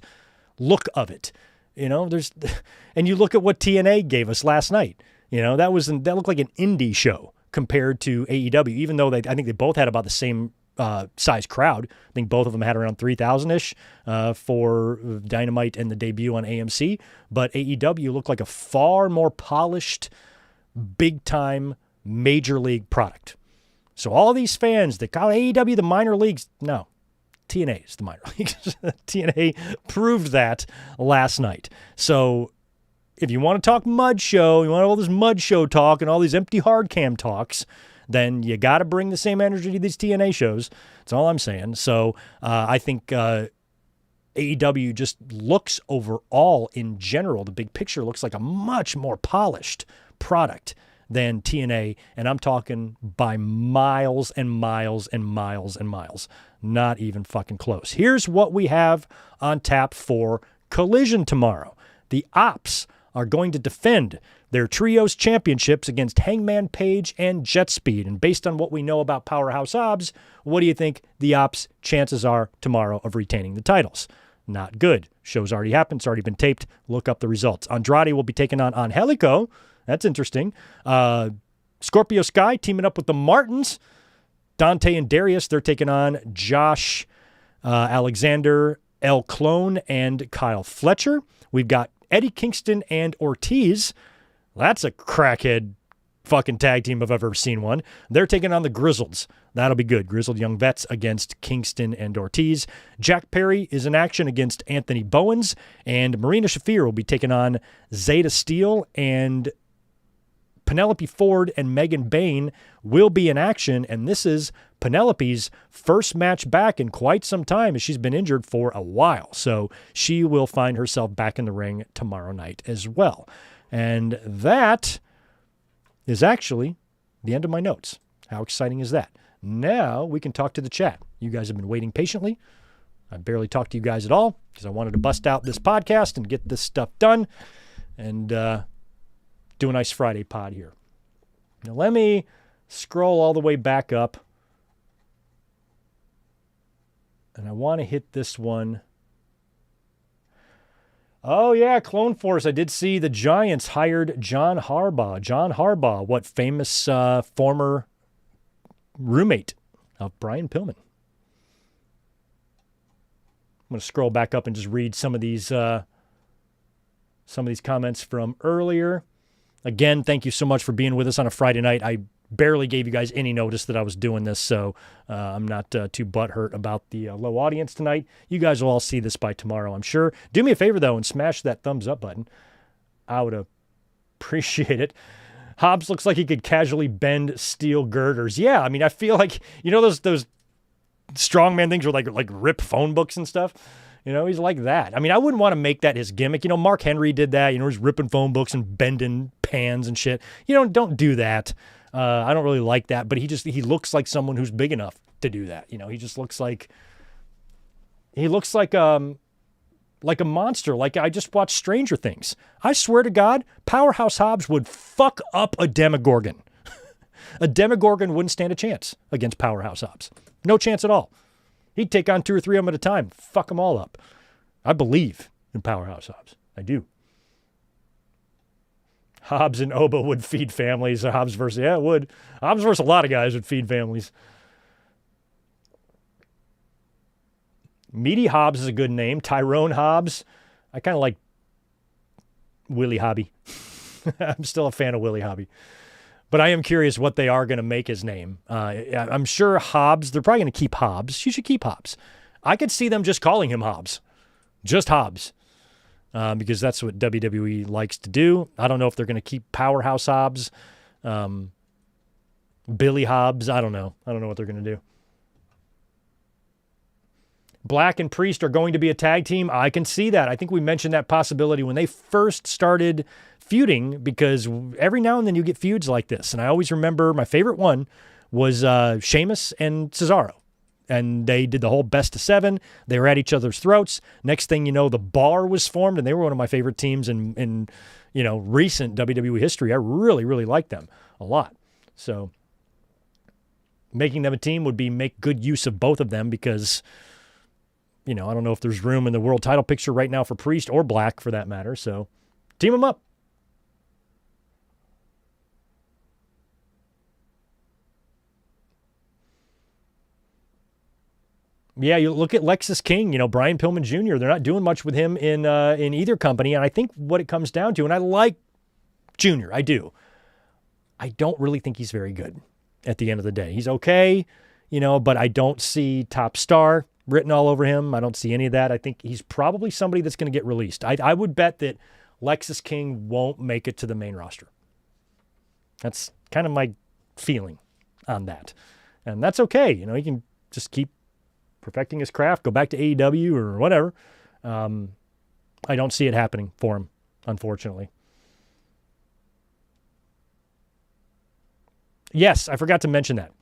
look of it, and you look at what TNA gave us last night. That looked like an indie show compared to AEW, even though I think they both had about the same size crowd. I think both of them had around 3,000-ish for Dynamite and the debut on AMC. But AEW looked like a far more polished, big-time, major league product. So all these fans that call AEW the minor leagues, no. TNA is the minor leagues. TNA proved that last night. So if you want to talk mud show, you want all this mud show talk and all these empty hard cam talks, then you got to bring the same energy to these TNA shows. That's all I'm saying. So I think AEW just looks overall in general, the big picture looks like a much more polished product than TNA. And I'm talking by miles and miles and miles and miles. Not even fucking close. Here's what we have on tap for Collision tomorrow. The Ops are going to defend their Trios Championships against Hangman Page and Jet Speed. And based on what we know about Powerhouse Hobbs, what do you think the Ops' chances are tomorrow of retaining the titles? Not good. Show's already happened. It's already been taped. Look up the results. Andrade will be taking on Angelico. That's interesting. Scorpio Sky teaming up with the Martins. Dante and Darius, they're taking on Josh Alexander, El Clone, and Kyle Fletcher. We've got Eddie Kingston and Ortiz. That's a crackhead fucking tag team if I've ever seen one. They're taking on the Grizzleds. That'll be good. Grizzled Young Vets against Kingston and Ortiz. Jack Perry is in action against Anthony Bowens, and Marina Shafir will be taking on Zeta Steel, and Penelope Ford and Megan Bain will be in action, and this is Penelope's first match back in quite some time as she's been injured for a while. So she will find herself back in the ring tomorrow night as well. And that is actually the end of my notes. How exciting is that? Now we can talk to the chat. You guys have been waiting patiently. I barely talked to you guys at all because I wanted to bust out this podcast and get this stuff done and do a nice Friday pod here. Now let me scroll all the way back up. And I want to hit this one. Oh, yeah, Clone Force. I did see the Giants hired John Harbaugh. John Harbaugh, what famous former roommate of Brian Pillman. I'm going to scroll back up and just read some of these comments from earlier. Again, thank you so much for being with us on a Friday night. I barely gave you guys any notice that I was doing this, so I'm not too butthurt about the low audience tonight. You guys will all see this by tomorrow, I'm sure. Do me a favor, though, and smash that thumbs up button. I would appreciate it. Hobbs looks like he could casually bend steel girders. Yeah, I mean, I feel like, you know those strongman things where like rip phone books and stuff? You know, he's like that. I mean, I wouldn't want to make that his gimmick. You know, Mark Henry did that. You know, he's ripping phone books and bending pans and shit. You know, don't do that. I don't really like that, but he looks like someone who's big enough to do that. You know, he looks like a monster. Like I just watched Stranger Things. I swear to God, Powerhouse Hobbs would fuck up a Demogorgon. A Demogorgon wouldn't stand a chance against Powerhouse Hobbs. No chance at all. He'd take on 2 or 3 of them at a time. Fuck them all up. I believe in Powerhouse Hobbs. I do. Hobbs and Oba would feed families. Hobbs versus, yeah, it would. Hobbs versus a lot of guys would feed families. Meaty Hobbs is a good name. Tyrone Hobbs. I kind of like Willie Hobby. I'm still a fan of Willie Hobby. But I am curious what they are going to make his name. I'm sure Hobbs, they're probably going to keep Hobbs. You should keep Hobbs. I could see them just calling him Hobbs. Just Hobbs. Because that's what WWE likes to do. I don't know if they're going to keep Powerhouse Hobbs. Billy Hobbs. I don't know. I don't know what they're going to do. Black and Priest are going to be a tag team. I can see that. I think we mentioned that possibility when they first started feuding, because every now and then you get feuds like this. And I always remember my favorite one was Sheamus and Cesaro. And they did the whole best of 7. They were at each other's throats. Next thing you know, the Bar was formed, and they were one of my favorite teams in recent WWE history. I really, really like them a lot. So making them a team would be make good use of both of them because, I don't know if there's room in the world title picture right now for Priest or Black for that matter. So team them up. Yeah, you look at Lexus King, Brian Pillman Jr., they're not doing much with him in either company. And I think what it comes down to, and I like Jr., I do. I don't really think he's very good at the end of the day. He's okay, but I don't see top star written all over him. I don't see any of that. I think he's probably somebody that's going to get released. I would bet that Lexis King won't make it to the main roster. That's kind of my feeling on that. And that's okay. You know, he can just keep perfecting his craft, go back to AEW or whatever. I don't see it happening for him, unfortunately. Yes, I forgot to mention that.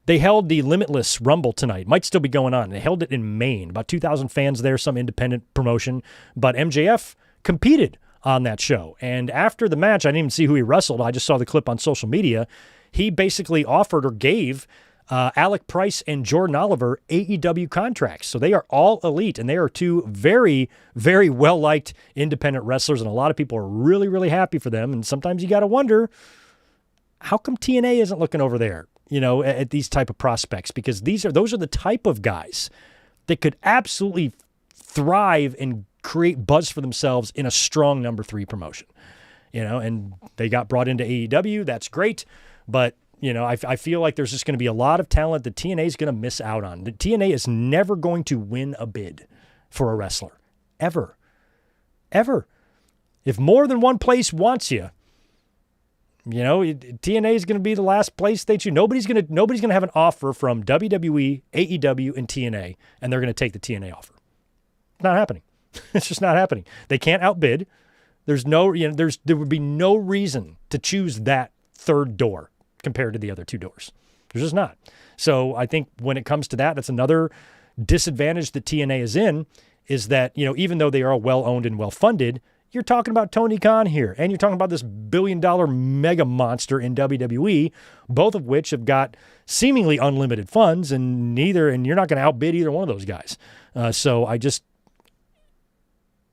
They held the Limitless Rumble tonight. Might still be going on. They held it in Maine. About 2,000 fans there, some independent promotion. But MJF competed on that show. And after the match, I didn't even see who he wrestled. I just saw the clip on social media. He basically offered or gave Alec Price and Jordan Oliver AEW contracts. So they are all elite, and they are two very, very well-liked independent wrestlers, and a lot of people are really, really happy for them. And sometimes you got to wonder, how come TNA isn't looking over there, you know, at these type of prospects? Because those are the type of guys that could absolutely thrive and create buzz for themselves in a strong number 3 promotion, you know, and they got brought into AEW. That's great. But, you know, I feel like there's just going to be a lot of talent that TNA is going to miss out on. The TNA is never going to win a bid for a wrestler. Ever. Ever. If more than one place wants you, you know, TNA is going to be the last place they choose. Nobody's going to have an offer from WWE, AEW, and TNA, and they're going to take the TNA offer. It's not happening. It's just not happening. They can't outbid. There would be no reason to choose that third door compared to the other 2 doors. There's just not. So I think when it comes to that, that's another disadvantage that TNA is in, is that, you know, even though they are well-owned and well-funded, you're talking about Tony Khan here, and you're talking about this billion-dollar mega monster in WWE, both of which have got seemingly unlimited funds, and you're not going to outbid either one of those guys.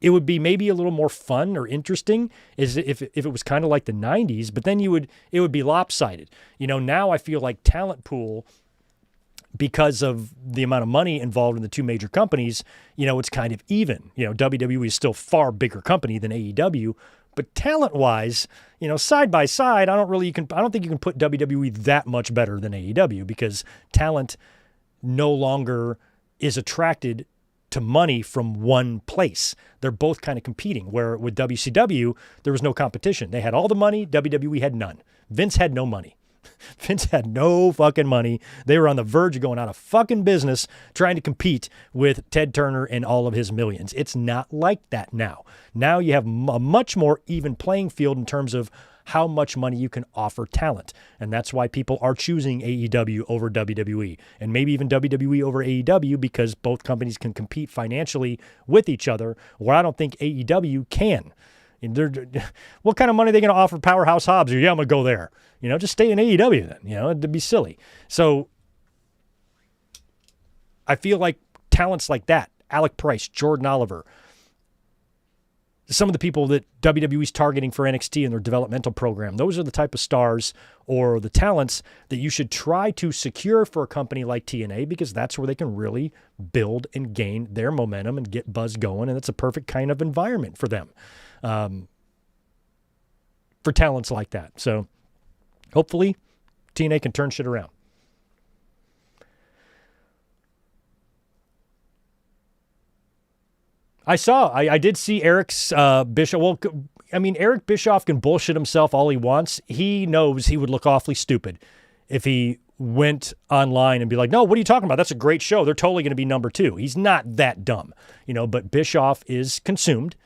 It would be maybe a little more fun or interesting is if it was kind of like the 90s, but then it would be lopsided. You know, now I feel like talent pool, because of the amount of money involved in the 2 major companies, you know, it's kind of even. You know, WWE is still far bigger company than AEW, but talent-wise, you know, side by side, I don't think you can put WWE that much better than AEW, because talent no longer is attracted to money from one place. They're both kind of competing, where with WCW, there was no competition. They had all the money, WWE had none. Vince had no money. Vince had no fucking money. They were on the verge of going out of fucking business trying to compete with Ted Turner and all of his millions. It's not like that now. Now you have a much more even playing field in terms of how much money you can offer talent. And that's why people are choosing AEW over WWE, and maybe even WWE over AEW, because both companies can compete financially with each other, where I don't think AEW can. What kind of money are they going to offer Powerhouse Hobbs? Yeah, I'm going to go there. You know, just stay in AEW then. You know, it'd be silly. So I feel like talents like that, Alec Price, Jordan Oliver, some of the people that WWE's targeting for NXT in their developmental program, those are the type of stars or the talents that you should try to secure for a company like TNA, because that's where they can really build and gain their momentum and get buzz going, and it's a perfect kind of environment for them, for talents like that. So hopefully TNA can turn shit around. I did see Eric's Bischoff. Well, I mean, Eric Bischoff can bullshit himself all he wants. He knows he would look awfully stupid if he went online and be like, no, what are you talking about? That's a great show. They're totally going to be number 2. He's not that dumb, you know, but Bischoff is consumed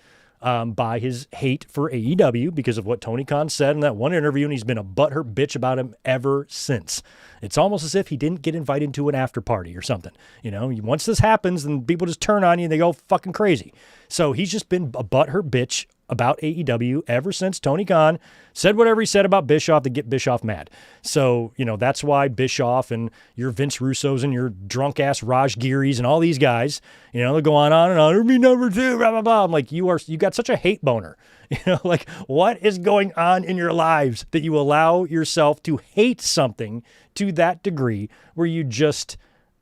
by his hate for AEW because of what Tony Khan said in that one interview, and he's been a butthurt bitch about him ever since. It's almost as if he didn't get invited to an after party or something. You know, once this happens, then people just turn on you and they go fucking crazy. So he's just been a butthurt bitch about AEW ever since Tony Khan said whatever he said about Bischoff to get Bischoff mad. So, you know, that's why Bischoff and your Vince Russos and your drunk-ass Raj Giris and all these guys, you know, they'll go on and on. It'll be number 2, blah, blah, blah. I'm like, you got such a hate boner. You know, like, what is going on in your lives that you allow yourself to hate something to that degree where you just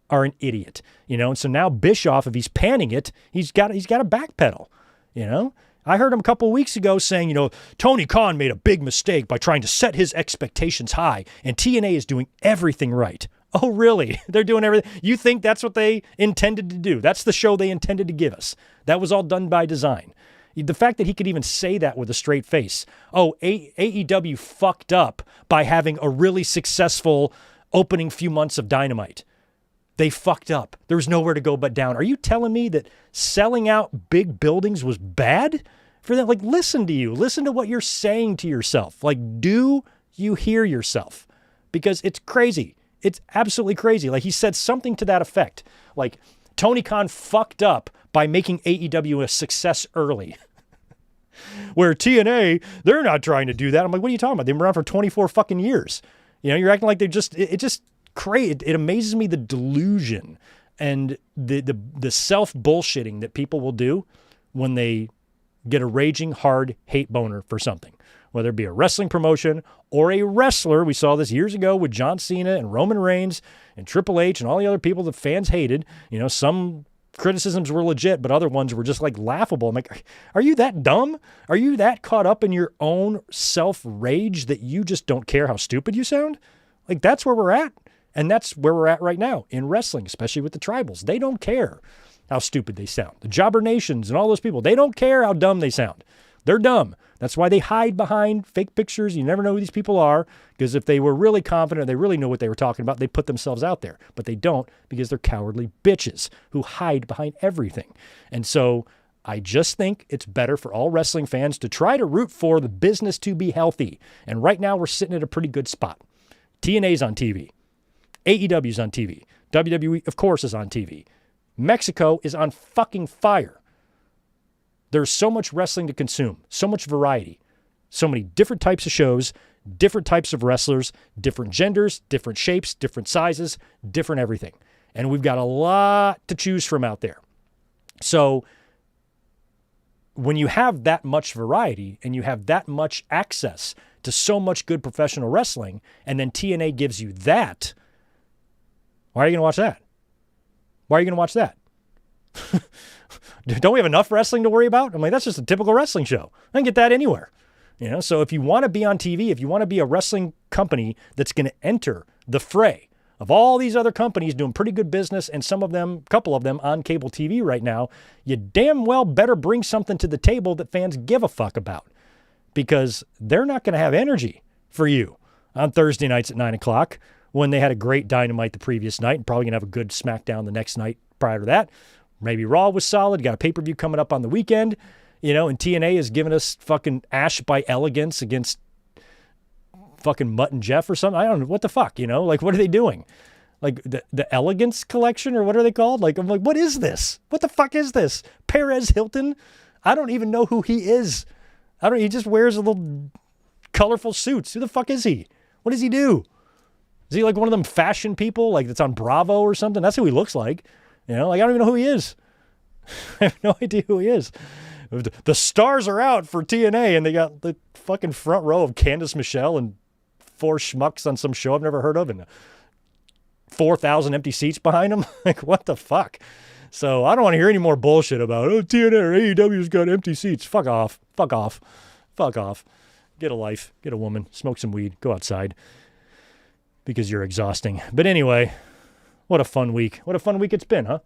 are an idiot, you know? And so now Bischoff, if he's panning it, he's got to backpedal, you know? I heard him a couple of weeks ago saying, you know, Tony Khan made a big mistake by trying to set his expectations high, and TNA is doing everything right. Oh, really? They're doing everything. You think that's what they intended to do? That's the show they intended to give us. That was all done by design. The fact that he could even say that with a straight face. Oh, AEW fucked up by having a really successful opening few months of Dynamite. They fucked up. There was nowhere to go but down. Are you telling me that selling out big buildings was bad for them? Like, listen to you. Listen to what you're saying to yourself. Like, do you hear yourself? Because it's crazy. It's absolutely crazy. Like, he said something to that effect. Like, Tony Khan fucked up by making AEW a success early. Where TNA, they're not trying to do that. I'm like, what are you talking about? They've been around for 24 fucking years. You know, you're acting like they're just, it just crazy. It amazes me the delusion and the self-bullshitting that people will do when they get a raging hard hate boner for something. Whether it be a wrestling promotion or a wrestler. We saw this years ago with John Cena and Roman Reigns and Triple H and all the other people that fans hated. You know, some criticisms were legit, but other ones were just like laughable. I'm like, are you that dumb? Are you that caught up in your own self-rage that you just don't care how stupid you sound? Like, that's where we're at. And that's where we're at right now in wrestling, especially with the tribals. They don't care how stupid they sound. The Jobber Nations and all those people, they don't care how dumb they sound. They're dumb. That's why they hide behind fake pictures. You never know who these people are, because if they were really confident, they really knew what they were talking about, they put themselves out there. But they don't, because they're cowardly bitches who hide behind everything. And so I just think it's better for all wrestling fans to try to root for the business to be healthy. And right now we're sitting at a pretty good spot. TNA's on TV. AEW's on TV. WWE, of course, is on TV. Mexico is on fucking fire. There's so much wrestling to consume, so much variety, so many different types of shows, different types of wrestlers, different genders, different shapes, different sizes, different everything. And we've got a lot to choose from out there. So when you have that much variety and you have that much access to so much good professional wrestling, and then TNA gives you that, why are you going to watch that? Why are you going to watch that? Don't we have enough wrestling to worry about? I'm like, that's just a typical wrestling show. I can get that anywhere. You know, so if you want to be on TV, if you want to be a wrestling company that's going to enter the fray of all these other companies doing pretty good business, and some of them, a couple of them on cable TV right now, you damn well better bring something to the table that fans give a fuck about, because they're not going to have energy for you on Thursday nights at 9 o'clock when they had a great Dynamite the previous night and probably going to have a good SmackDown the next night prior to that. Maybe Raw was solid. Got a pay-per-view coming up on the weekend, you know, and TNA is giving us fucking Ash by Elegance against fucking Mutt and Jeff or something. I don't know. What the fuck, you know? Like, what are they doing? Like, the Elegance collection, or what are they called? Like, I'm like, what is this? What the fuck is this? Perez Hilton? I don't even know who he is. He just wears a little colorful suits. Who the fuck is he? What does he do? Is he like one of them fashion people, like that's on Bravo or something? That's who he looks like. You know, like, I don't even know who he is. I have no idea who he is. The stars are out for TNA, and they got the fucking front row of Candice Michelle and 4 schmucks on some show I've never heard of, and 4,000 empty seats behind them. Like, what the fuck? So I don't want to hear any more bullshit about, oh, TNA or AEW's got empty seats. Fuck off. Fuck off. Fuck off. Get a life. Get a woman. Smoke some weed. Go outside. Because you're exhausting. But anyway, what a fun week. What a fun week it's been, huh?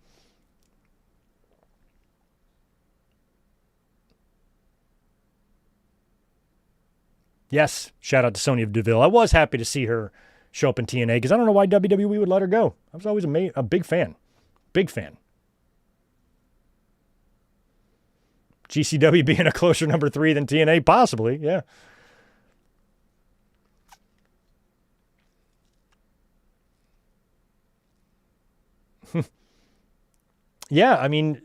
Yes, shout out to Sonya Deville. I was happy to see her show up in TNA because I don't know why WWE would let her go. I was always a big fan. Big fan. GCW being a closer number 3 than TNA, possibly, yeah. Yeah, I mean,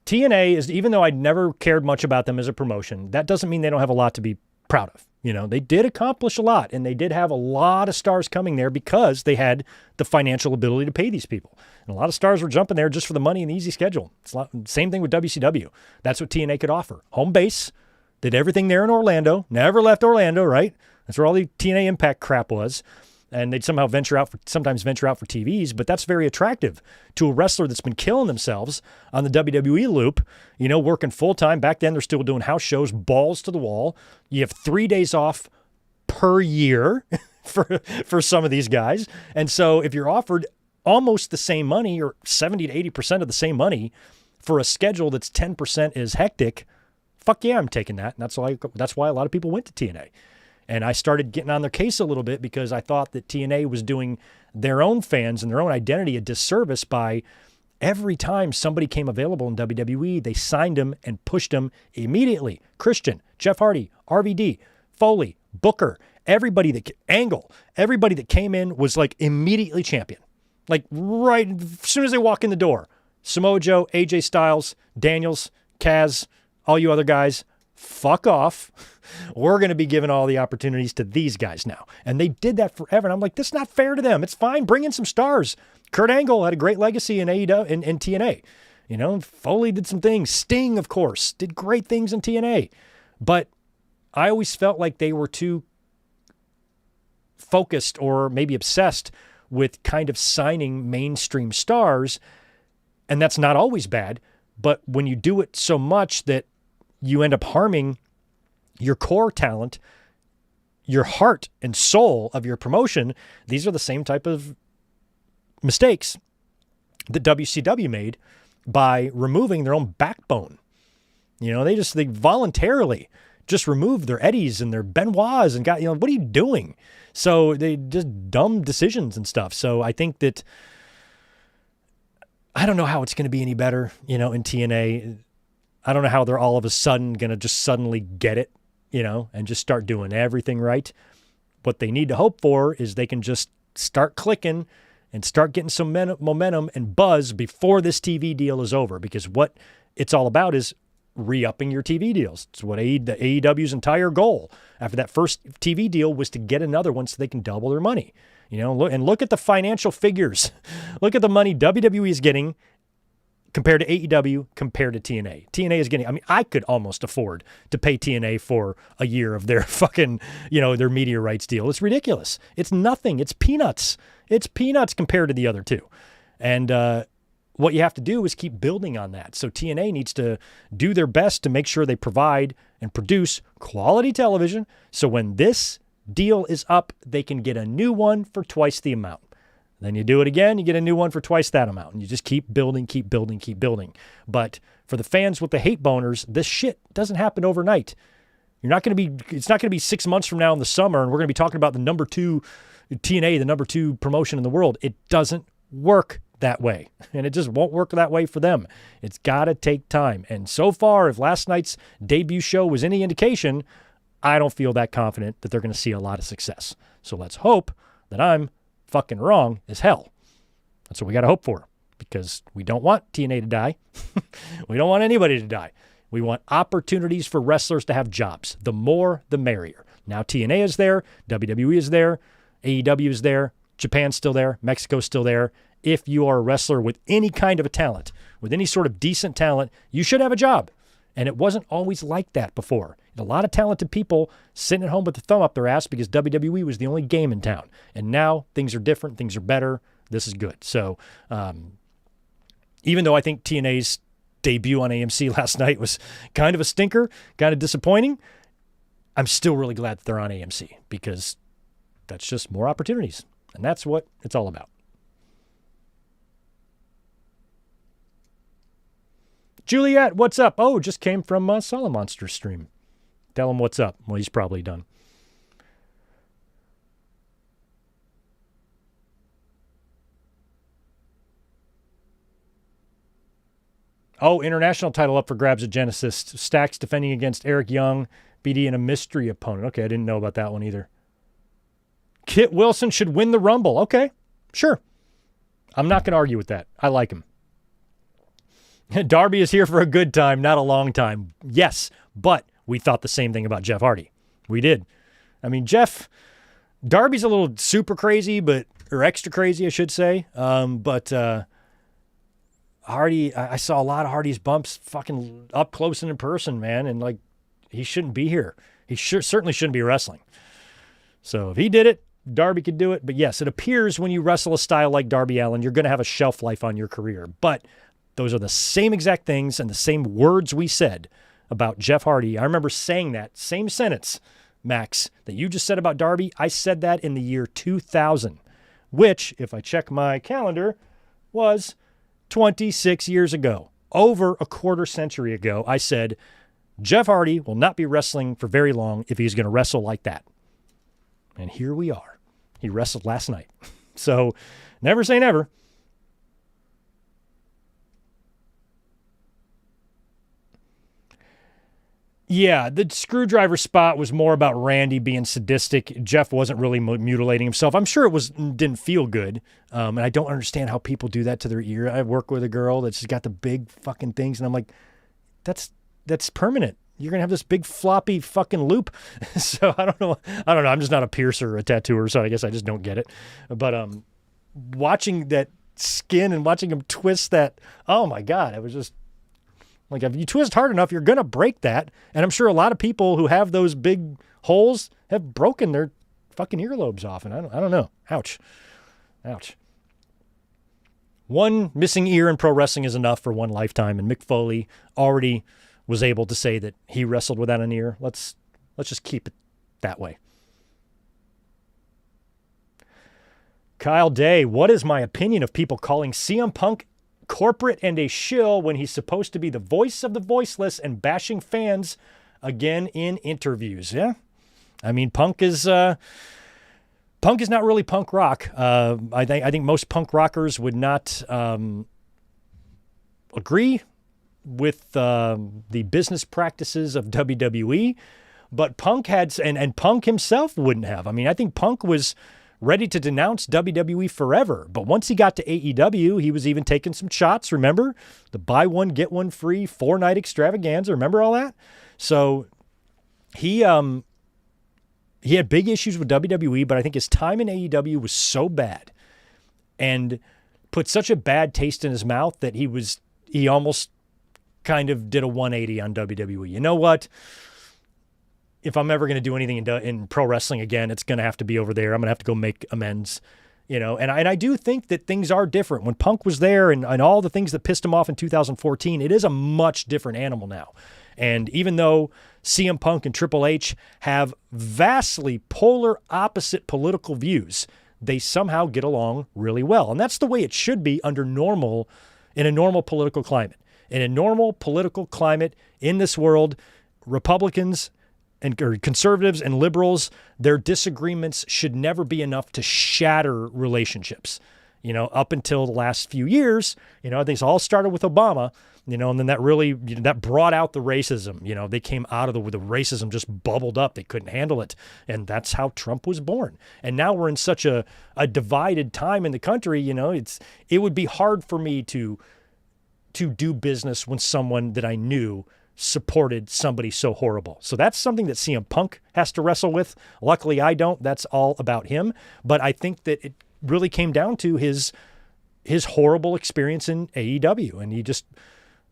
TNA is, even though I never cared much about them as a promotion, that doesn't mean they don't have a lot to be proud of. You know, they did accomplish a lot, and they did have a lot of stars coming there because they had the financial ability to pay these people. And a lot of stars were jumping there just for the money and the easy schedule. Same thing with WCW. That's what TNA could offer. Home base, did everything there in Orlando, never left Orlando, right? That's where all the TNA Impact crap was. And they'd sometimes venture out for TVs, but that's very attractive to a wrestler that's been killing themselves on the WWE loop, you know, working full-time. Back then, they're still doing house shows, balls to the wall. You have 3 days off per year. for some of these guys. And so if you're offered almost the same money or 70 to 80% of the same money for a schedule that's 10% as hectic, fuck yeah, I'm taking that. And that's why a lot of people went to TNA. And I started getting on their case a little bit because I thought that TNA was doing their own fans and their own identity a disservice by every time somebody came available in WWE, they signed them and pushed them immediately. Christian, Jeff Hardy, RVD, Foley, Booker, everybody that came in was like immediately champion. Like right as soon as they walk in the door. Samoa Joe, AJ Styles, Daniels, Kaz, all you other guys, fuck off. We're going to be giving all the opportunities to these guys now. And they did that forever. And I'm like, this is not fair to them. It's fine. Bring in some stars. Kurt Angle had a great legacy in AEW and TNA. You know, Foley did some things. Sting, of course, did great things in TNA. But I always felt like they were too focused or maybe obsessed with kind of signing mainstream stars. And that's not always bad. But when you do it so much that you end up harming your core talent, your heart and soul of your promotion, these are the same type of mistakes that WCW made by removing their own backbone. You know, they voluntarily just removed their Eddies and their Benoits and got, you know, what are you doing? So they just dumb decisions and stuff. So I think that I don't know how it's going to be any better, you know, in TNA. I don't know how they're all of a sudden going to just suddenly get it, you know, and just start doing everything right. What they need to hope for is they can just start clicking and start getting some momentum and buzz before this TV deal is over, because what it's all about is re-upping your TV deals. It's what AEW's entire goal after that first TV deal was to get another one so they can double their money. You know, look at the financial figures. Look at the money WWE is getting compared to AEW, compared to TNA. TNA is getting, I mean, I could almost afford to pay TNA for a year of their fucking, you know, their media rights deal. It's ridiculous. It's nothing. It's peanuts. It's peanuts compared to the other two. And what you have to do is keep building on that. So TNA needs to do their best to make sure they provide and produce quality television. So when this deal is up, they can get a new one for twice the amount. Then you do it again, you get a new one for twice that amount. And you just keep building, keep building, keep building. But for the fans with the hate boners, this shit doesn't happen overnight. It's not going to be 6 months from now in the summer and we're going to be talking about the number 2 TNA, the number 2 promotion in the world. It doesn't work that way. And it just won't work that way for them. It's got to take time. And so far, if last night's debut show was any indication, I don't feel that confident that they're going to see a lot of success. So let's hope that I'm fucking wrong as hell. That's what we got to hope for, because we don't want TNA to die. We don't want anybody to die. We want opportunities for wrestlers to have jobs. The more, the merrier. Now TNA is there. WWE is there. AEW is there. Japan's still there. Mexico's still there. If you are a wrestler with any kind of a talent, with any sort of decent talent, you should have a job. And it wasn't always like that before. A lot of talented people sitting at home with the thumb up their ass because WWE was the only game in town. And now things are different. Things are better. This is good. So even though I think TNA's debut on AMC last night was kind of a stinker, kind of disappointing, I'm still really glad that they're on AMC, because that's just more opportunities. And that's what it's all about. Juliet, what's up? Oh, just came from Solid Monster stream. Tell him what's up. Well, he's probably done. Oh, international title up for grabs at Genesis. Stacks defending against Eric Young, BD, and a mystery opponent. Okay, I didn't know about that one either. Kit Wilson should win the Rumble. Okay, sure. I'm not going to argue with that. I like him. Darby is here for a good time, not a long time. Yes, but we thought the same thing about Jeff Hardy. We did. I mean, Darby's a little super crazy, or extra crazy, I should say. But Hardy, I saw a lot of Hardy's bumps fucking up close and in person, man. And like, he shouldn't be here. He certainly shouldn't be wrestling. So if he did it, Darby could do it. But yes, it appears when you wrestle a style like Darby Allin, you're going to have a shelf life on your career. But those are the same exact things and the same words we said about Jeff Hardy. I remember saying that same sentence Max, that you just said about Darby, I said that in the year 2000, which, if I check my calendar, was 26 years ago. Over a quarter century ago, I said, Jeff Hardy will not be wrestling for very long if he's going to wrestle like that. And here we are. He wrestled last night. So never say never. Yeah, the screwdriver spot was more about Randy being sadistic. Jeff wasn't really mutilating himself. I'm sure it didn't feel good. And I don't understand how people do that to their ear. I work with a girl that's just got the big fucking things, and I'm like, that's permanent. You're going to have this big floppy fucking loop. So I don't know. I'm just not a piercer or a tattooer, so I guess I just don't get it. But watching that skin and watching him twist that, oh my God, it was just like, if you twist hard enough, you're going to break that. And I'm sure a lot of people who have those big holes have broken their fucking earlobes off. And I don't know. Ouch. One missing ear in pro wrestling is enough for one lifetime. And Mick Foley already was able to say that he wrestled without an ear. Let's just keep it that way. Kyle Day, what is my opinion of people calling CM Punk corporate and a shill when he's supposed to be the voice of the voiceless and bashing fans again in interviews? Yeah. I mean, Punk is not really punk rock. I think most punk rockers would not agree with the business practices of WWE, but Punk had, and Punk himself wouldn't have. I mean, I think Punk was ready to denounce WWE forever, but once he got to AEW, he was even taking some shots. Remember the buy one get one free 4-night extravaganza? Remember all that? So he had big issues with WWE, but I think his time in AEW was so bad and put such a bad taste in his mouth that he almost kind of did a 180 on WWE. You know what? If I'm ever going to do anything in pro wrestling again, it's going to have to be over there. I'm going to have to go make amends, and I do think that things are different. When Punk was there and all the things that pissed him off in 2014, it is a much different animal now. And even though CM Punk and Triple H have vastly polar opposite political views, they somehow get along really well. And that's the way it should be in a normal political climate. In a normal political climate in this world, Republicans or conservatives and liberals, their disagreements should never be enough to shatter relationships. Up until the last few years, I think it's all started with Obama, and then that really, that brought out the racism. They came out of the racism just bubbled up. They couldn't handle it. And that's how Trump was born. And now we're in such a divided time in the country, it would be hard for me to do business when someone that I knew supported somebody so horrible. So that's something that CM Punk has to wrestle with. Luckily, I don't. That's all about him. But I think that it really came down to his horrible experience in AEW. And he just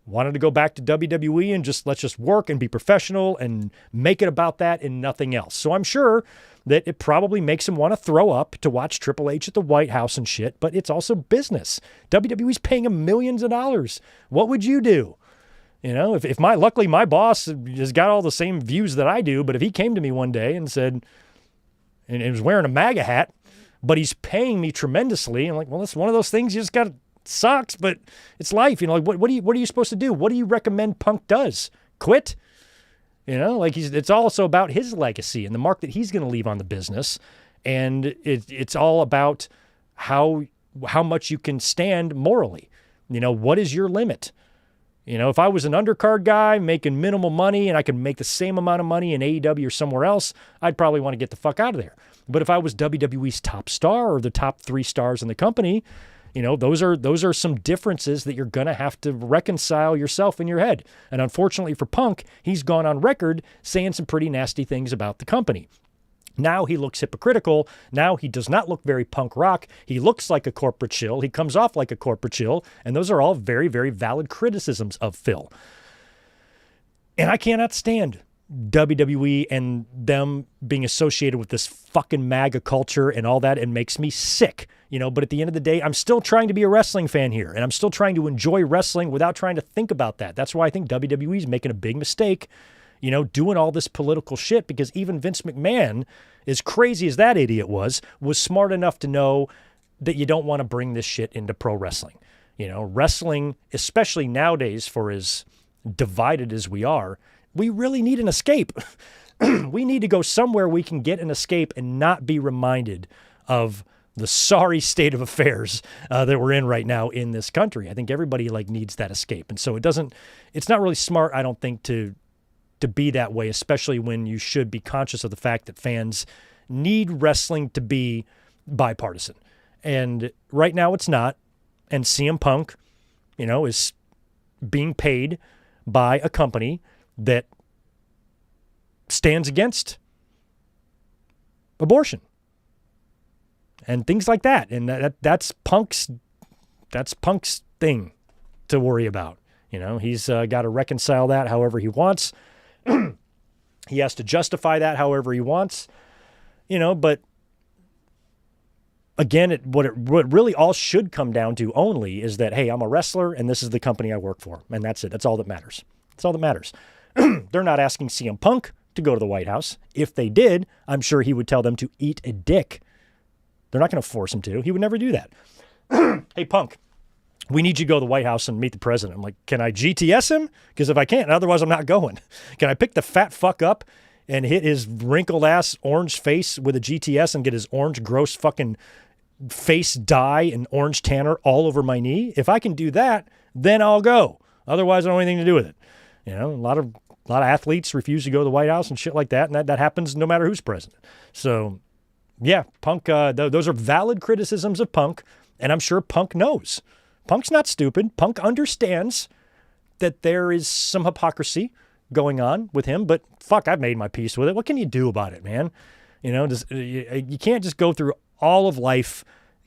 wanted to go back to WWE and let's just work and be professional and make it about that and nothing else. So I'm sure that it probably makes him want to throw up to watch Triple H at the White House and shit, but it's also business. WWE's paying him millions of dollars. What would you do? Luckily my boss has got all the same views that I do, but if he came to me one day and said, and he was wearing a MAGA hat, but he's paying me tremendously, I'm like, well, it's one of those things you just got to, sucks, but it's life. What are you supposed to do? What do you recommend Punk does? Quit? It's also about his legacy and the mark that he's going to leave on the business. And it's all about how much you can stand morally. What is your limit? If I was an undercard guy making minimal money and I could make the same amount of money in AEW or somewhere else, I'd probably want to get the fuck out of there. But if I was WWE's top star or the top 3 stars in the company, those are some differences that you're going to have to reconcile yourself in your head. And unfortunately for Punk, he's gone on record saying some pretty nasty things about the company. Now he looks hypocritical. Now he does not look very punk rock. He looks like a corporate shill. He comes off like a corporate shill. And those are all very, very valid criticisms of Phil. And I cannot stand WWE and them being associated with this fucking MAGA culture and all that. It makes me sick. But at the end of the day, I'm still trying to be a wrestling fan here. And I'm still trying to enjoy wrestling without trying to think about that. That's why I think WWE is making a big mistake, doing all this political shit, because even Vince McMahon, as crazy as that idiot was smart enough to know that you don't want to bring this shit into pro wrestling. Wrestling, especially nowadays, for as divided as we are, we really need an escape. We need to go somewhere we can get an escape and not be reminded of the sorry state of affairs that we're in right now in this country. I think everybody needs that escape. And so it's not really smart, I don't think, to be that way, especially when you should be conscious of the fact that fans need wrestling to be bipartisan. And right now it's not. And CM Punk, is being paid by a company that stands against abortion and things like that. And that's Punk's thing to worry about. He's got to reconcile that however he wants. He has to justify that however he wants, but again, what really all should come down to only is that, hey, I'm a wrestler and this is the company I work for. And that's it. That's all that matters. That's all that matters. They're not asking CM Punk to go to the White House. If they did, I'm sure he would tell them to eat a dick. They're not going to force him to. He would never do that. Hey, Punk, we need you to go to the White House and meet the president. I'm like, can I GTS him? Because if I can't, otherwise I'm not going. Can I pick the fat fuck up and hit his wrinkled ass orange face with a GTS and get his orange gross fucking face dye and orange tanner all over my knee? If I can do that, then I'll go. Otherwise, I don't have anything to do with it. A lot of athletes refuse to go to the White House and shit like that, and that happens no matter who's president. So, yeah, Punk, those are valid criticisms of Punk, and I'm sure Punk knows. Punk's not stupid. Punk understands that there is some hypocrisy going on with him, but fuck, I've made my peace with it. What can you do about it, man? You can't just go through all of life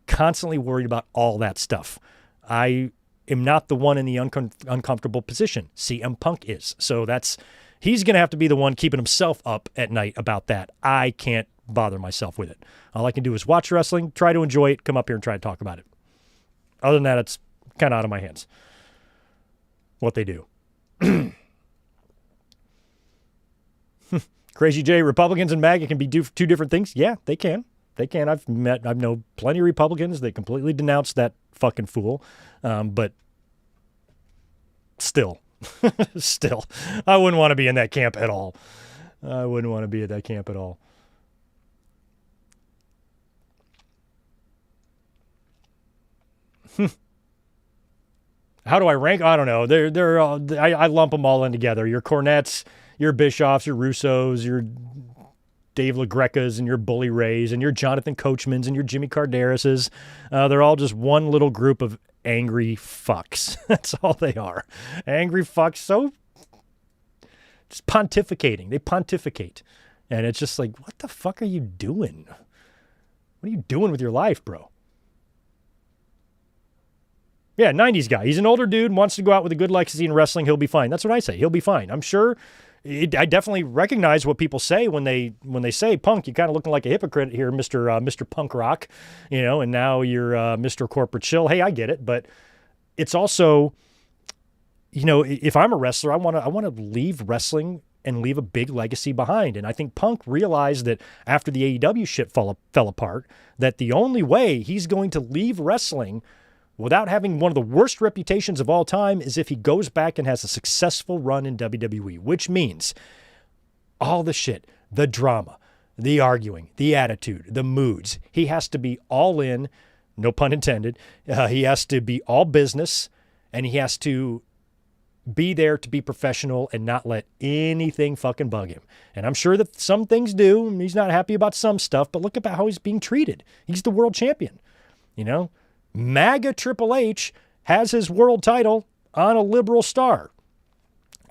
constantly worried about all that stuff. I am not the one in the uncomfortable position. CM Punk is. So he's going to have to be the one keeping himself up at night about that. I can't bother myself with it. All I can do is watch wrestling, try to enjoy it, come up here and try to talk about it. Other than that, it's kind of out of my hands what they do. Crazy J, Republicans and MAGA can be two different things. Yeah, they can. They can. I've known plenty of Republicans that completely denounce that fucking fool. But still, I wouldn't want to be in that camp at all. I wouldn't want to be at that camp at all. How do I rank? I don't know. They're all, I lump them all in together. Your Cornettes, your Bischoffs, your Russos, your Dave LaGreca's, and your Bully Rays, and your Jonathan Coachman's, and your Jimmy Carderases. They're all just one little group of angry fucks. That's all they are. Angry fucks. So just pontificating. They pontificate. And it's just like, what the fuck are you doing? What are you doing with your life, bro? Yeah, 90s guy. He's an older dude, wants to go out with a good legacy in wrestling. He'll be fine. That's what I say. He'll be fine. I'm sure. I definitely recognize what people say when they say, Punk, you're kind of looking like a hypocrite here, Mr. Punk Rock, and now you're Mr. Corporate Chill. Hey, I get it, but it's also, if I'm a wrestler, I want to leave wrestling and leave a big legacy behind. And I think Punk realized that after the AEW shit fell apart, that the only way he's going to leave wrestling without having one of the worst reputations of all time is if he goes back and has a successful run in WWE, which means all the shit, the drama, the arguing, the attitude, the moods. He has to be all in, no pun intended. He has to be all business, and he has to be there to be professional and not let anything fucking bug him. And I'm sure that some things do, and he's not happy about some stuff, but look about how he's being treated. He's the world champion, MAGA Triple H has his world title on a liberal star.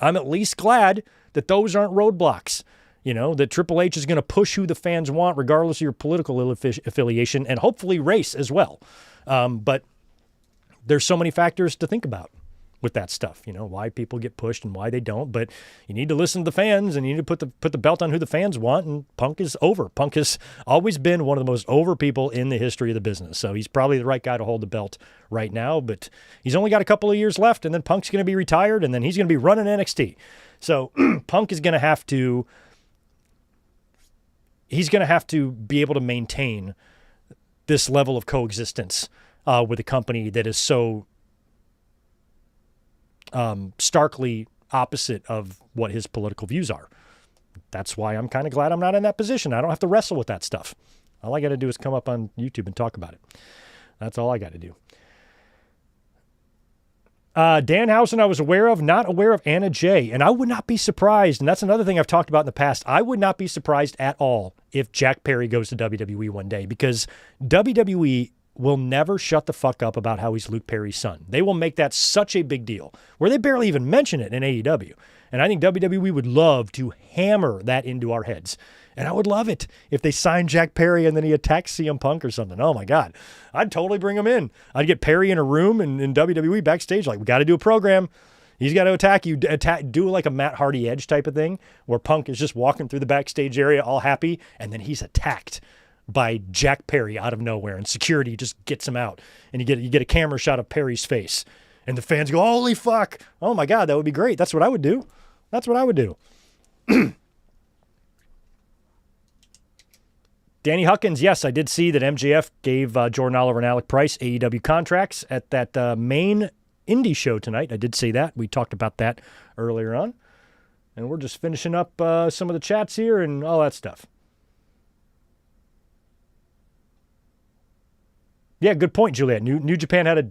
I'm at least glad that those aren't roadblocks. That Triple H is going to push who the fans want, regardless of your political affiliation, and hopefully race as well. But there's so many factors to think about with that stuff, why people get pushed and why they don't. But you need to listen to the fans, and you need to put the belt on who the fans want, and Punk is over. Punk has always been one of the most over people in the history of the business. So he's probably the right guy to hold the belt right now, but he's only got a couple of years left, and then Punk's going to be retired, and then he's going to be running NXT. So Punk is going to have to be able to maintain this level of coexistence with a company that is so starkly opposite of what his political views are. That's why I'm kind of glad I'm not in that position. I don't have to wrestle with that stuff. All I got to do is come up on YouTube and talk about it. That's all I got to do. Danhausen I was not aware of Anna Jay, and I would not be surprised, and that's another thing I've talked about in the past, I would not be surprised at all if Jack Perry goes to WWE one day, because WWE will never shut the fuck up about how he's Luke Perry's son. They will make that such a big deal, where they barely even mention it in AEW. And I think WWE would love to hammer that into our heads. And I would love it if they signed Jack Perry and then he attacks CM Punk or something. Oh my God. I'd totally bring him in. I'd get Perry in a room and in WWE backstage, like, we got to do a program. He's got to attack you, do like a Matt Hardy Edge type of thing, where Punk is just walking through the backstage area all happy, and then he's attacked by Jack Perry out of nowhere, and security just gets him out, and you get a camera shot of Perry's face, and the fans go, holy fuck. Oh my God, that would be great. That's what I would do. Danny Huckins, yes, I did see that MJF gave Jordan Oliver and Alec Price AEW contracts at that main indie show tonight. I did see that. We talked about that earlier on. And we're just finishing up some of the chats here and all that stuff. Yeah, good point, Juliet. New Japan had a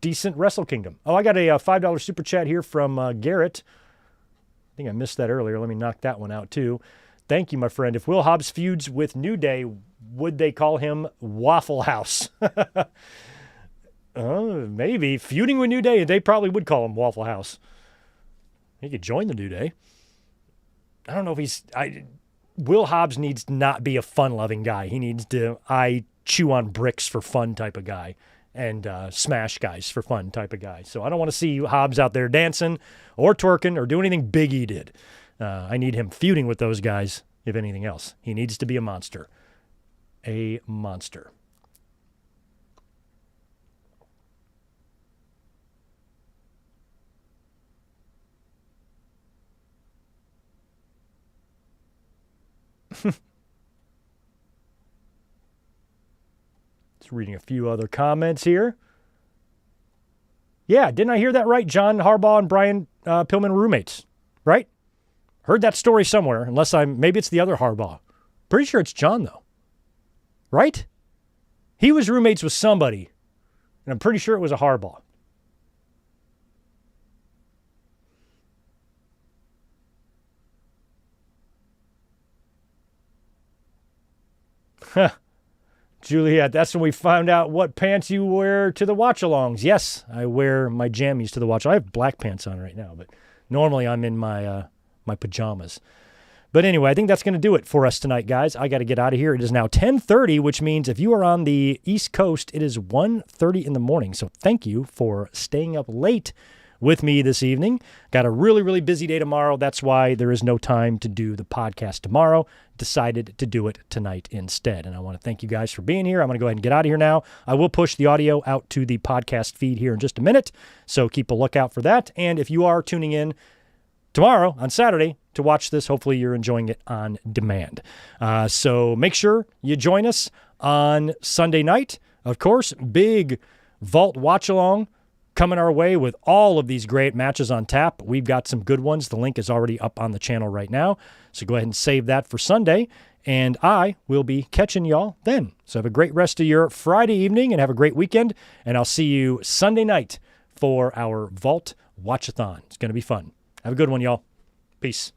decent Wrestle Kingdom. Oh, I got a $5 super chat here from Garrett. I think I missed that earlier. Let me knock that one out too. Thank you, my friend. If Will Hobbs feuds with New Day, would they call him Waffle House? Maybe. Feuding with New Day, they probably would call him Waffle House. He could join the New Day. I don't know if Will Hobbs needs to not be a fun-loving guy. He needs to, chew on bricks for fun type of guy, and smash guys for fun type of guy. So I don't want to see Hobbs out there dancing or twerking or do anything Big E did. I need him feuding with those guys, if anything else. He needs to be a monster. A monster. Just reading a few other comments here. Yeah, didn't I hear that right? John Harbaugh and Brian Pillman were roommates, right? Heard that story somewhere, maybe it's the other Harbaugh. Pretty sure it's John, though. Right? He was roommates with somebody, and I'm pretty sure it was a Harbaugh. Huh. Juliet, that's when we found out what pants you wear to the watch-alongs. Yes, I wear my jammies to the watch. I have black pants on right now, but normally I'm in my pajamas. But anyway, I think that's going to do it for us tonight, guys. I got to get out of here. It is now 10:30, which means if you are on the East Coast, it is 1:30 in the morning. So thank you for staying up late with me this evening. Got a really, really busy day tomorrow. That's why there is no time to do the podcast tomorrow. Decided to do it tonight instead. And I want to thank you guys for being here. I'm going to go ahead and get out of here now. I will push the audio out to the podcast feed here in just a minute. So keep a lookout for that. And if you are tuning in tomorrow on Saturday to watch this, hopefully you're enjoying it on demand. So make sure you join us on Sunday night. Of course, big Vault watch-along coming our way with all of these great matches on tap. We've got some good ones. The link is already up on the channel right now. So go ahead and save that for Sunday. And I will be catching y'all then. So have a great rest of your Friday evening and have a great weekend. And I'll see you Sunday night for our Vault Watchathon. It's going to be fun. Have a good one, y'all. Peace.